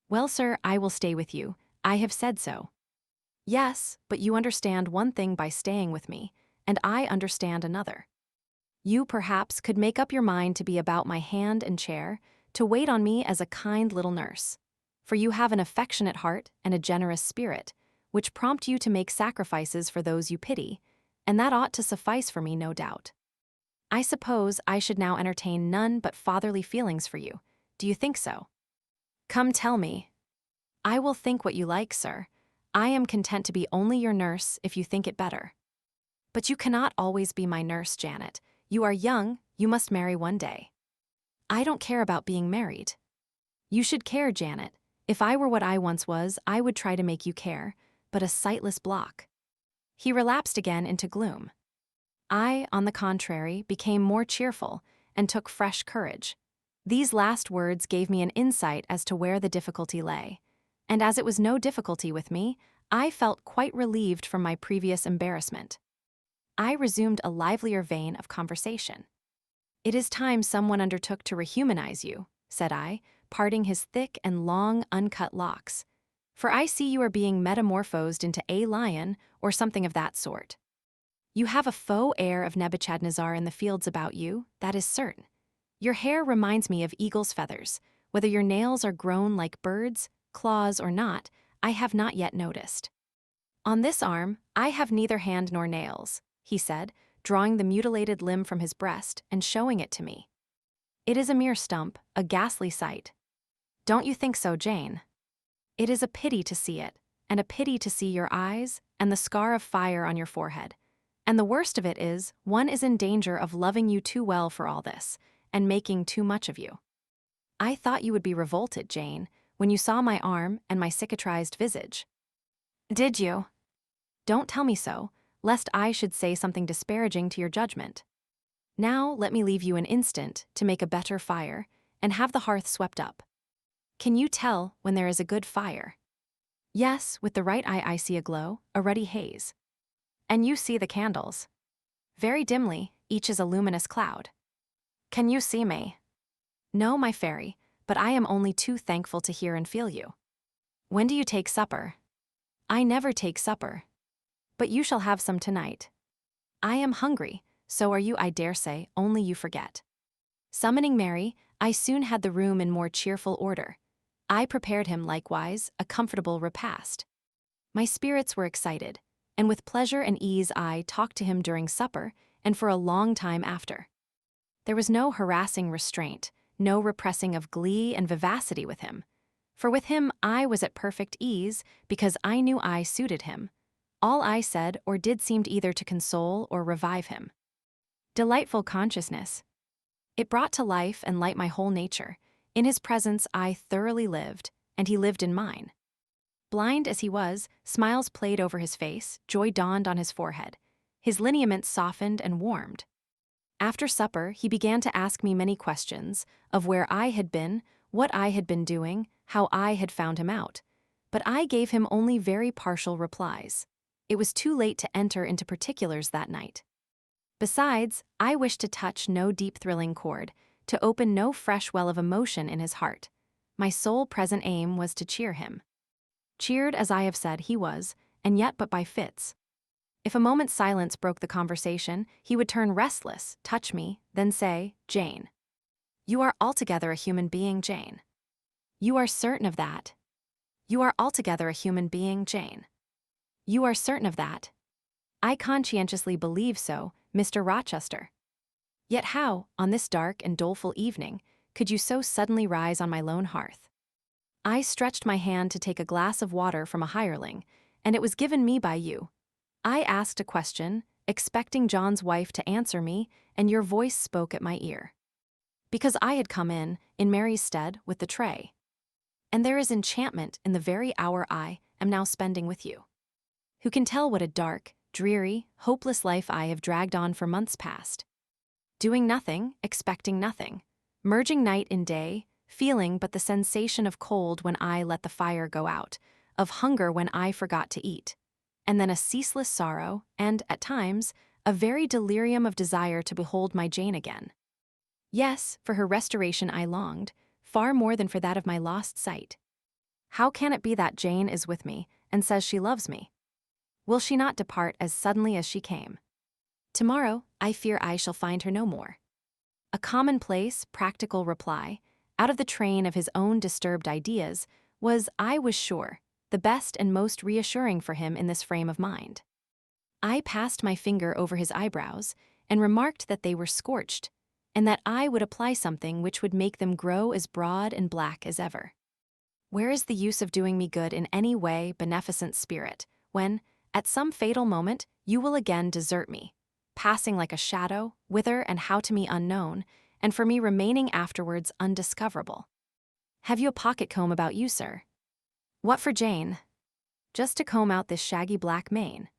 Well, sir, I will stay with you. I have said so. Yes, but you understand one thing by staying with me, and I understand another. You, perhaps, could make up your mind to be about my hand and chair, to wait on me as a kind little nurse. For you have an affectionate heart and a generous spirit, which prompt you to make sacrifices for those you pity, and that ought to suffice for me, no doubt. I suppose I should now entertain none but fatherly feelings for you. Do you think so? Come, tell me. I will think what you like, sir. I am content to be only your nurse if you think it better. But you cannot always be my nurse, Janet. You are young, you must marry one day. I don't care about being married. You should care, Janet. If I were what I once was, I would try to make you care, but a sightless block. He relapsed again into gloom. I, on the contrary, became more cheerful and took fresh courage. These last words gave me an insight as to where the difficulty lay, and as it was no difficulty with me, I felt quite relieved from my previous embarrassment. I resumed a livelier vein of conversation. "It is time someone undertook to rehumanize you," said I, parting his thick and long uncut locks. "For I see you are being metamorphosed into a lion or something of that sort. You have a faux air of Nebuchadnezzar in the fields about you, that is certain. Your hair reminds me of eagle's feathers. Whether your nails are grown like birds, claws or not, I have not yet noticed. On this arm, I have neither hand nor nails," he said, drawing the mutilated limb from his breast and showing it to me. "It is a mere stump, a ghastly sight. Don't you think so, Jane? It is a pity to see it, and a pity to see your eyes and the scar of fire on your forehead. And the worst of it is, one is in danger of loving you too well for all this, and making too much of you. I thought you would be revolted, Jane, when you saw my arm and my cicatrized visage." "Did you?" "Don't tell me so, lest I should say something disparaging to your judgment. Now let me leave you an instant to make a better fire, and have the hearth swept up. Can you tell when there is a good fire?" "Yes, with the right eye I see a glow, a ruddy haze." "And you see the candles?" "Very dimly, each is a luminous cloud." "Can you see me?" "No, my fairy, but I am only too thankful to hear and feel you." "When do you take supper?" "I never take supper. But you shall have some tonight." "I am hungry, so are you, I dare say, only you forget." Summoning Mary, I soon had the room in more cheerful order. I prepared him, likewise, a comfortable repast. My spirits were excited, and with pleasure and ease I talked to him during supper and for a long time after. There was no harassing restraint, no repressing of glee and vivacity with him, for with him I was at perfect ease because I knew I suited him. All I said or did seemed either to console or revive him. Delightful consciousness. It brought to life and light my whole nature. In his presence I thoroughly lived, and he lived in mine. Blind as he was, smiles played over his face, joy dawned on his forehead. His lineaments softened and warmed. After supper, he began to ask me many questions, of where I had been, what I had been doing, how I had found him out. But I gave him only very partial replies. It was too late to enter into particulars that night. Besides, I wished to touch no deep thrilling chord, to open no fresh well of emotion in his heart. My sole present aim was to cheer him. Cheered as I have said he was, and yet but by fits. If a moment's silence broke the conversation, he would turn restless, touch me, then say, "Jane. You are altogether a human being, Jane. You are certain of that. You are altogether a human being, Jane. You are certain of that. I conscientiously believe so, Mr. Rochester. Yet how, on this dark and doleful evening, could you so suddenly rise on my lone hearth?" I stretched my hand to take a glass of water from a hireling, and it was given me by you. I asked a question, expecting John's wife to answer me, and your voice spoke at my ear. Because I had come in Mary's stead, with the tray. And there is enchantment in the very hour I am now spending with you. Who can tell what a dark, dreary, hopeless life I have dragged on for months past? Doing nothing, expecting nothing, merging night in day, feeling but the sensation of cold when I let the fire go out, of hunger when I forgot to eat, and then a ceaseless sorrow, and, at times, a very delirium of desire to behold my Jane again. Yes, for her restoration I longed, far more than for that of my lost sight. How can it be that Jane is with me, and says she loves me? Will she not depart as suddenly as she came? Tomorrow, I fear I shall find her no more. A commonplace, practical reply, out of the train of his own disturbed ideas, was, I was sure, the best and most reassuring for him in this frame of mind. I passed my finger over his eyebrows, and remarked that they were scorched, and that I would apply something which would make them grow as broad and black as ever. Where is the use of doing me good in any way, beneficent spirit, when, at some fatal moment, you will again desert me, passing like a shadow, whither and how to me unknown, and for me remaining afterwards undiscoverable? Have you a pocket-comb about you, sir? What for Jane? Just to comb out this shaggy black mane.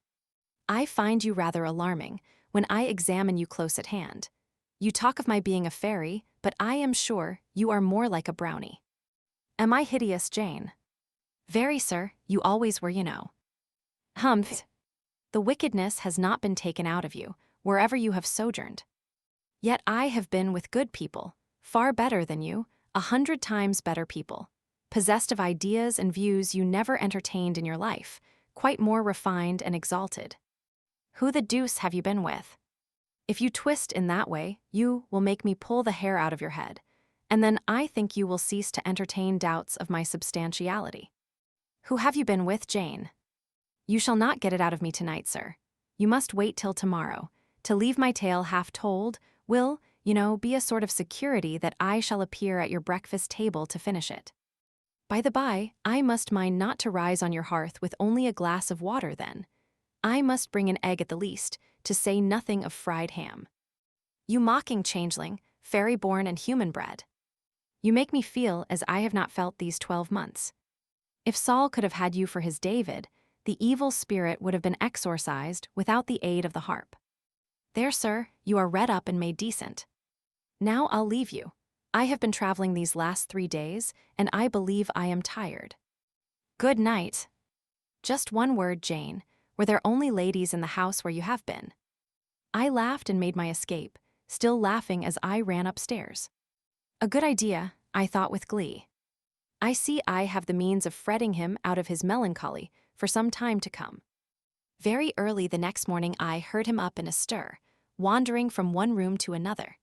I find you rather alarming, when I examine you close at hand. You talk of my being a fairy, but I am sure you are more like a brownie. Am I hideous, Jane? Very, sir, you always were, you know. Humph. The wickedness has not been taken out of you, wherever you have sojourned. Yet I have been with good people, far better than you, 100 times better people, possessed of ideas and views you never entertained in your life, quite more refined and exalted. Who the deuce have you been with? If you twist in that way, you will make me pull the hair out of your head, and then I think you will cease to entertain doubts of my substantiality. Who have you been with, Jane? You shall not get it out of me tonight, sir. You must wait till tomorrow. To leave my tale half told will, be a sort of security that I shall appear at your breakfast table to finish it. By the by, I must mind not to rise on your hearth with only a glass of water then. I must bring an egg at the least, to say nothing of fried ham. You mocking changeling, fairy-born and human-bred. You make me feel as I have not felt these 12 months. If Saul could have had you for his David, the evil spirit would have been exorcised without the aid of the harp. There, sir, you are redd up and made decent. Now I'll leave you. I have been traveling these last 3 days, and I believe I am tired. Good night. Just one word, Jane. Were there only ladies in the house where you have been? I laughed and made my escape, still laughing as I ran upstairs. A good idea, I thought with glee. I see I have the means of fretting him out of his melancholy for some time to come. Very early the next morning I heard him up in a stir, wandering from one room to another.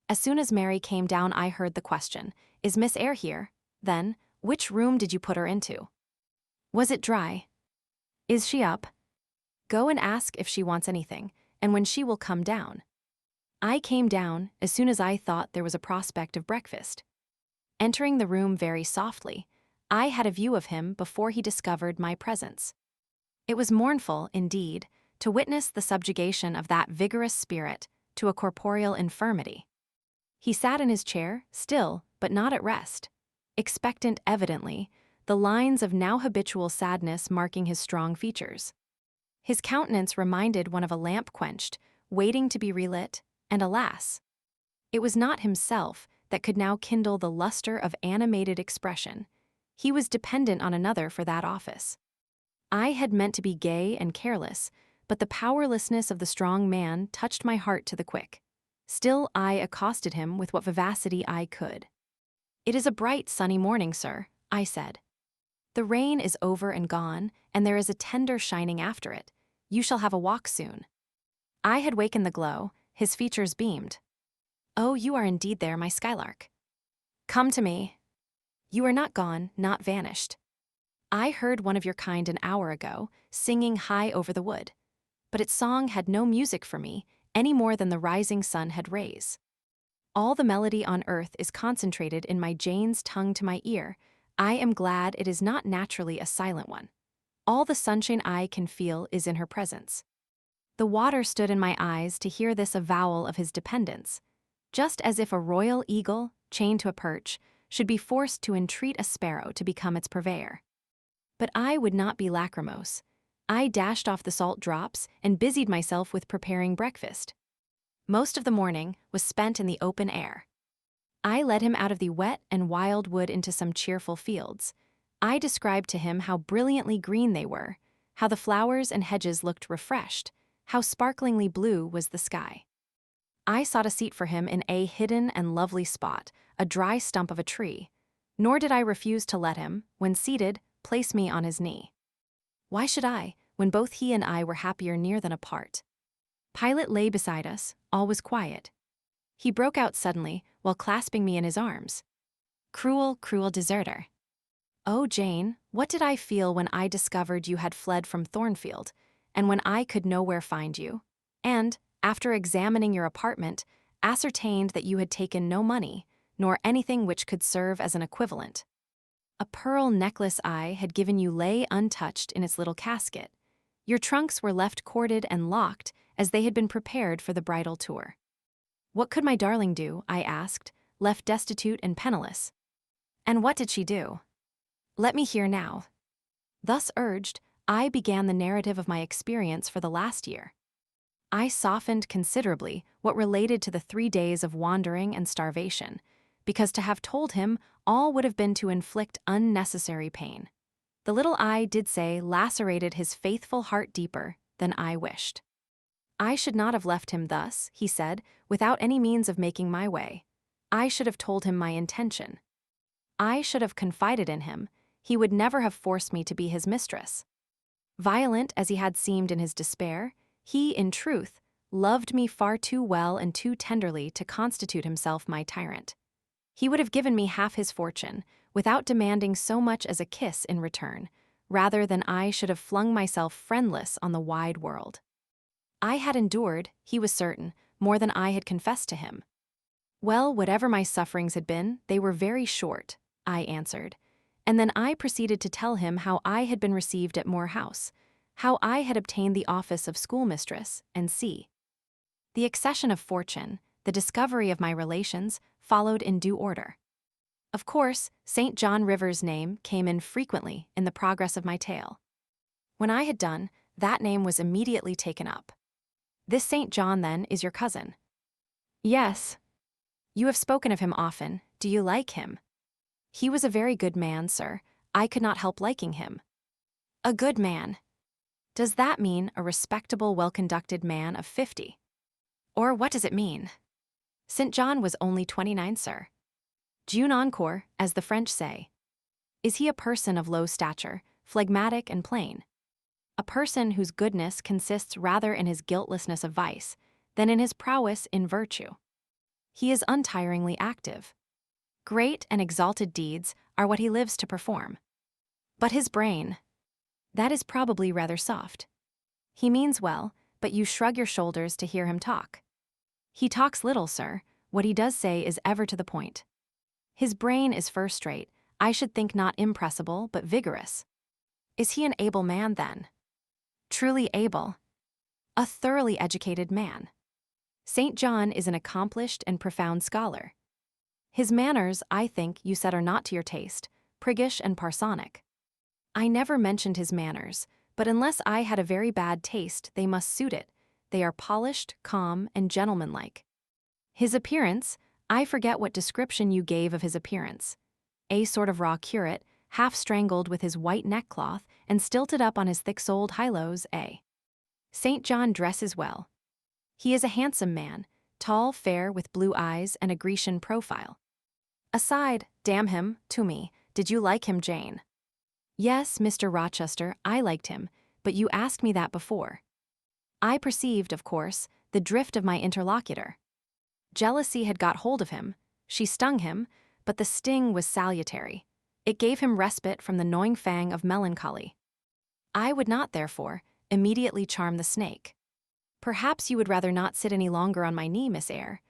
As soon as Mary came down I heard the question, "Is Miss Eyre here?" Then, "Which room did you put her into? Was it dry? Is she up? Go and ask if she wants anything, and when she will come down." I came down as soon as I thought there was a prospect of breakfast. Entering the room very softly, I had a view of him before he discovered my presence. It was mournful, indeed, to witness the subjugation of that vigorous spirit to a corporeal infirmity. He sat in his chair, still, but not at rest, expectant evidently, the lines of now habitual sadness marking his strong features. His countenance reminded one of a lamp quenched, waiting to be relit, and alas! It was not himself that could now kindle the luster of animated expression. He was dependent on another for that office. I had meant to be gay and careless, but the powerlessness of the strong man touched my heart to the quick. Still I accosted him with what vivacity I could. It is a bright, sunny morning, sir, I said. The rain is over and gone, and there is a tender shining after it. You shall have a walk soon. I had wakened the glow, his features beamed. Oh, you are indeed there, my skylark. Come to me. You are not gone, not vanished. I heard one of your kind an hour ago, singing high over the wood. But its song had no music for me, any more than the rising sun had rays. All the melody on earth is concentrated in my Jane's tongue to my ear. I am glad it is not naturally a silent one. All the sunshine I can feel is in her presence. The water stood in my eyes to hear this avowal of his dependence, just as if a royal eagle, chained to a perch, should be forced to entreat a sparrow to become its purveyor. But I would not be lachrymose. I dashed off the salt drops and busied myself with preparing breakfast. Most of the morning was spent in the open air. I led him out of the wet and wild wood into some cheerful fields. I described to him how brilliantly green they were, how the flowers and hedges looked refreshed, how sparklingly blue was the sky. I sought a seat for him in a hidden and lovely spot, a dry stump of a tree, nor did I refuse to let him, when seated, place me on his knee. Why should I, when both he and I were happier near than apart? Pilate lay beside us, all was quiet. He broke out suddenly, while clasping me in his arms. Cruel, cruel deserter. Oh, Jane, what did I feel when I discovered you had fled from Thornfield, and when I could nowhere find you, and, after examining your apartment, ascertained that you had taken no money, nor anything which could serve as an equivalent. A pearl necklace I had given you lay untouched in its little casket. Your trunks were left corded and locked, as they had been prepared for the bridal tour. What could my darling do, I asked, left destitute and penniless? And what did she do? Let me hear now. Thus urged, I began the narrative of my experience for the last year. I softened considerably what related to the 3 days of wandering and starvation, because to have told him all would have been to inflict unnecessary pain. The little I did say lacerated his faithful heart deeper than I wished. I should not have left him thus, he said, without any means of making my way. I should have told him my intention. I should have confided in him. He would never have forced me to be his mistress. Violent as he had seemed in his despair, he, in truth, loved me far too well and too tenderly to constitute himself my tyrant. He would have given me half his fortune, without demanding so much as a kiss in return, rather than I should have flung myself friendless on the wide world. I had endured, he was certain, more than I had confessed to him. Well, whatever my sufferings had been, they were very short, I answered, and then I proceeded to tell him how I had been received at Moor House, how I had obtained the office of schoolmistress, and the accession of fortune, the discovery of my relations, followed in due order. Of course, St. John Rivers' name came in frequently in the progress of my tale. When I had done, that name was immediately taken up. This St. John, then, is your cousin? Yes. You have spoken of him often. Do you like him? He was a very good man, sir. I could not help liking him. A good man. Does that mean a respectable, well-conducted man of 50? Or what does it mean? St. John was only 29, sir. Jeune encore, as the French say. Is he a person of low stature, phlegmatic and plain? A person whose goodness consists rather in his guiltlessness of vice than in his prowess in virtue. He is untiringly active. Great and exalted deeds are what he lives to perform. But his brain, that is probably rather soft. He means well, but you shrug your shoulders to hear him talk. He talks little, sir. What he does say is ever to the point. His brain is first-rate. I should think not impressible, but vigorous. Is he an able man, then? Truly able. A thoroughly educated man. St. John is an accomplished and profound scholar. His manners, I think, you said are not to your taste, priggish and parsonic. I never mentioned his manners, but unless I had a very bad taste, they must suit it. They are polished, calm, and gentlemanlike. His appearance, I forget what description you gave of his appearance. A sort of raw curate, half strangled with his white neckcloth and stilted up on his thick-soled highlows, St. John dresses well. He is a handsome man, tall, fair, with blue eyes and a Grecian profile. Aside, damn him, to me, did you like him, Jane? Yes, Mr. Rochester, I liked him, but you asked me that before. I perceived, of course, the drift of my interlocutor. Jealousy had got hold of him, she stung him, but the sting was salutary. It gave him respite from the gnawing fang of melancholy. I would not, therefore, immediately charm the snake. Perhaps you would rather not sit any longer on my knee, Miss Eyre,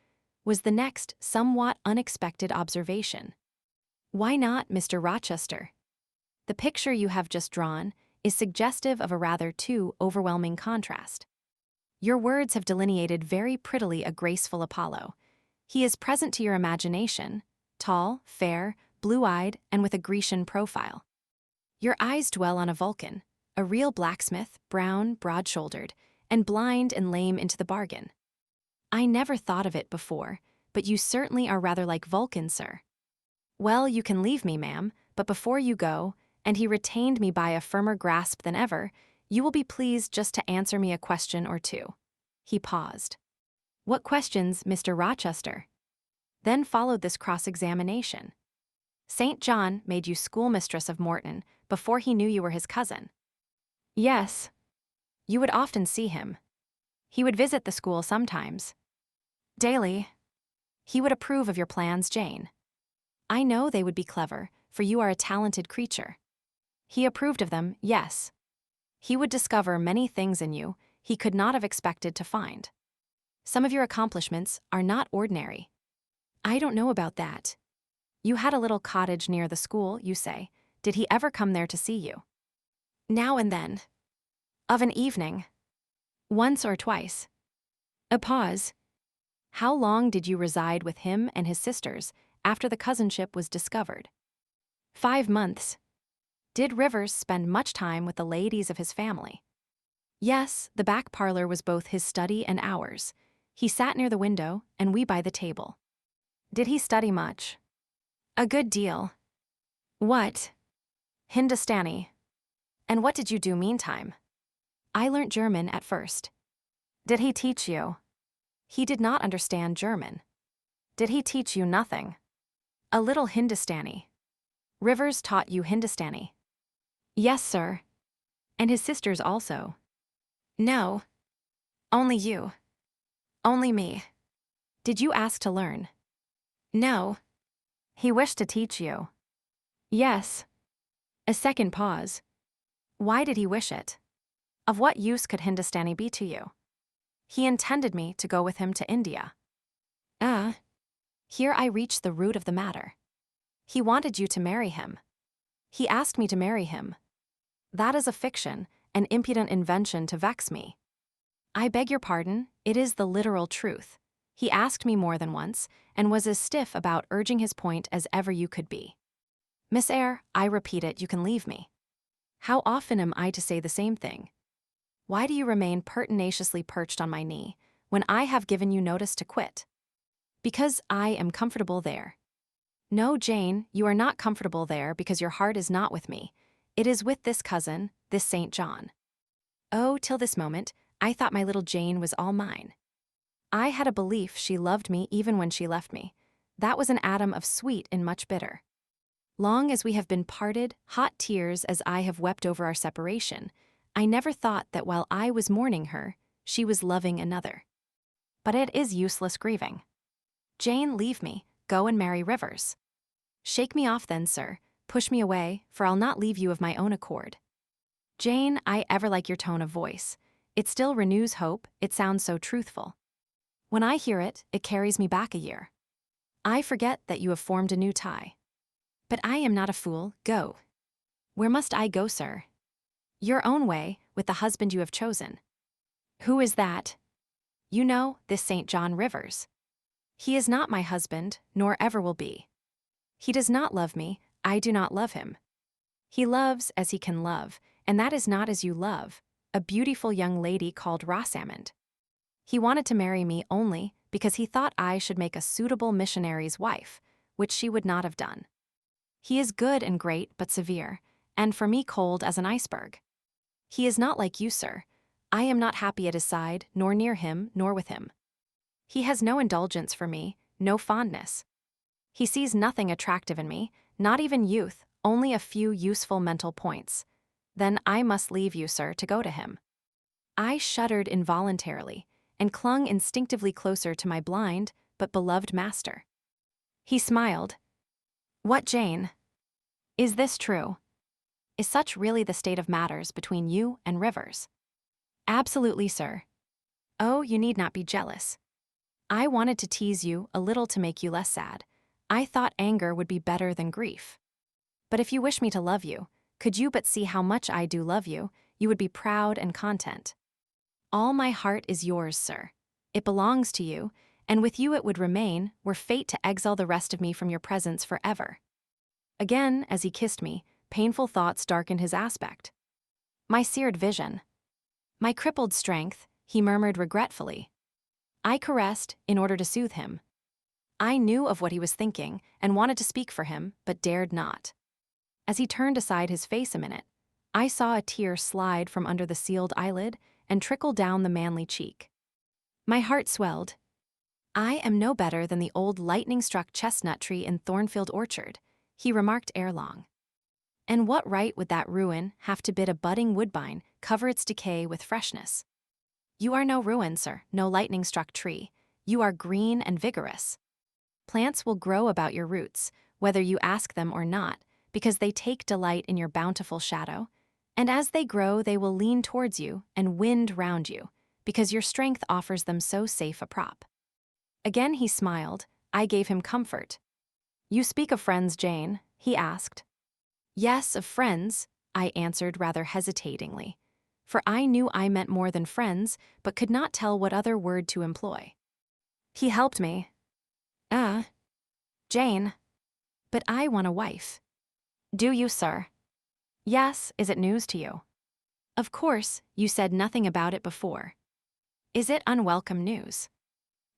was the next somewhat unexpected observation. Why not, Mr. Rochester? The picture you have just drawn is suggestive of a rather too overwhelming contrast. Your words have delineated very prettily a graceful Apollo. He is present to your imagination, tall, fair, blue-eyed, and with a Grecian profile. Your eyes dwell on a Vulcan, a real blacksmith, brown, broad-shouldered, and blind and lame into the bargain. I never thought of it before, but you certainly are rather like Vulcan, sir. Well, you can leave me, ma'am, but before you go, and he retained me by a firmer grasp than ever, you will be pleased just to answer me a question or two. He paused. What questions, Mr. Rochester? Then followed this cross-examination. St. John made you schoolmistress of Morton before he knew you were his cousin. Yes. You would often see him. He would visit the school sometimes. Daily. He would approve of your plans, Jane. I know they would be clever, for you are a talented creature. He approved of them, yes. He would discover many things in you he could not have expected to find. Some of your accomplishments are not ordinary. I don't know about that. You had a little cottage near the school, you say. Did he ever come there to see you? Now and then. Of an evening. Once or twice. A pause. How long did you reside with him and his sisters after the cousinship was discovered? 5 months. Did Rivers spend much time with the ladies of his family? Yes, the back parlor was both his study and ours. He sat near the window, and we by the table. Did he study much? A good deal. What? Hindustani. And what did you do meantime? I learnt German at first. Did he teach you? He did not understand German. Did he teach you nothing? A little Hindustani. Rivers taught you Hindustani? Yes, sir. And his sisters also? No. Only you. Only me. Did you ask to learn? No. He wished to teach you? Yes. A second pause. Why did he wish it? Of what use could Hindustani be to you? He intended me to go with him to India. Here I reach the root of the matter. He wanted you to marry him. He asked me to marry him. That is a fiction, an impudent invention to vex me. I beg your pardon, it is the literal truth. He asked me more than once, and was as stiff about urging his point as ever you could be. Miss Eyre, I repeat it, you can leave me. How often am I to say the same thing? Why do you remain pertinaciously perched on my knee, when I have given you notice to quit? Because I am comfortable there. No, Jane, you are not comfortable there because your heart is not with me. It is with this cousin, this St. John. Oh, till this moment, I thought my little Jane was all mine. I had a belief she loved me even when she left me. That was an atom of sweet in much bitter. Long as we have been parted, hot tears as I have wept over our separation, I never thought that while I was mourning her, she was loving another. But it is useless grieving. Jane, leave me, go and marry Rivers. Shake me off then, sir, push me away, for I'll not leave you of my own accord. Jane, I ever like your tone of voice. It still renews hope, it sounds so truthful. When I hear it, it carries me back a year. I forget that you have formed a new tie. But I am not a fool, go. Where must I go, sir? Your own way, with the husband you have chosen. Who is that? You know, this St. John Rivers. He is not my husband, nor ever will be. He does not love me, I do not love him. He loves as he can love, and that is not as you love, a beautiful young lady called Rosamond. He wanted to marry me only because he thought I should make a suitable missionary's wife, which she would not have done. He is good and great but severe, and for me cold as an iceberg. He is not like you, sir. I am not happy at his side, nor near him, nor with him. He has no indulgence for me, no fondness. He sees nothing attractive in me, not even youth, only a few useful mental points. Then I must leave you, sir, to go to him. I shuddered involuntarily and clung instinctively closer to my blind but beloved master. He smiled. What, Jane? Is this true? Is such really the state of matters between you and Rivers? Absolutely, sir. Oh, you need not be jealous. I wanted to tease you a little to make you less sad. I thought anger would be better than grief. But if you wish me to love you, could you but see how much I do love you, you would be proud and content. All my heart is yours, sir. It belongs to you, and with you it would remain, were fate to exile the rest of me from your presence forever. Again, as he kissed me, painful thoughts darkened his aspect. My seared vision. My crippled strength, he murmured regretfully. I caressed in order to soothe him. I knew of what he was thinking and wanted to speak for him, but dared not. As he turned aside his face a minute, I saw a tear slide from under the sealed eyelid and trickle down the manly cheek. My heart swelled. I am no better than the old lightning-struck chestnut tree in Thornfield Orchard, he remarked ere long. And what right would that ruin have to bid a budding woodbine cover its decay with freshness? You are no ruin, sir, no lightning-struck tree. You are green and vigorous. Plants will grow about your roots, whether you ask them or not, because they take delight in your bountiful shadow, and as they grow they will lean towards you and wind round you, because your strength offers them so safe a prop. Again he smiled. I gave him comfort. You speak of friends, Jane, he asked. Yes, of friends, I answered rather hesitatingly, for I knew I meant more than friends, but could not tell what other word to employ. He helped me. Jane. But I want a wife. Do you, sir? Yes, is it news to you? Of course, you said nothing about it before. Is it unwelcome news?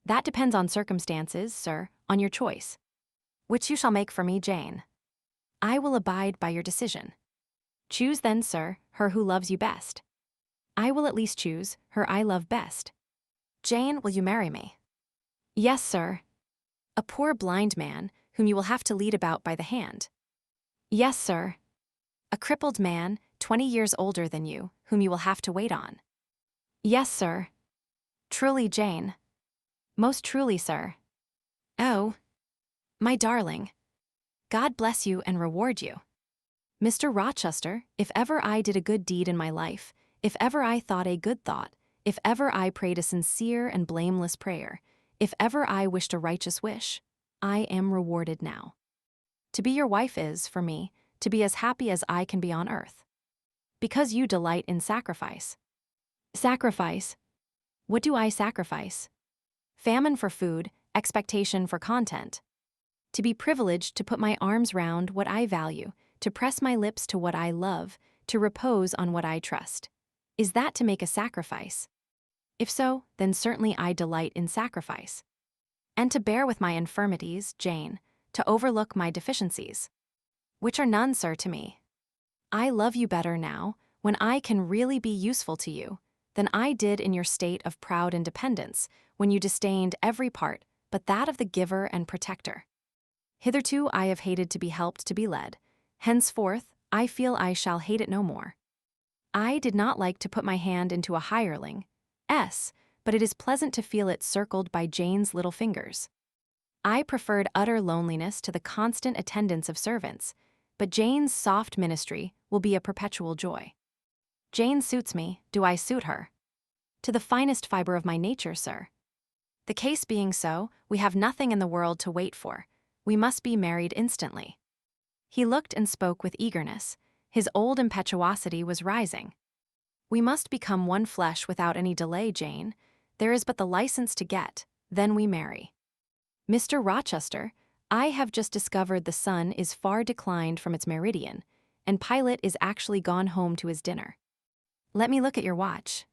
That depends on circumstances, sir, on your choice. Which you shall make for me, Jane. I will abide by your decision. Choose then, sir, her who loves you best. I will at least choose her I love best. Jane, will you marry me? Yes, sir. A poor blind man, whom you will have to lead about by the hand. Yes, sir. A crippled man, 20 years older than you, whom you will have to wait on. Yes, sir. Truly, Jane. Most truly, sir. Oh, my darling. God bless you and reward you. Mr. Rochester, if ever I did a good deed in my life, if ever I thought a good thought, if ever I prayed a sincere and blameless prayer, if ever I wished a righteous wish, I am rewarded now. To be your wife is, for me, to be as happy as I can be on earth. Because you delight in sacrifice. Sacrifice? What do I sacrifice? Famine for food, expectation for content. To be privileged to put my arms round what I value, to press my lips to what I love, to repose on what I trust. Is that to make a sacrifice? If so, then certainly I delight in sacrifice. And to bear with my infirmities, Jane, to overlook my deficiencies. Which are none, sir, to me. I love you better now, when I can really be useful to you, than I did in your state of proud independence, when you disdained every part but that of the giver and protector. Hitherto I have hated to be helped to be led. Henceforth, I feel I shall hate it no more. I did not like to put my hand into a hireling, but it is pleasant to feel it circled by Jane's little fingers. I preferred utter loneliness to the constant attendance of servants, but Jane's soft ministry will be a perpetual joy. Jane suits me, do I suit her? To the finest fiber of my nature, sir. The case being so, we have nothing in the world to wait for. We must be married instantly. He looked and spoke with eagerness. His old impetuosity was rising. We must become one flesh without any delay, Jane. There is but the license to get, then we marry. Mr. Rochester, I have just discovered the sun is far declined from its meridian, and Pilot is actually gone home to his dinner. Let me look at your watch.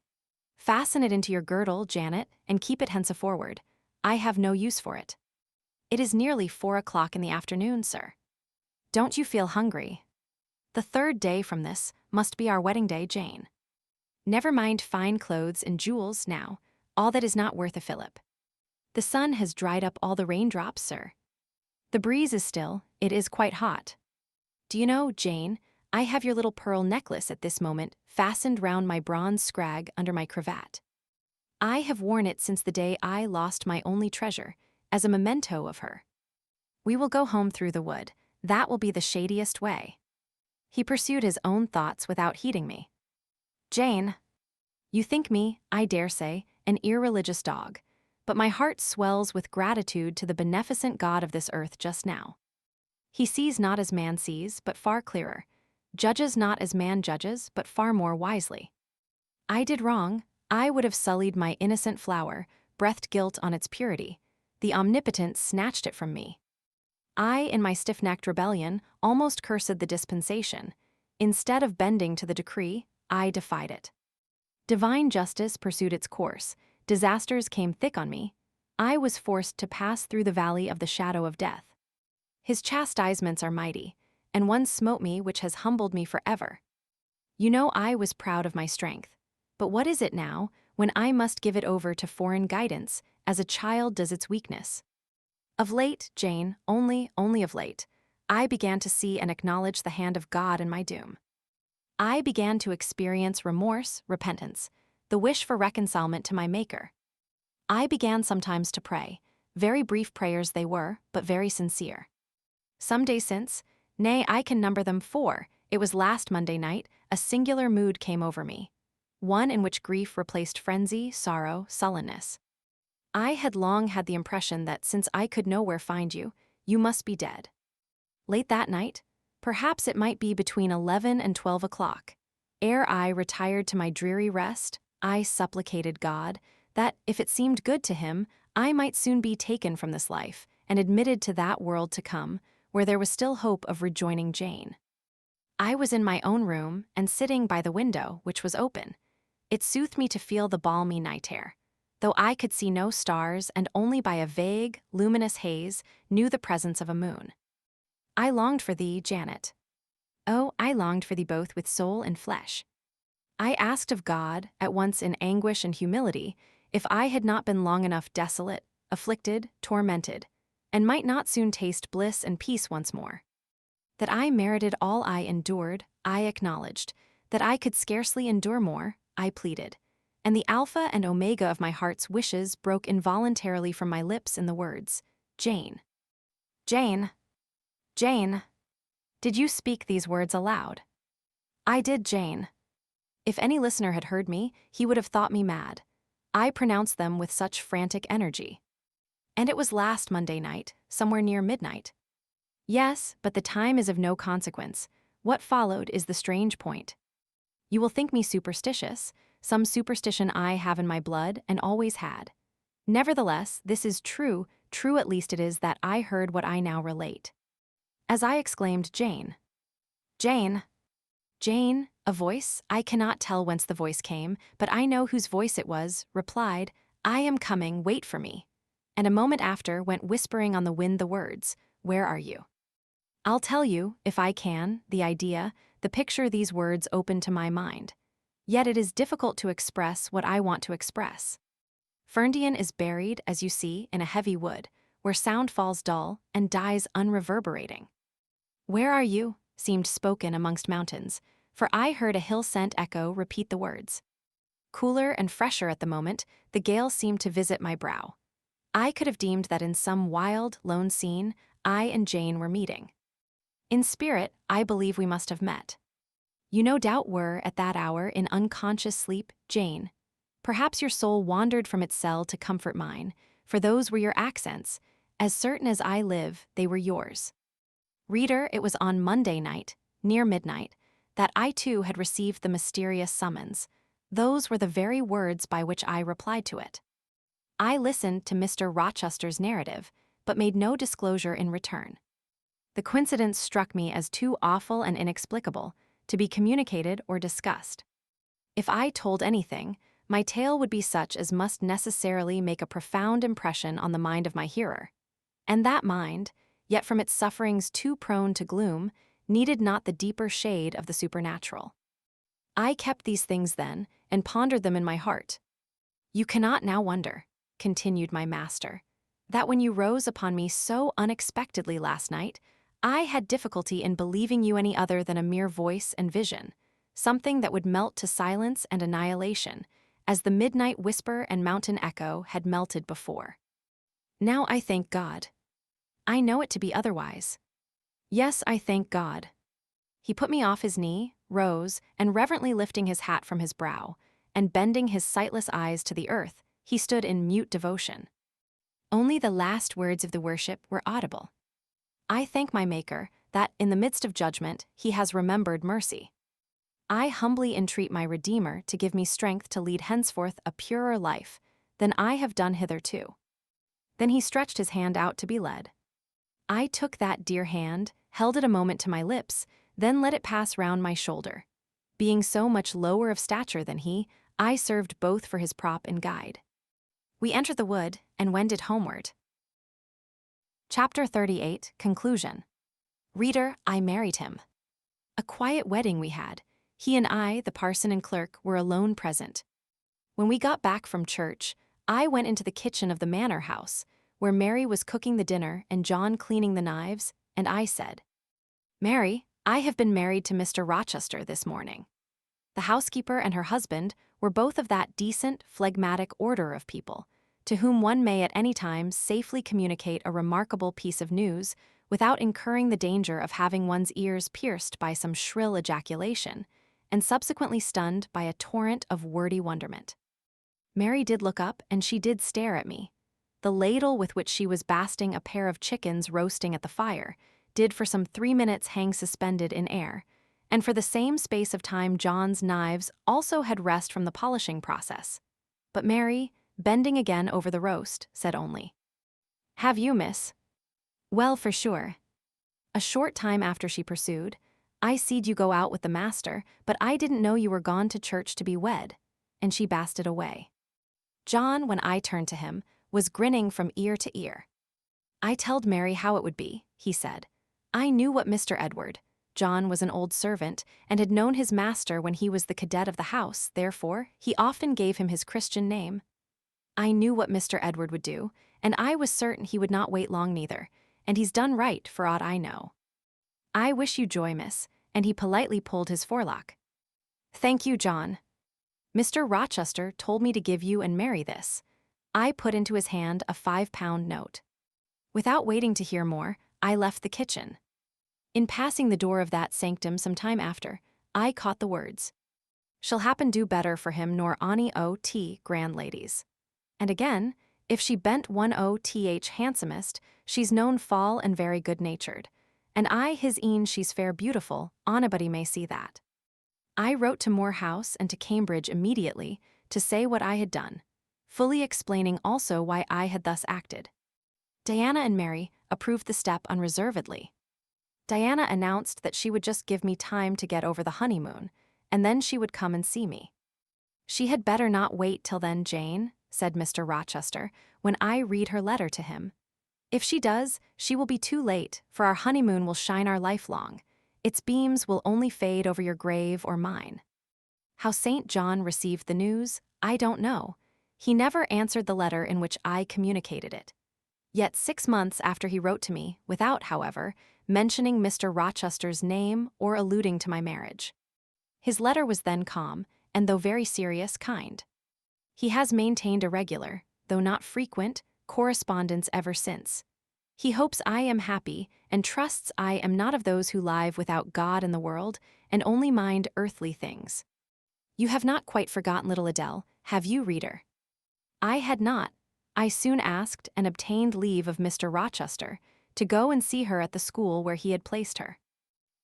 Fasten it into your girdle, Janet, and keep it henceforward. I have no use for it. It is nearly 4 o'clock in the afternoon, sir. Don't you feel hungry? The 3rd day from this must be our wedding day, Jane. Never mind fine clothes and jewels now, all that is not worth a fillip. The sun has dried up all the raindrops, sir. The breeze is still, it is quite hot. Do you know, Jane, I have your little pearl necklace at this moment fastened round my bronze scrag under my cravat. I have worn it since the day I lost my only treasure, as a memento of her. We will go home through the wood. That will be the shadiest way. He pursued his own thoughts without heeding me. Jane, you think me, I dare say, an irreligious dog, but my heart swells with gratitude to the beneficent God of this earth just now. He sees not as man sees, but far clearer, judges not as man judges, but far more wisely. I did wrong. I would have sullied my innocent flower, breathed guilt on its purity. The Omnipotent snatched it from me. I, in my stiff-necked rebellion, almost cursed the dispensation. Instead of bending to the decree, I defied it. Divine justice pursued its course. Disasters came thick on me. I was forced to pass through the valley of the shadow of death. His chastisements are mighty, and one smote me which has humbled me forever. You know I was proud of my strength, but what is it now, when I must give it over to foreign guidance, as a child does its weakness? Of late, Jane, only of late, I began to see and acknowledge the hand of God in my doom. I began to experience remorse, repentance, the wish for reconcilement to my Maker. I began sometimes to pray. Very brief prayers they were, but very sincere. Some days since, nay, I can number them 4, it was last Monday night, a singular mood came over me, one in which grief replaced frenzy, sorrow, sullenness. I had long had the impression that since I could nowhere find you, you must be dead. Late that night, perhaps it might be between 11 and 12 o'clock, ere I retired to my dreary rest, I supplicated God that, if it seemed good to him, I might soon be taken from this life and admitted to that world to come, where there was still hope of rejoining Jane. I was in my own room and sitting by the window, which was open. It soothed me to feel the balmy night air, though I could see no stars and only by a vague, luminous haze knew the presence of a moon. I longed for thee, Janet. Oh, I longed for thee both with soul and flesh. I asked of God, at once in anguish and humility, if I had not been long enough desolate, afflicted, tormented, and might not soon taste bliss and peace once more. That I merited all I endured, I acknowledged. That I could scarcely endure more, I pleaded. And the alpha and omega of my heart's wishes broke involuntarily from my lips in the words, Jane. Jane. Jane. Did you speak these words aloud? I did, Jane. If any listener had heard me, he would have thought me mad. I pronounced them with such frantic energy. And it was last Monday night, somewhere near midnight. Yes, but the time is of no consequence. What followed is the strange point. You will think me superstitious, some superstition I have in my blood and always had. Nevertheless, this is true at least it is that I heard what I now relate. As I exclaimed, Jane. Jane. Jane, a voice, I cannot tell whence the voice came, but I know whose voice it was, replied, I am coming, wait for me. And a moment after went whispering on the wind the words, where are you? I'll tell you, if I can, the idea, the picture these words open to my mind. Yet it is difficult to express what I want to express. Ferndean is buried, as you see, in a heavy wood, where sound falls dull and dies unreverberating. Where are you? Seemed spoken amongst mountains, for I heard a hill-sent echo repeat the words. Cooler and fresher at the moment, the gale seemed to visit my brow. I could have deemed that in some wild, lone scene, I and Jane were meeting. In spirit, I believe we must have met. You no doubt were, at that hour, in unconscious sleep, Jane. Perhaps your soul wandered from its cell to comfort mine, for those were your accents. As certain as I live, they were yours. Reader, it was on Monday night, near midnight, that I too had received the mysterious summons. Those were the very words by which I replied to it. I listened to Mr. Rochester's narrative, but made no disclosure in return. The coincidence struck me as too awful and inexplicable to be communicated or discussed. If I told anything, my tale would be such as must necessarily make a profound impression on the mind of my hearer. And that mind, yet from its sufferings too prone to gloom, needed not the deeper shade of the supernatural. I kept these things then, and pondered them in my heart. You cannot now wonder, continued my master, That when you rose upon me so unexpectedly last night, I had difficulty in believing you any other than a mere voice and vision, something that would melt to silence and annihilation, as the midnight whisper and mountain echo had melted before. Now I thank God. I know it to be otherwise. Yes, I thank God. He put me off his knee, rose, and reverently lifting his hat from his brow, and bending his sightless eyes to the earth, he stood in mute devotion. Only the last words of the worship were audible. I thank my Maker that, in the midst of judgment, he has remembered mercy. I humbly entreat my Redeemer to give me strength to lead henceforth a purer life than I have done hitherto. Then he stretched his hand out to be led. I took that dear hand, held it a moment to my lips, then let it pass round my shoulder. Being so much lower of stature than he, I served both for his prop and guide. We entered the wood and wended homeward. Chapter 38, Conclusion. Reader, I married him. A quiet wedding we had. He and I, the parson and clerk, were alone present. When we got back from church, I went into the kitchen of the manor house, where Mary was cooking the dinner and John cleaning the knives, and I said, "Mary, I have been married to Mr. Rochester this morning." The housekeeper and her husband were both of that decent, phlegmatic order of people, to whom one may at any time safely communicate a remarkable piece of news without incurring the danger of having one's ears pierced by some shrill ejaculation, and subsequently stunned by a torrent of wordy wonderment. Mary did look up, and she did stare at me. The ladle with which she was basting a pair of chickens roasting at the fire did for some 3 minutes hang suspended in air, and for the same space of time John's knives also had rest from the polishing process. But Mary, bending again over the roast, said only, "Have you, miss?" "Well, for sure." A short time after she pursued, "I seed you go out with the master, but I didn't know you were gone to church to be wed," and she basted away. John, when I turned to him, was grinning from ear to ear. "I telled Mary how it would be," he said. "I knew what Mr. Edward," John was an old servant, and had known his master when he was the cadet of the house, therefore he often gave him his Christian name. "I knew what Mr. Edward would do, and I was certain he would not wait long neither, and he's done right for aught I know. I wish you joy, miss," and he politely pulled his forelock. "Thank you, John. Mr. Rochester told me to give you and Mary this." I put into his hand a £5 note. Without waiting to hear more, I left the kitchen. In passing the door of that sanctum some time after, I caught the words, "She'll happen do better for him nor ony o.t. grand ladies." And again, "If she bent 1 handsomest, she's known fall and very good-natured. And I his een she's fair beautiful, onybody may see that." I wrote to Moor House and to Cambridge immediately to say what I had done, fully explaining also why I had thus acted. Diana and Mary approved the step unreservedly. Diana announced that she would just give me time to get over the honeymoon, and then she would come and see me. "She had better not wait till then, Jane," said Mr. Rochester, when I read her letter to him. "If she does, she will be too late, for our honeymoon will shine our life long. Its beams will only fade over your grave or mine." How St. John received the news, I don't know. He never answered the letter in which I communicated it. Yet 6 months after he wrote to me, without, however, mentioning Mr. Rochester's name or alluding to my marriage. His letter was then calm, and though very serious, kind. He has maintained a regular, though not frequent, correspondence ever since. He hopes I am happy, and trusts I am not of those who live without God in the world, and only mind earthly things. You have not quite forgotten little Adele, have you, reader? I had not. I soon asked and obtained leave of Mr. Rochester to go and see her at the school where he had placed her.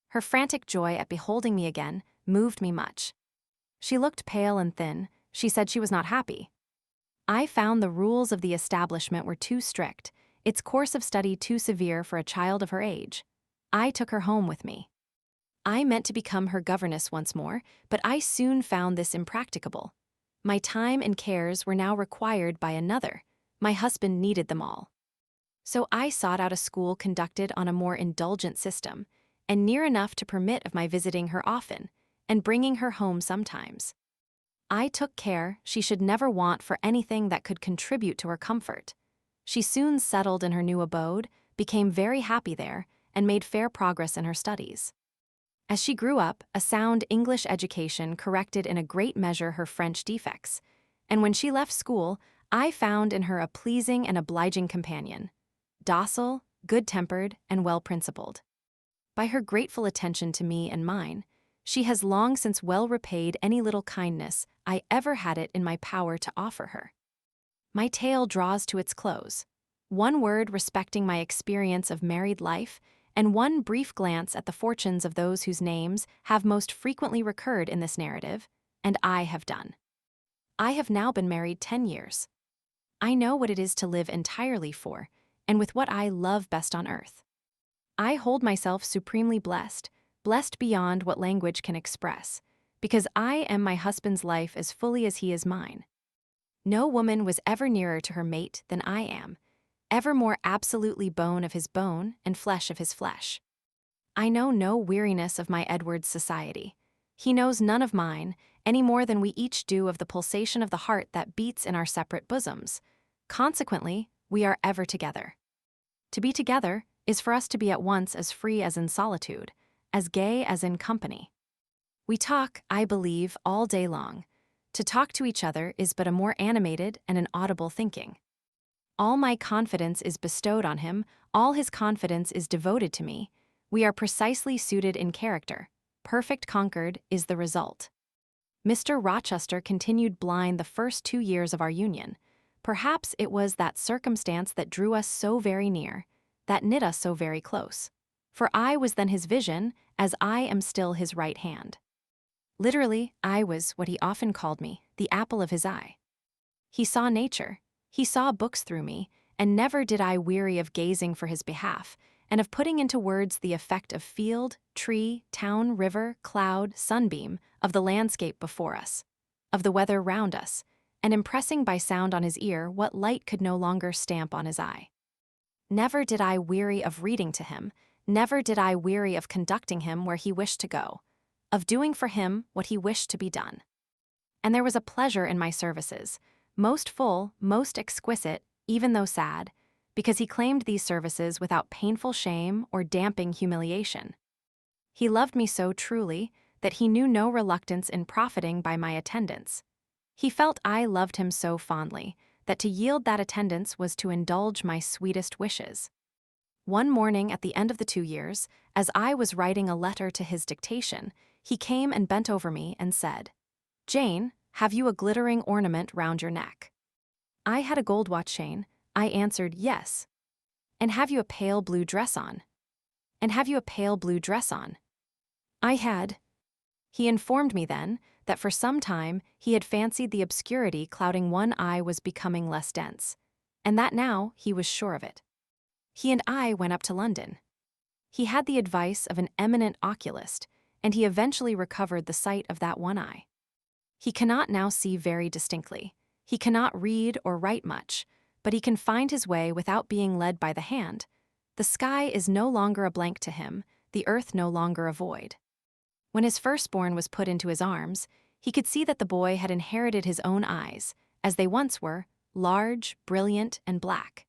Her frantic joy at beholding me again moved me much. She looked pale and thin. She said she was not happy. I found the rules of the establishment were too strict, its course of study too severe for a child of her age. I took her home with me. I meant to become her governess once more, but I soon found this impracticable. My time and cares were now required by another. My husband needed them all. So I sought out a school conducted on a more indulgent system, and near enough to permit of my visiting her often, and bringing her home sometimes. I took care she should never want for anything that could contribute to her comfort. She soon settled in her new abode, became very happy there, and made fair progress in her studies. As she grew up, a sound English education corrected in a great measure her French defects, and when she left school, I found in her a pleasing and obliging companion, docile, good-tempered, and well-principled. By her grateful attention to me and mine, she has long since well repaid any little kindness I ever had it in my power to offer her. My tale draws to its close. One word respecting my experience of married life, and one brief glance at the fortunes of those whose names have most frequently recurred in this narrative, and I have done. I have now been married 10 years. I know what it is to live entirely for, and with what I love best on earth. I hold myself supremely blessed, blessed beyond what language can express, because I am my husband's life as fully as he is mine. No woman was ever nearer to her mate than I am, ever more absolutely bone of his bone and flesh of his flesh. I know no weariness of my Edward's society. He knows none of mine, any more than we each do of the pulsation of the heart that beats in our separate bosoms. Consequently, we are ever together. To be together is for us to be at once as free as in solitude, as gay as in company. We talk, I believe, all day long. To talk to each other is but a more animated and an audible thinking. All my confidence is bestowed on him, all his confidence is devoted to me. We are precisely suited in character. Perfect concord is the result. Mr. Rochester continued blind the first 2 years of our union. Perhaps it was that circumstance that drew us so very near, that knit us so very close. For I was then his vision, as I am still his right hand. Literally, I was what he often called me, the apple of his eye. He saw nature, he saw books through me, and never did I weary of gazing for his behalf, and of putting into words the effect of field, tree, town, river, cloud, sunbeam, of the landscape before us, of the weather round us, and impressing by sound on his ear what light could no longer stamp on his eye. Never did I weary of reading to him, never did I weary of conducting him where he wished to go, of doing for him what he wished to be done. And there was a pleasure in my services, most full, most exquisite, even though sad, because he claimed these services without painful shame or damping humiliation. He loved me so truly that he knew no reluctance in profiting by my attendance. He felt I loved him so fondly that to yield that attendance was to indulge my sweetest wishes. One morning at the end of the 2 years, as I was writing a letter to his dictation, he came and bent over me and said, "Jane, have you a glittering ornament round your neck?" I had a gold watch chain. I answered, "Yes." "And have you a pale blue dress on?" "And have you a pale blue dress on?" I had. He informed me then that for some time he had fancied the obscurity clouding one eye was becoming less dense, and that now he was sure of it. He and I went up to London. He had the advice of an eminent oculist, and he eventually recovered the sight of that one eye. He cannot now see very distinctly. He cannot read or write much, but he can find his way without being led by the hand. The sky is no longer a blank to him, the earth no longer a void. When his firstborn was put into his arms, he could see that the boy had inherited his own eyes, as they once were, large, brilliant, and black.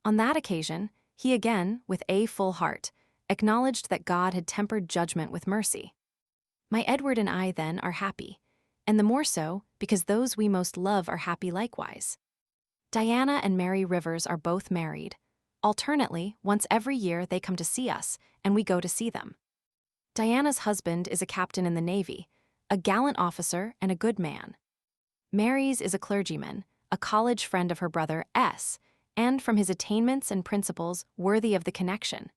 On that occasion, he again, with a full heart, acknowledged that God had tempered judgment with mercy. My Edward and I, then, are happy, and the more so because those we most love are happy likewise. Diana and Mary Rivers are both married. Alternately, once every year they come to see us, and we go to see them. Diana's husband is a captain in the Navy, a gallant officer and a good man. Mary's is a clergyman, a college friend of her brother S., and from his attainments and principles worthy of the connection.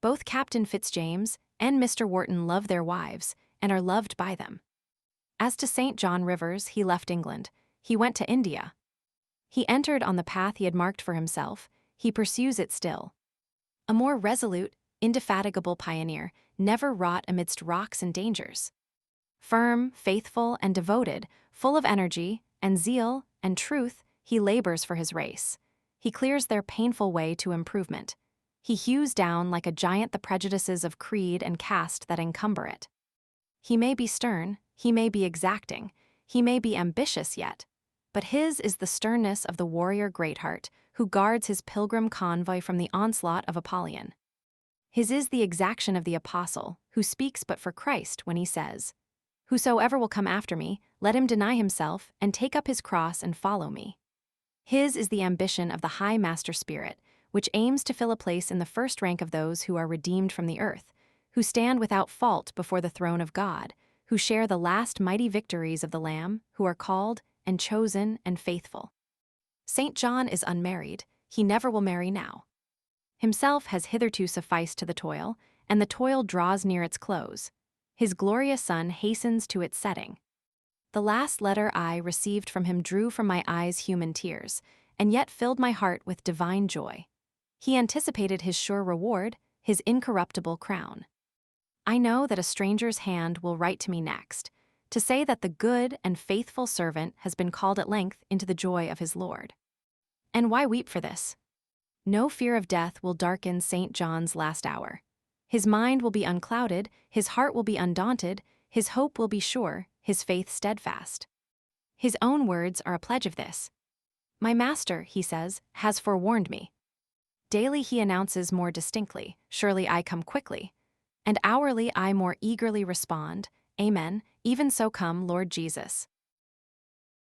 Both Captain Fitzjames and Mr. Wharton love their wives and are loved by them. As to St. John Rivers, he left England. He went to India. He entered on the path he had marked for himself. He pursues it still. A more resolute, indefatigable pioneer never wrought amidst rocks and dangers. Firm, faithful, and devoted, full of energy and zeal and truth, he labors for his race. He clears their painful way to improvement. He hews down like a giant the prejudices of creed and caste that encumber it. He may be stern, he may be exacting, he may be ambitious yet, but his is the sternness of the warrior Greatheart, who guards his pilgrim convoy from the onslaught of Apollyon. His is the exaction of the apostle, who speaks but for Christ when he says, "Whosoever will come after me, let him deny himself and take up his cross and follow me." His is the ambition of the high master spirit, which aims to fill a place in the first rank of those who are redeemed from the earth, who stand without fault before the throne of God, who share the last mighty victories of the Lamb, who are called and chosen and faithful. St. John is unmarried. He never will marry now. Himself has hitherto sufficed to the toil, and the toil draws near its close. His glorious sun hastens to its setting. The last letter I received from him drew from my eyes human tears, and yet filled my heart with divine joy. He anticipated his sure reward, his incorruptible crown. I know that a stranger's hand will write to me next, to say that the good and faithful servant has been called at length into the joy of his Lord. And why weep for this? No fear of death will darken St. John's last hour. His mind will be unclouded, his heart will be undaunted, his hope will be sure, his faith steadfast. His own words are a pledge of this. "My master," he says, "has forewarned me." Daily he announces more distinctly, "Surely I come quickly." And hourly I more eagerly respond, "Amen, even so come, Lord Jesus."